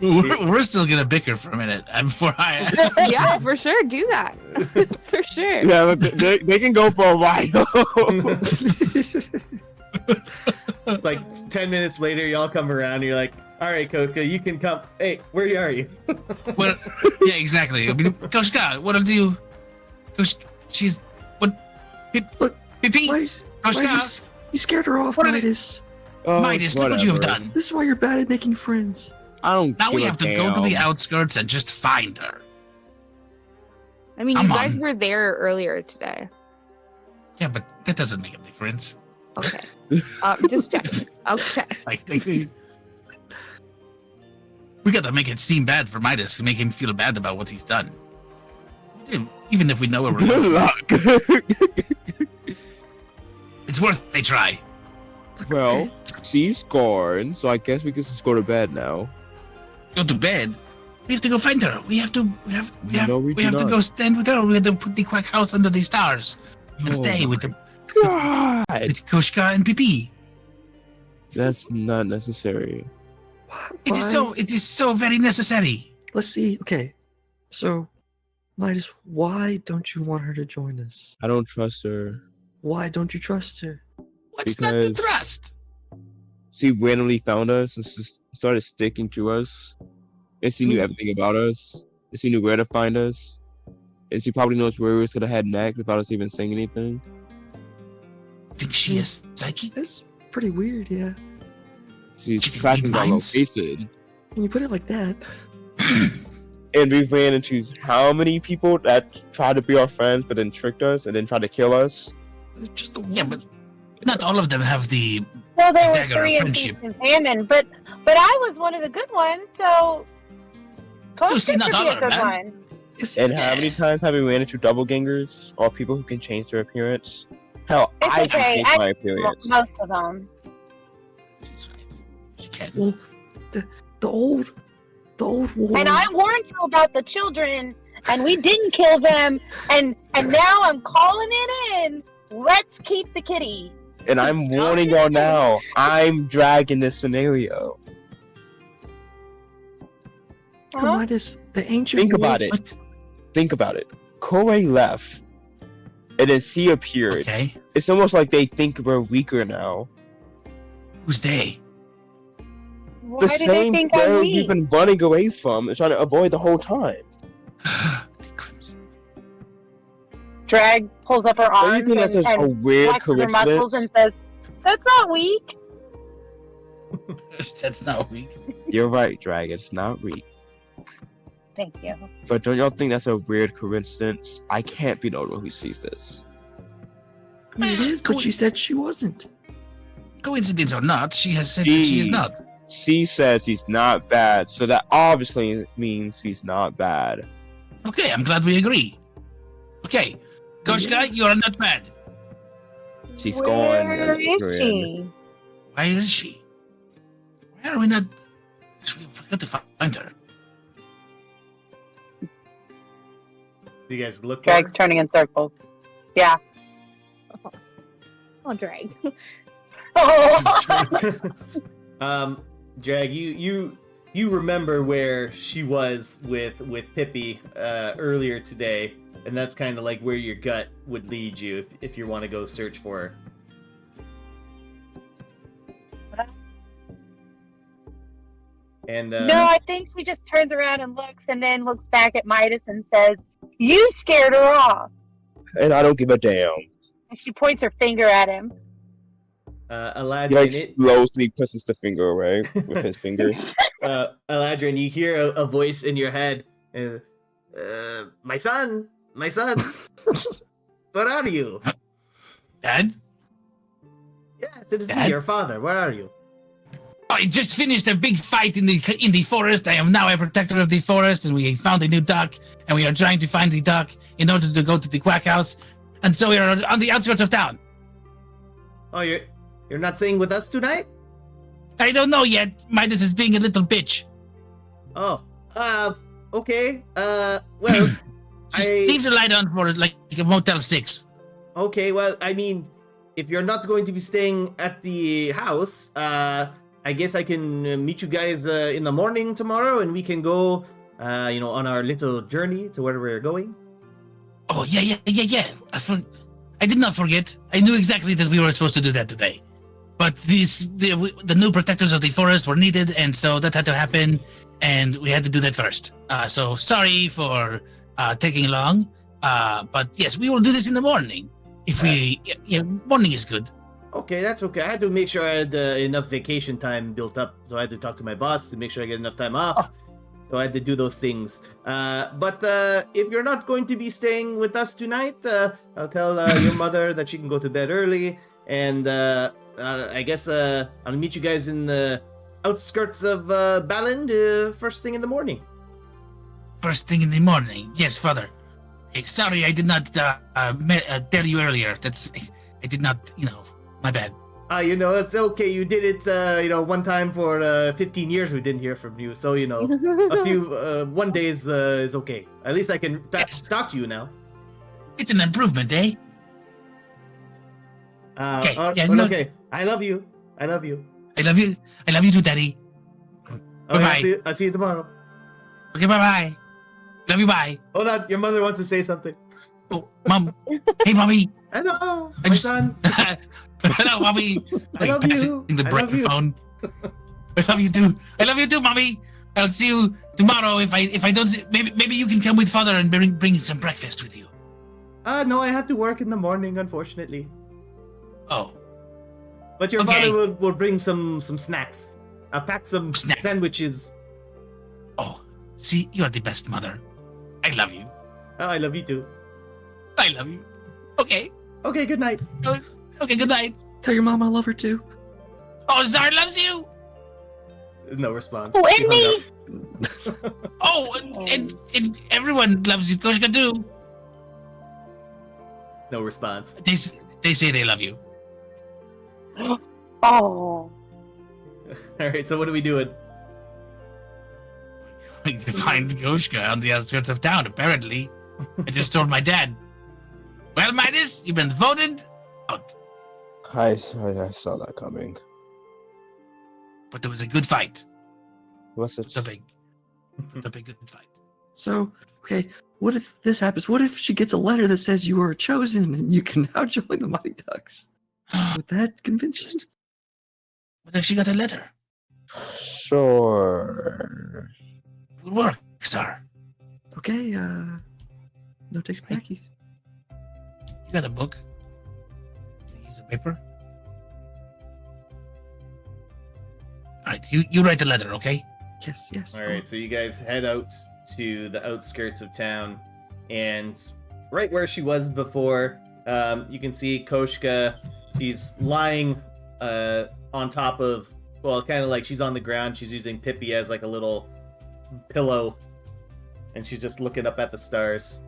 We're still gonna bicker for a minute before I. Yeah, for sure. Do that. For sure. Yeah, but they can go for a while. Like 10 minutes later, y'all come around and you're like, all right, Koka, you can come. Hey, where are you? Well, yeah, exactly. I mean, Koshka, what do you? She's what? Look, Pippi. Koshka, you scared her off, What are they- Midas. Midas, look what you have done. This is why you're bad at making friends. I don't. Now we give have a to go to the damn. outskirts and just find her. I mean, Come you guys on. were there earlier today. Yeah, but that doesn't make a difference. Okay. Just checking. Okay. Like, we gotta make it seem bad for Midas to make him feel bad about what he's done. Even if we know where we're Good going, luck. it's worth a try. Well, she's gone, so I guess we can just go to bed now. Go to bed. We have to go find her. We have to. We have do to not. go stand with her. We have to put the quack house under the stars and stay with God, Koshka and Pippi. that's not necessary. It is so very necessary. Let's see. Okay, so Midas, why don't you want her to join us? I don't trust her. Why don't you trust her? What's not to Because- trust? She randomly found us and just started sticking to us. And she knew everything about us. And she knew where to find us. And she probably knows where we was gonna head next without us even saying anything. Think she is psychic? That's pretty weird, yeah. She's She can tracking read our minds? location. When you put it like that, And we ran into how many people that tried to be our friends but then tricked us and then tried to kill us? just the Yeah, but not all of them have the. Well, there were Dagger of 3 in friendship. Feast and Famine, but I was one of the good ones, so see, Koshka not could all be a are good bad. one. And how many times have we ran into doppelgangers or people who can change their appearance? Hell, It's I okay, can change I- my appearance. Most of them. She's right. She can. well, the old wolf. And I warned you about the children and we didn't kill them, and now I'm calling it in. Let's keep the kitty. And I'm warning y'all now. I'm dragging this scenario. Huh? Midas, the ancient. Think about it. What? Think about it. Corey left, and then C appeared. Okay. It's almost like they think we're weaker now. Who's they? Why The did they same think I'm thing weak? we've been running away from and trying to avoid the whole time. The Crimson. Drag pulls up her Don't arms you think that's and, just a and weird flexes her muscles and coincidence? says, "That's not weak." That's not weak. You're right, Drag. It's not weak. Thank you. But don't y'all think that's a weird coincidence? I can't be the only one who sees this. I mean, it is, but she said she wasn't. Coincidence or not, she has said that she is not. C says he's not bad, so that obviously means he's not bad. Okay, I'm glad we agree. Okay, Koskha, you are not bad. She's gone. Where is she? Where is she? Why are we not? We forgot to find her. You guys look. Drag's turning in circles. Yeah. Oh, drag. Jag, you remember where she was with Pippi earlier today, and that's kind of like where your gut would lead you if you want to go search for her. And No, I think she just turns around and then looks back at Midas and says, "You scared her off." And I don't give a damn. And she points her finger at him. He Aladrin, like slowly pushes the finger away with his finger. Aladrin, you hear a voice in your head. My son, where are you? Dad? Yes, it is me, Dad? your father. Where are you? I just finished a big fight in the forest. I am now a protector of the forest, and we found a new duck, and we are trying to find the duck in order to go to the quack house. And so we are on the outskirts of town. Oh, you're not staying with us tonight? I don't know yet. Midas is being a little bitch. Oh, okay. Well, Just leave the light on for like a Motel 6. Okay, well, I mean, if you're not going to be staying at the house, I guess I can meet you guys in the morning tomorrow, and we can go, on our little journey to where we're going. Oh, yeah. I did not forget. I knew exactly that we were supposed to do that today. But the new protectors of the forest were needed, and so that had to happen, and we had to do that first. So sorry for taking long, but yes, we will do this in the morning. Morning is good. Okay, that's okay. I had to make sure I had enough vacation time built up, so I had to talk to my boss to make sure I get enough time off. So I had to do those things. But if you're not going to be staying with us tonight, I'll tell your mother that she can go to bed early, and I guess I'll meet you guys in the outskirts of Baland first thing in the morning. First thing in the morning. Yes, father. Okay, sorry, I did not tell you earlier. I did not, my bad. It's okay. You did it, one time for 15 years we didn't hear from you. So, a few, one day is okay. At least I can talk to you now. It's an improvement, eh? Okay. I love you. I love you. I love you too, Daddy. Bye-bye. I'll see you tomorrow. Okay, bye-bye. Love you, bye. Hold on. Your mother wants to say something. Oh, Mom. Hey, Mommy. Hello, my son. Hello, Mommy. I love you. The I love you. phone. I love you too. I love you too, Mommy. I'll see you tomorrow. If I don't see, maybe you can come with Father and bring some breakfast with you. No, I have to work in the morning, unfortunately. Oh. But your father will bring some snacks. I'll pack some sandwiches. Oh, see, you are the best mother. I love you. Oh, I love you too. I love you. Okay. Okay, good night. Okay, good night. Tell your mom I love her too. Oh, Zar loves you. No response. Oh, She and hung me. up. Oh, and everyone loves you. Koskha too. No response. They say they love you. Oh. All right, so what are we doing? to find Koshka on the outskirts of town, apparently. I just told my dad. Well, Midas, you've been voted out. I saw that coming. But it was a good fight. What's it? Put up a good fight. So, okay, what if this happens? What if she gets a letter that says you are chosen and you can now join the Mighty Ducks? Would that convince you? What if she got a letter? Sure. It would work, sir. Okay, no takes backies. You got a book? Can you use a paper? Alright, you write the letter, okay? Yes. All right, so you guys head out to the outskirts of town, and right where she was before, you can see Koshka. She's lying on top of, well, kind of like she's on the ground. She's using Pippi as like a little pillow, and she's just looking up at the stars.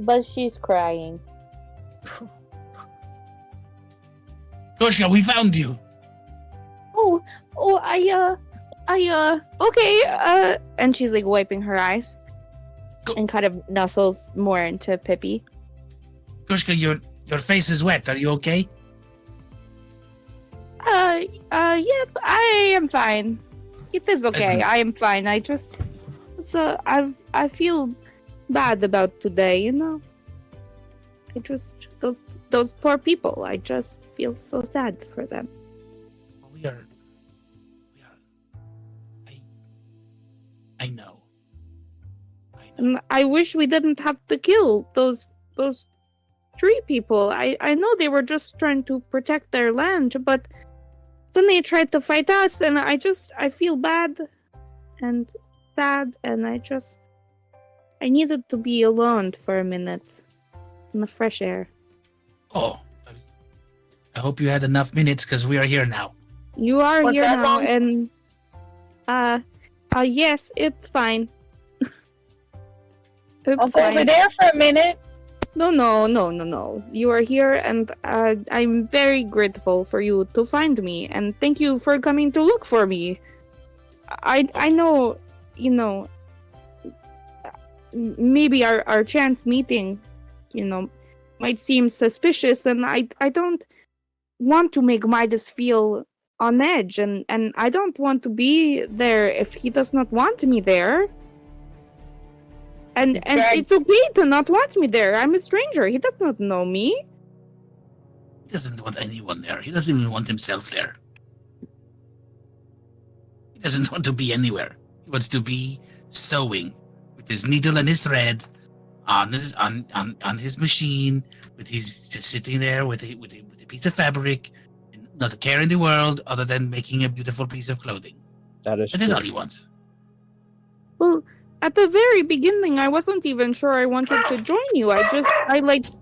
But she's crying. Koshka, we found you. Okay, and she's like wiping her eyes Go- and kind of nuzzles more into Pippi. Koshka, your face is wet. Are you okay? Yep, I am fine. It is okay. I am fine. I just, I feel bad about today, you know? I just, those poor people, I just feel so sad for them. We are. I know. And I wish we didn't have to kill those tree people. I know they were just trying to protect their land, but then they tried to fight us, and I feel bad and sad, and I needed to be alone for a minute in the fresh air. Oh, I hope you had enough minutes because we are here now. You are Was here that now, long? and yes, it's fine. It's I'll go over fine. there for a minute. No. You are here, and I'm very grateful for you to find me, and thank you for coming to look for me. I know, you know, maybe our chance meeting, you know, might seem suspicious, and I don't want to make Midas feel on edge, and I don't want to be there if he does not want me there. And it's okay to not want me there. I'm a stranger. He does not know me. He doesn't want anyone there. He doesn't even want himself there. He doesn't want to be anywhere. He wants to be sewing with his needle and his thread on his machine, with his just sitting there with a piece of fabric, and not a care in the world other than making a beautiful piece of clothing. That is That is true. all he wants. Well, at the very beginning, I wasn't even sure I wanted to join you. I liked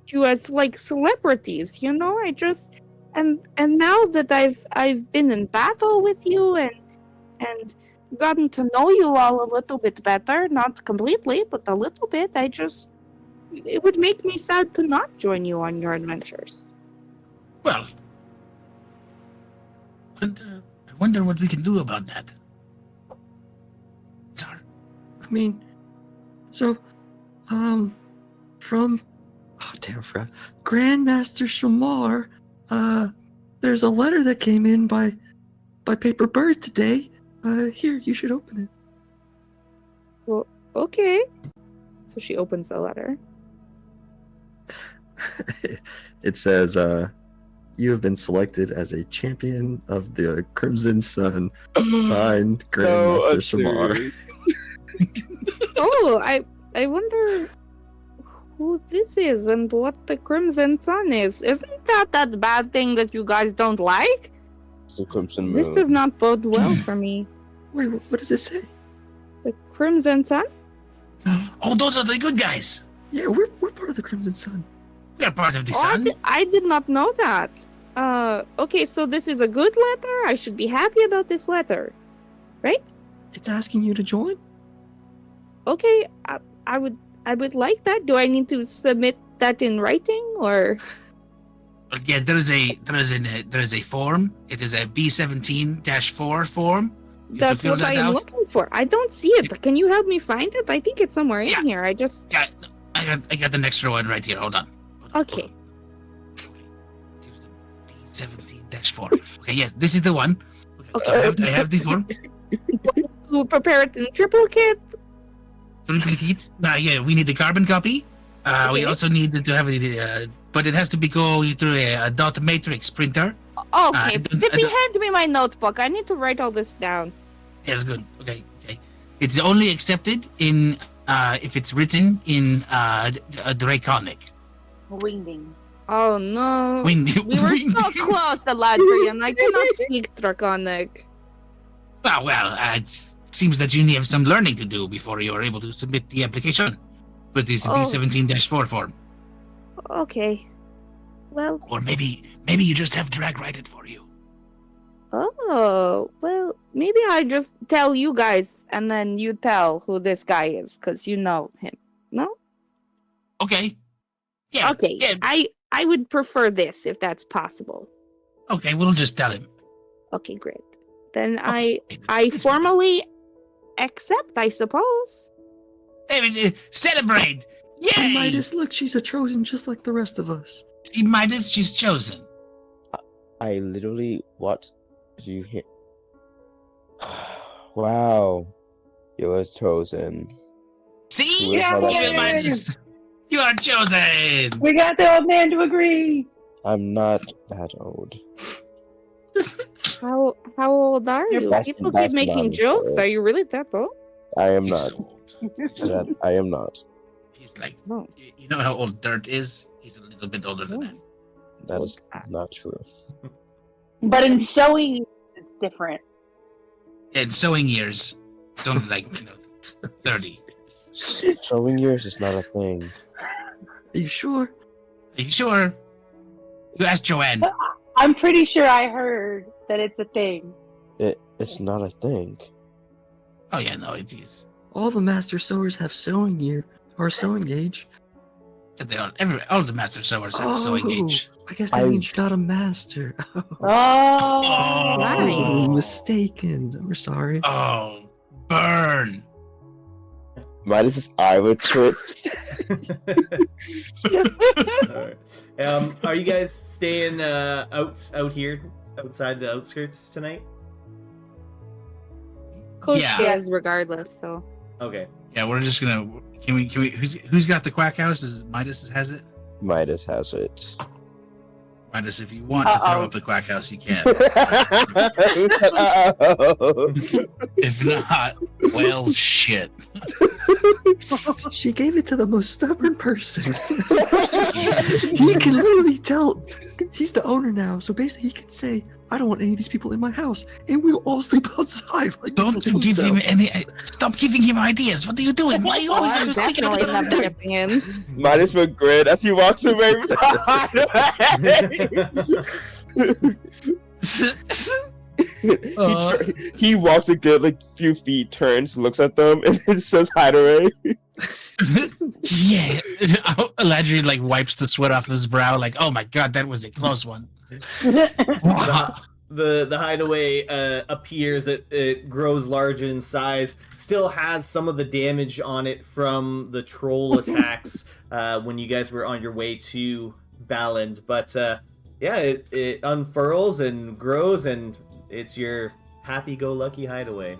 you as like celebrities, you know. And now that I've been in battle with you and gotten to know you all a little bit better, not completely, but a little bit, it would make me sad to not join you on your adventures. Well, I wonder what we can do about that. Tsar. I mean, so, from, oh damn, I forgot. Grandmaster Shamar, there's a letter that came in by paper bird today. Here, you should open it. Well, okay. So she opens the letter. It says, you have been selected as a champion of the Crimson Sun, signed Grandmaster Shamar. Oh, I wonder who this is and what the Crimson Sun is. Isn't that bad thing that you guys don't like? The Crimson Moon. This does not bode well for me. Wait, what does it say? The Crimson Sun? Oh, those are the good guys. Yeah, we're part of the Crimson Sun. We are part of the Oh, sun. I did not know that. Okay, so this is a good letter? I should be happy about this letter, right? It's asking you to join? Okay, I would like that. Do I need to submit that in writing or? Well, yeah, there is a form. It is a B17-4 form. That's fill what that I am out? looking for. I don't see it. Can you help me find it? I think it's somewhere in Yeah. here. I just Yeah, I got an extra one right here. Hold on. okay. B17-4. Okay, yes, this is the one. Okay, so I have the form. To prepare it in triplicate. Triplicate. Yeah, we need the carbon copy. We Okay. also need to have it, but it has to be go through a dot matrix printer. Okay, I Pippi, don't- hand me my notebook. I need to write all this down. Yes, good. Okay. It's only accepted in if it's written in a draconic. Winging. Oh no. When We were so close, Eladrian. I cannot speak Draconic. Well, it seems that you need have some learning to do before you are able to submit the application for this Oh. B17-4 form. Okay. Well, Or maybe you just have drag write it for you. well, maybe I just tell you guys and then you tell who this guy is because you know him. No? Okay. Yeah. Okay. Yeah. I would prefer this if that's possible. Okay, we'll just tell him. Okay, great. Then Okay, I it's fine. formally accept, I suppose. Hey, celebrate! Yay! Midas, look, she's a chosen just like the rest of us. See, Midas, she's chosen. I literally what did you hear? Wow, you was chosen. See? Yeah. Even Midas, you are chosen! We got the old man to agree. I'm not that old. How old are you? That's- People that's keep making not jokes. fair. Are you really that old? I am He's not. so old. That I am not. He's like, No. you know how old Dirt is? He's a little bit older than that. That is not true. But in sewing, it's different. In sewing years, it's only like 30. Showing years is not a thing. Are you sure? Are you sure? You asked Joanne. I'm pretty sure I heard that it's a thing. It's not a thing. Oh yeah, no, it is. All the master sewers have sewing year or sewing age. All the master sewers have a sewing age. I guess that means you got a master. Oh, I'm mistaken. We're sorry. Oh, burn! Midas' eye would twitch. Alright. Are you guys staying out here, outside the outskirts tonight? Koskha Yeah. is regardless, so. Okay. Yeah, we're just gonna. Can we? Who's got the quack house? Is Midas has it? Midas has it. Midas, if you want to throw up the quack house, you can. Uh-oh. If not, well, shit. She gave it to the most stubborn person. He can literally tell. He's the owner now, so basically he can say, "I don't want any of these people in my house," and we'll all sleep outside. Like, Don't give him any. Stop giving him ideas. What are you doing? Why are you always I'm have to speak definitely out not chipping in. Midas would grin as he walks away from the hideaway. He walks a good like few feet, turns, looks at them, and then says hide away. Yeah. Eladrian like wipes the sweat off his brow, like, oh my god, that was a close one. The hideaway appears. It grows larger in size. Still has some of the damage on it from the troll attacks when you guys were on your way to Baland. But yeah, it unfurls and grows, and it's your happy-go-lucky hideaway.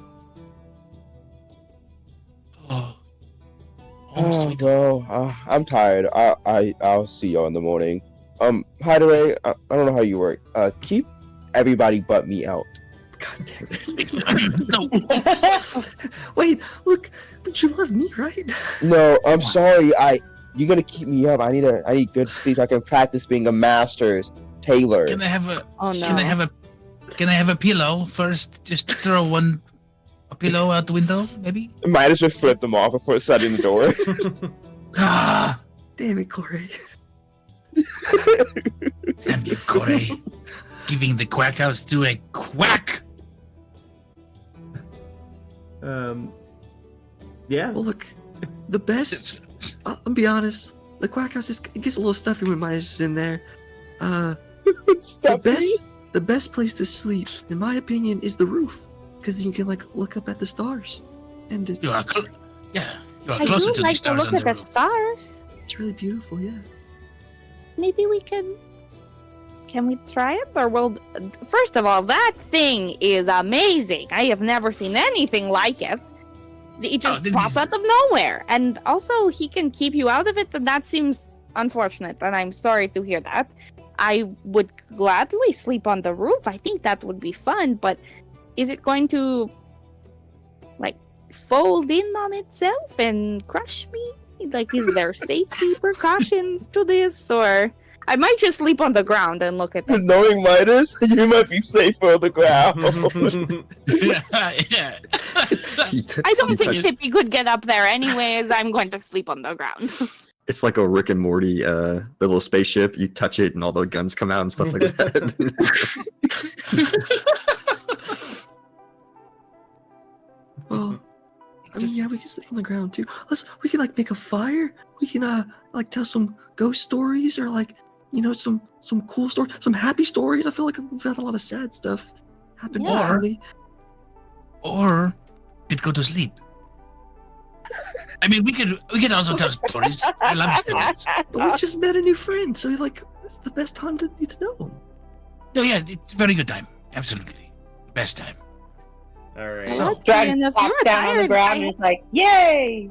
Oh well, I'm tired. I'll see y'all in the morning. Hideaway, I don't know how you work. Keep everybody but me out. God damn it! No. Wait, look, but you love me, right? No, I'm sorry. You're gonna keep me up. I need good sleep so I can practice being a master's tailor. Can I have a? Oh no. Can I have a pillow first? Just throw a pillow out the window, maybe. Might as well flip them off before shutting the door. Ah, Damn it, Corey. damn you, Corey! Giving the quack house to a quack. Yeah. Well, look, the best. I'll be honest. The quack house it gets a little stuffy when Midas is in there. The best place to sleep, in my opinion, is the roof, because you can like look up at the stars, and it's You are yeah, you are I closer do to the like to stars look on the at the roof. stars. it's really beautiful. Yeah. Maybe we can. Can we try it? Or will. First of all, that thing is amazing. I have never seen anything like it. It just this pops is- out of nowhere. And also, he can keep you out of it, and that seems unfortunate. And I'm sorry to hear that. I would gladly sleep on the roof. I think that would be fun, but is it going to, like, fold in on itself and crush me? Like, is there safety precautions to this? Or I might just sleep on the ground and look at this. Knowing Midas, you might be safer on the ground. yeah. I don't think Pippi could get up there anyways. I'm going to sleep on the ground. It's like a Rick and Morty, the little spaceship. You touch it, and all the guns come out and stuff like that. Oh, I mean, yeah, we can sleep on the ground too. We can like make a fire. We can like tell some ghost stories or like some cool stories, some happy stories. I feel like we've had a lot of sad stuff happen Yeah. recently. Or could go to sleep. I mean, we could also tell stories. I love stories. But we just met a new friend, so like it's the best time to get to know him. No, yeah, it's a very good time. Absolutely, best time. All right. So- Dragon if pops you're down on the tired, ground and is like, "Yay!"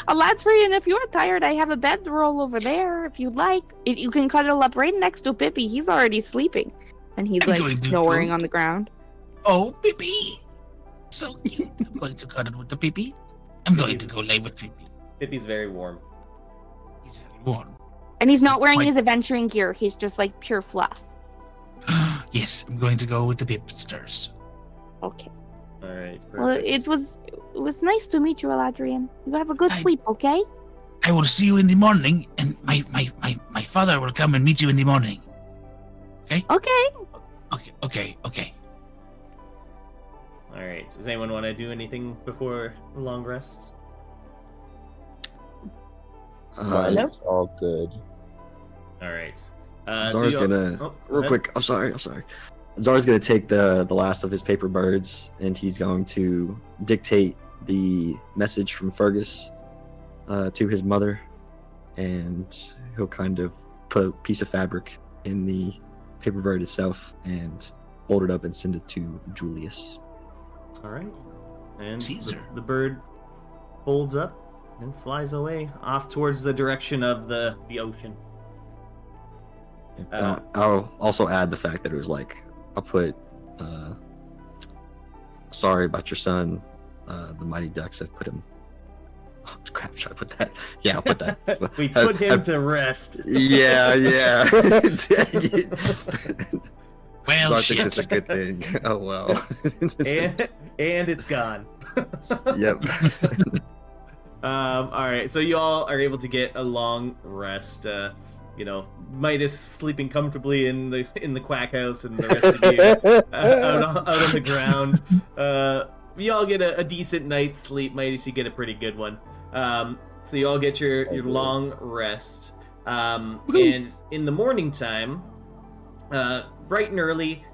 Alatrian, if you're tired, I have a bedroll over there. If you'd like, you can cuddle up right next to Pippi. He's already sleeping, and he's I'm like going to snoring go. on the ground. Oh, Pippi, so cute. I'm going to cuddle with the Pippi. I'm going to go lay with Pippi. Pippi's very warm. He's very warm. And he's not wearing Wait. his adventuring gear. He's just like pure fluff. Yes, I'm going to go with the Pipsters. Okay. All right. Well, perfect. it was nice to meet you, Aladrian. You have a good sleep, okay? I will see you in the morning, and my father will come and meet you in the morning. Okay. Okay. All right. Does anyone want to do anything before the long rest? Mine's all good. All right. Zara's y'all- gonna oh, go real ahead. quick. I'm sorry. Zara's gonna take the last of his paper birds, and he's going to dictate the message from Fergus to his mother, and he'll kind of put a piece of fabric in the paper bird itself and fold it up and send it to Julius. All right. And Caesar. the bird folds up and flies away off towards the direction of the ocean. I'll also add the fact that it was like I'll put sorry about your son. The Mighty Ducks have put him. Oh crap! Should I put that? Yeah, I'll put that. We put him to rest. Yeah. Dang it. Well, So I shit. think it's a good thing. Oh well. and it's gone. Yep. All right, so you all are able to get a long rest. Midas sleeping comfortably in the quack house, and the rest of you out on the ground. You all get a decent night's sleep. Midas, you get a pretty good one. So you all get your long rest. And in the morning time, bright and early,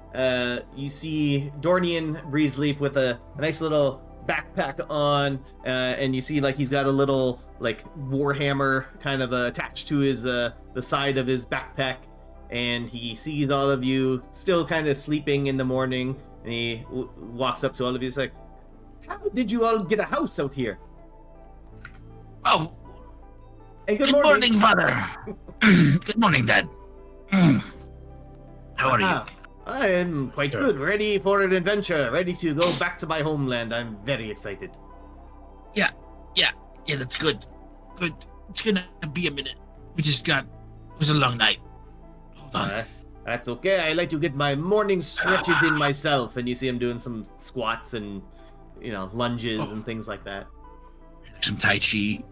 you see Dornian Breezeleaf with a nice little backpack on, and you see like he's got a little like warhammer kind of attached to his the side of his backpack, and he sees all of you still kind of sleeping in the morning, and he walks up to all of you. He's like, "How did you all get a house out here?" Oh, And good morning, Father. Good morning, Dad. How are you? I am quite good, ready for an adventure, ready to go back to my homeland. I'm very excited. Yeah, that's good. Good. It's gonna be a minute. It was a long night. Hold on. That's okay. I like to get my morning stretches in myself, and you see him doing some squats and lunges and things like that. Some Tai Chi.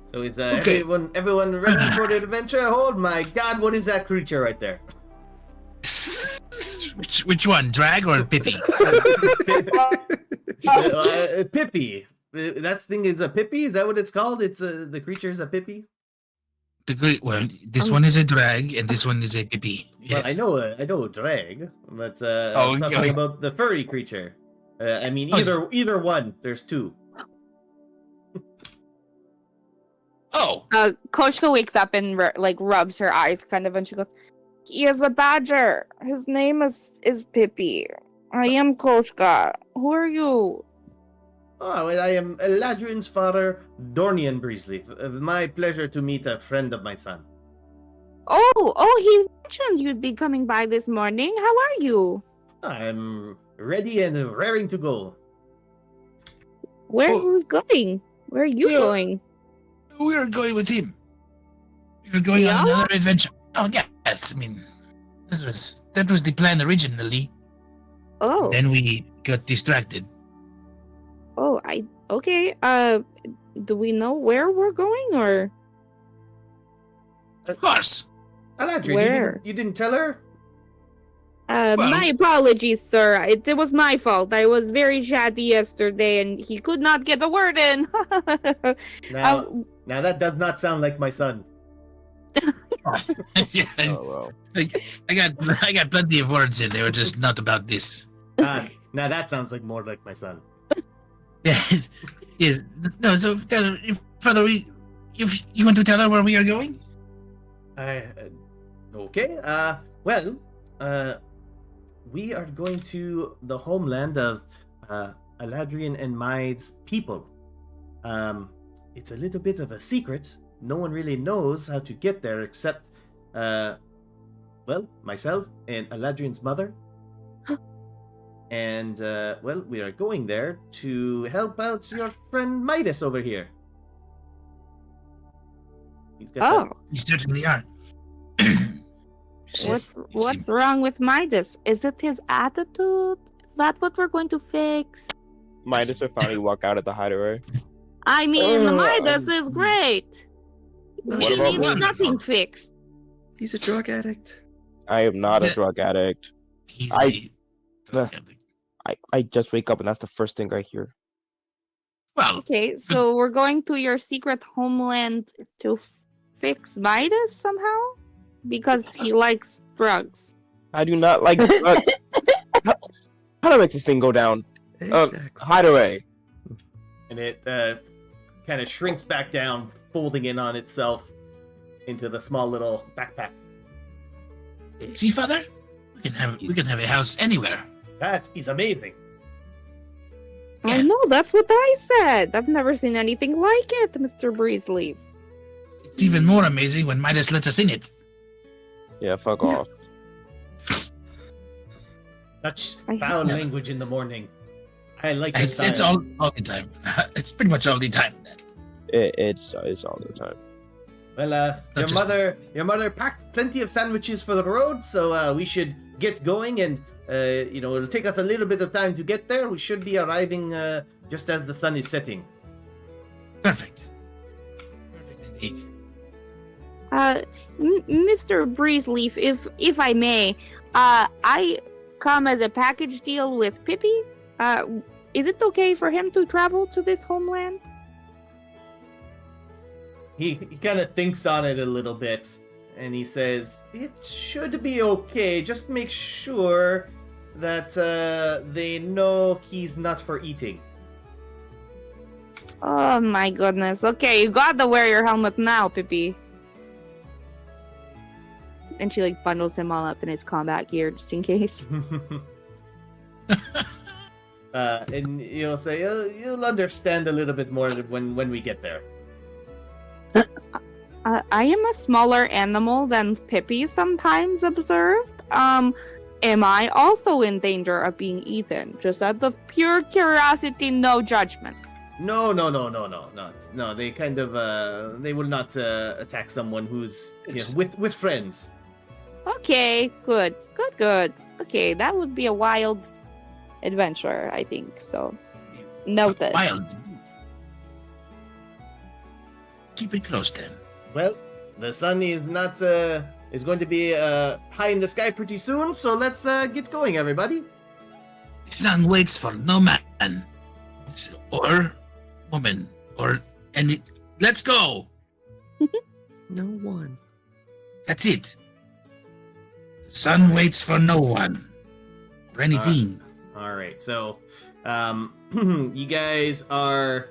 So is Okay. everyone ready for the adventure? Oh my God! What is that creature right there? Which one, Drag or Pippi? Pippi. That thing is a Pippi. Is that what it's called? It's the creature is a Pippi. The great well, this one is a drag and this one is a Pippi. Yes. Well, I know drag, but I Oh, was talking okay. about the furry creature. I mean, Oh, either one. There's two. Oh, Koshka wakes up and rubs her eyes kind of, and she goes, "He is a badger. His name is Pippi. I am Koshka. Who are you?" Oh, well, I am Eladrin's father, Dornian Breezeleaf. My pleasure to meet a friend of my son. Oh, he mentioned you'd be coming by this morning. How are you? I'm ready and raring to go. Where Oh. are we going? Where are you Yeah. going? we are going with him. We are going on Yeah? another adventure. Oh yes, I mean that was the plan originally. Oh, Then we got distracted. okay. Do we know where we're going, or Of course. Eladrin, Where? you didn't tell her? Well- my apologies, sir. It was my fault. I was very chatty yesterday, and he could not get a word in. Now that does not sound like my son. Yeah, Oh well. I got plenty of words in. They were just not about this. Now that sounds like more like my son. Yes. No. So, Father, if you want to tell her where we are going? Okay. Well, we are going to the homeland of Eladrin and Maide's people. It's a little bit of a secret. No one really knows how to get there except, myself and Eladrin's mother. And, we are going there to help out your friend Midas over here. He's got We certainly are. what's wrong with Midas? Is it his attitude? Is that what we're going to fix? Midas will finally walk out of the hideaway. I mean, Midas is great. What He about needs Loom? nothing fixed. He's a drug addict. I am not a drug addict. He's I- I just wake up and that's the first thing I hear. well, Okay, so we're going to your secret homeland to fix Midas somehow? Because he likes drugs. I do not like drugs. How do I make this thing go down? Exactly. Hideaway. and it kind of shrinks back down, folding in on itself into the small little backpack. see, Father, we can have a house anywhere. That is amazing. I Yeah. know, that's what I said. I've never seen anything like it, Mr. Breezeleaf. It's even more amazing when Midas lets us in it. Yeah, fuck off. Such I foul hate language in the morning. I like this It's all the time. It's pretty much all the time. It's all the time. Well, Not just- your mother packed plenty of sandwiches for the road, so we should get going. And it'll take us a little bit of time to get there. We should be arriving just as the sun is setting. Perfect. Perfect indeed. Mr. Breezeleaf, if I may, I come as a package deal with Pippi. Is it okay for him to travel to this homeland? He kind of thinks on it a little bit, and he says, "It should be okay. Just make sure that they know he's not for eating." Oh my goodness. Okay, you gotta wear your helmet now, Pippi. And she bundles him all up in his combat gear just in case. And you'll say, "You'll understand a little bit more when we get there." I am a smaller animal than Pippi sometimes observed. Am I also in danger of being eaten? Just out of pure curiosity, no judgment. No. They kind of they will not attack someone who's with friends. Okay, good. Okay, that would be a wild adventure, I think. So, noted. Wild. Keep it close then. Well, the sun is not is going to be high in the sky pretty soon, so let's get going, everybody. The sun waits for no man or woman or any. Let's go. No one. That's it. The sun waits for no one. Or anything. All right, so you guys are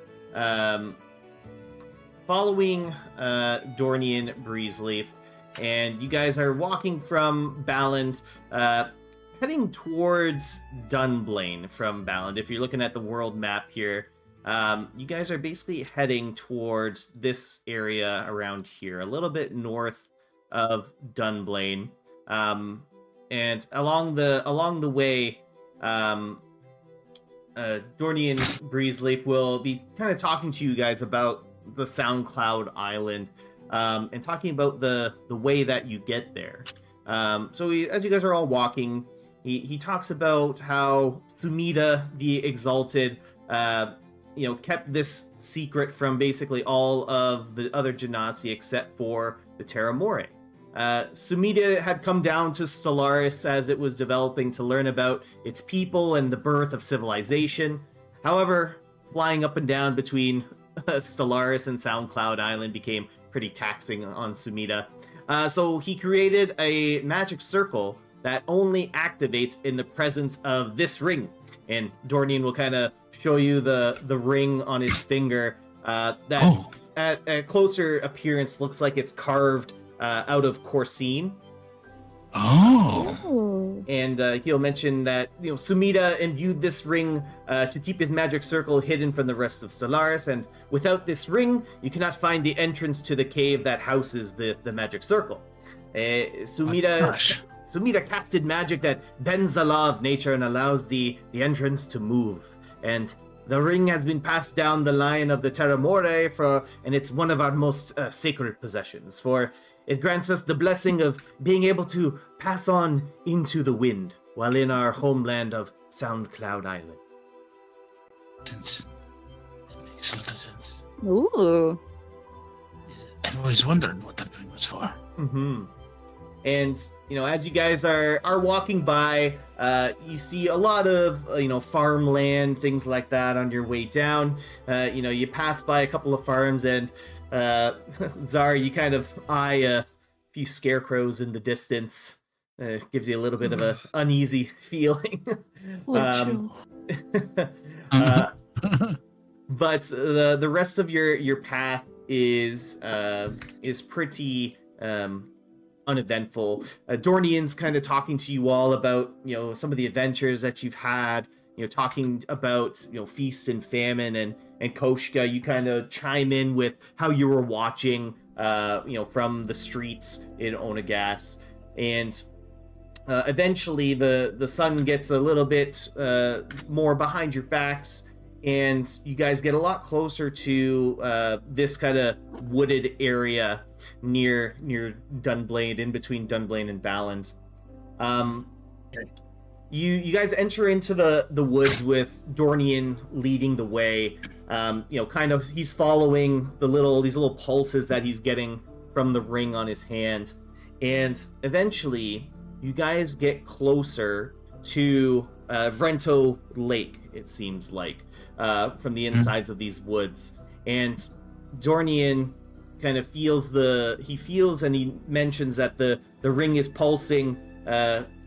following Dornian Breezeleaf, and you guys are walking from Balland, heading towards Dunblane from Balland. If you're looking at the world map here, you guys are basically heading towards this area around here, a little bit north of Dunblane. And along the way, Dornian Breezeleaf will be kind of talking to you guys about the SoundCloud Island, and talking about the way that you get there. So as you guys are all walking, he talks about how Sumida the Exalted, kept this secret from basically all of the other Genasi except for the Terra More. Sumida had come down to Stellaris as it was developing to learn about its people and the birth of civilization. However, flying up and down between Stellaris and SoundCloud Island became pretty taxing on Sumida. So he created a magic circle that only activates in the presence of this ring. And Dornian will kind of show you the ring on his finger that at a closer appearance looks like it's carved out of Corsine. Oh. And he'll mention that Sumida imbued this ring to keep his magic circle hidden from the rest of Stellaris, and without this ring, you cannot find the entrance to the cave that houses the magic circle. Sumida casted magic that bends the law of nature and allows the entrance to move. And the ring has been passed down the line of the Terra More, and it's one of our most sacred possessions, for it grants us the blessing of being able to pass on into the wind while in our homeland of SoundCloud Island. That makes a lot of sense. Ooh. I've always wondered what that ring was for. Mm-hmm. And, as you guys are walking by, you see a lot of, farmland, things like that on your way down. You pass by a couple of farms, and Zara, you kind of eye a few scarecrows in the distance. Gives you a little bit of an uneasy feeling. But the rest of your path is pretty uneventful. Dornian's kind of talking to you all about some of the adventures that you've had, talking about feast and famine, and Koshka, you kind of chime in with how you were watching from the streets in Onagas. And eventually the sun gets a little bit more behind your backs, and you guys get a lot closer to this kind of wooded area near Dunblane, in between Dunblane and Balland. You guys enter into the woods with Dornian leading the way. He's following these little pulses that he's getting from the ring on his hand, and eventually you guys get closer to Vrento Lake, it seems like, from the insides of these woods. And Dornian kind of feels and he mentions that the ring is pulsing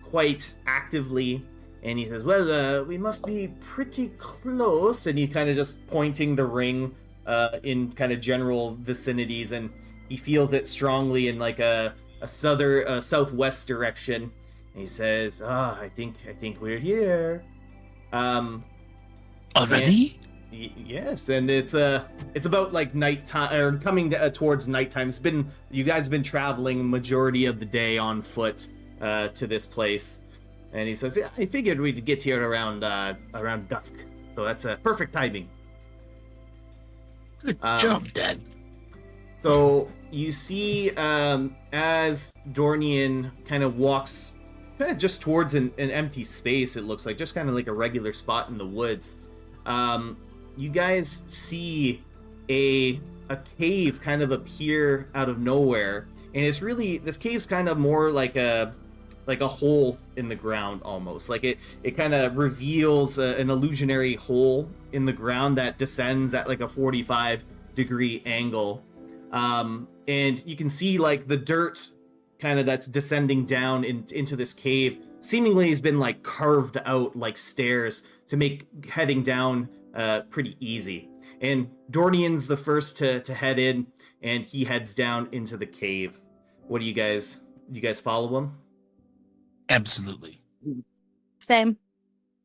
quite actively, and he says, well, we must be pretty close, and he kind of just pointing the ring in kind of general vicinities, and he feels it strongly in like a southwest direction, and he says, I think we're here. Already? Yes, and it's about like nighttime, or coming towards nighttime. You guys have been traveling majority of the day on foot to this place, and he says, yeah, I figured we'd get here around dusk, so that's perfect timing. Good job, Dad. So you see, as Dornian kind of walks just towards an empty space, it looks like just kind of like a regular spot in the woods. You guys see a cave kind of appear out of nowhere, and this cave's kind of more like a hole in the ground, almost like it kind of reveals an illusionary hole in the ground that descends at like a 45-degree angle. And you can see like the dirt kind of that's descending down into this cave seemingly has been like carved out like stairs to make heading down pretty easy. And Dornian's the first to head in, and he heads down into the cave. What do you guys follow him? Absolutely. Same.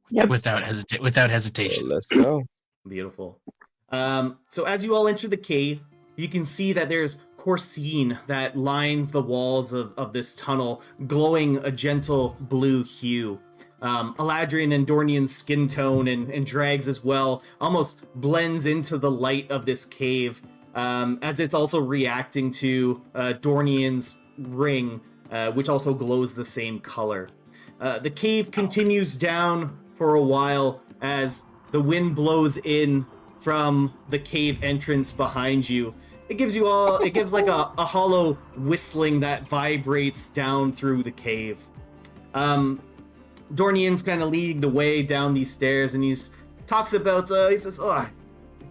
Yep. Without hesitation. Let's go. Beautiful. So as you all enter the cave, you can see that there's Corsine that lines the walls of this tunnel, glowing a gentle blue hue. Eladrian and Dornian's skin tone and Drag's as well almost blends into the light of this cave, as it's also reacting to Dornian's ring, which also glows the same color. The cave continues down for a while as the wind blows in from the cave entrance behind you. It gives like a hollow whistling that vibrates down through the cave. Dornian's kind of leading the way down these stairs, and he says, I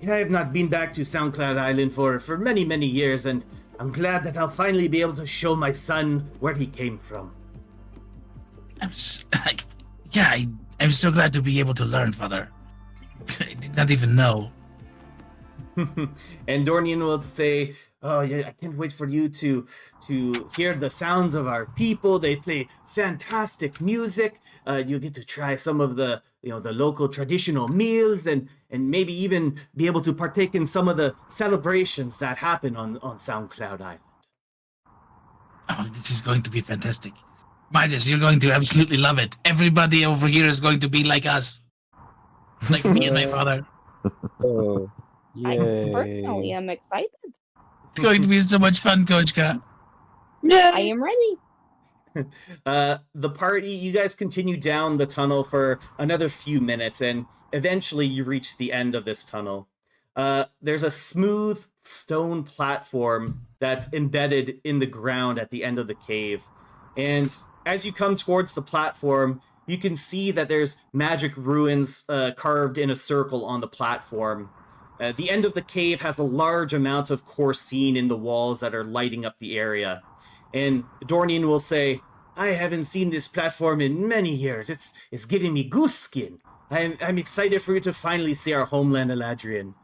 have not been back to SoundCloud Island for many, many years, and I'm glad that I'll finally be able to show my son where he came from. I'm so glad to be able to learn, Father. I did not even know. And Dornian will say, "Oh yeah, I can't wait for you to hear the sounds of our people. They play fantastic music. You get to try some of the the local traditional meals, and maybe even be able to partake in some of the celebrations that happen on SoundCloud Island." Oh, this is going to be fantastic. Midas, you're going to absolutely love it. Everybody over here is going to be like us. Like me and my father. Oh, yay. I personally am excited. It's going to be so much fun, Koskha. Yeah. I am ready. The party, you guys continue down the tunnel for another few minutes, and eventually you reach the end of this tunnel. There's a smooth stone platform that's embedded in the ground at the end of the cave. And as you come towards the platform, you can see that there's magic runes carved in a circle on the platform. The end of the cave has a large amount of Corsine in the walls that are lighting up the area. And Dornian will say, "I haven't seen this platform in many years. It's giving me goose skin. I'm excited for you to finally see our homeland, Eladrian.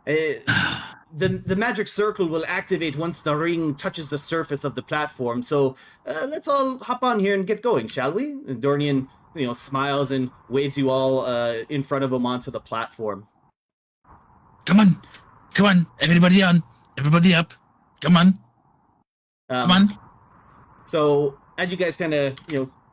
The magic circle will activate once the ring touches the surface of the platform. So let's all hop on here and get going, shall we?" And Dornian, smiles and waves you all in front of him onto the platform. Come on, everybody up. Come on. So as you guys kind of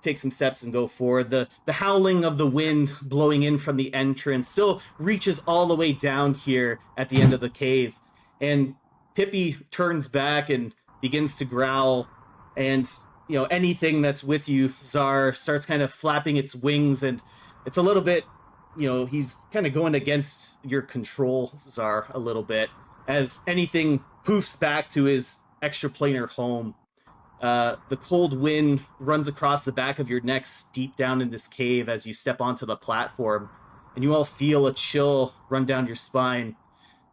take some steps and go forward, the howling of the wind blowing in from the entrance still reaches all the way down here at the end of the cave. And Pippi turns back and begins to growl, and anything that's with you, Zar, starts kind of flapping its wings, and it's a little bit, he's kind of going against your control, Zar, a little bit, as anything poofs back to his extraplanar home. The cold wind runs across the back of your necks deep down in this cave as you step onto the platform, and you all feel a chill run down your spine.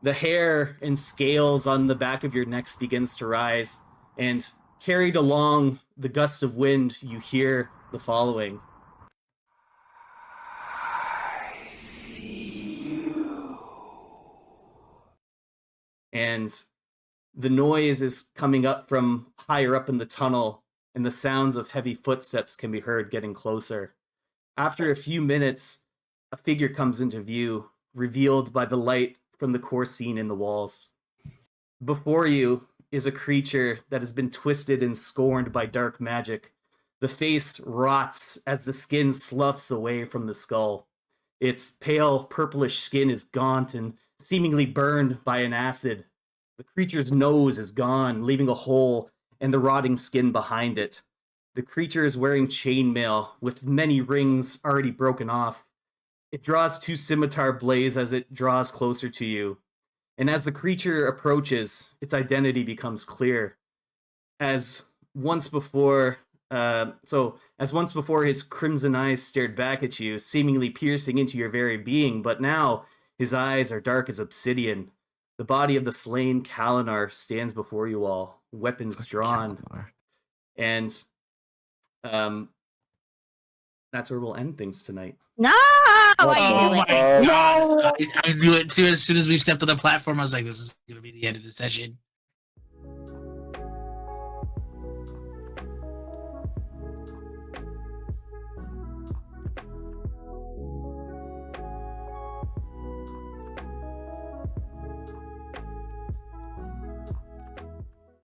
The hair and scales on the back of your necks begins to rise, and carried along the gust of wind, you hear the following. I see you. And the noise is coming up from higher up in the tunnel, and the sounds of heavy footsteps can be heard getting closer. After a few minutes, a figure comes into view, revealed by the light from the Corsine in the walls. Before you is a creature that has been twisted and scorned by dark magic. The face rots as the skin sloughs away from the skull. Its pale purplish skin is gaunt and seemingly burned by an acid. The creature's nose is gone, leaving a hole and the rotting skin behind it. The creature is wearing chainmail with many rings already broken off. It draws two scimitar blades as it draws closer to you. And as the creature approaches, its identity becomes clear. As once before his crimson eyes stared back at you, seemingly piercing into your very being, but now his eyes are dark as obsidian. The body of the slain Kalinar stands before you all, weapons Fucking drawn, Kalinar. and that's where we'll end things tonight. No, Oh why you Oh do my it? god! I knew it too. As soon as we stepped on the platform, I was like, "This is gonna be the end of the session."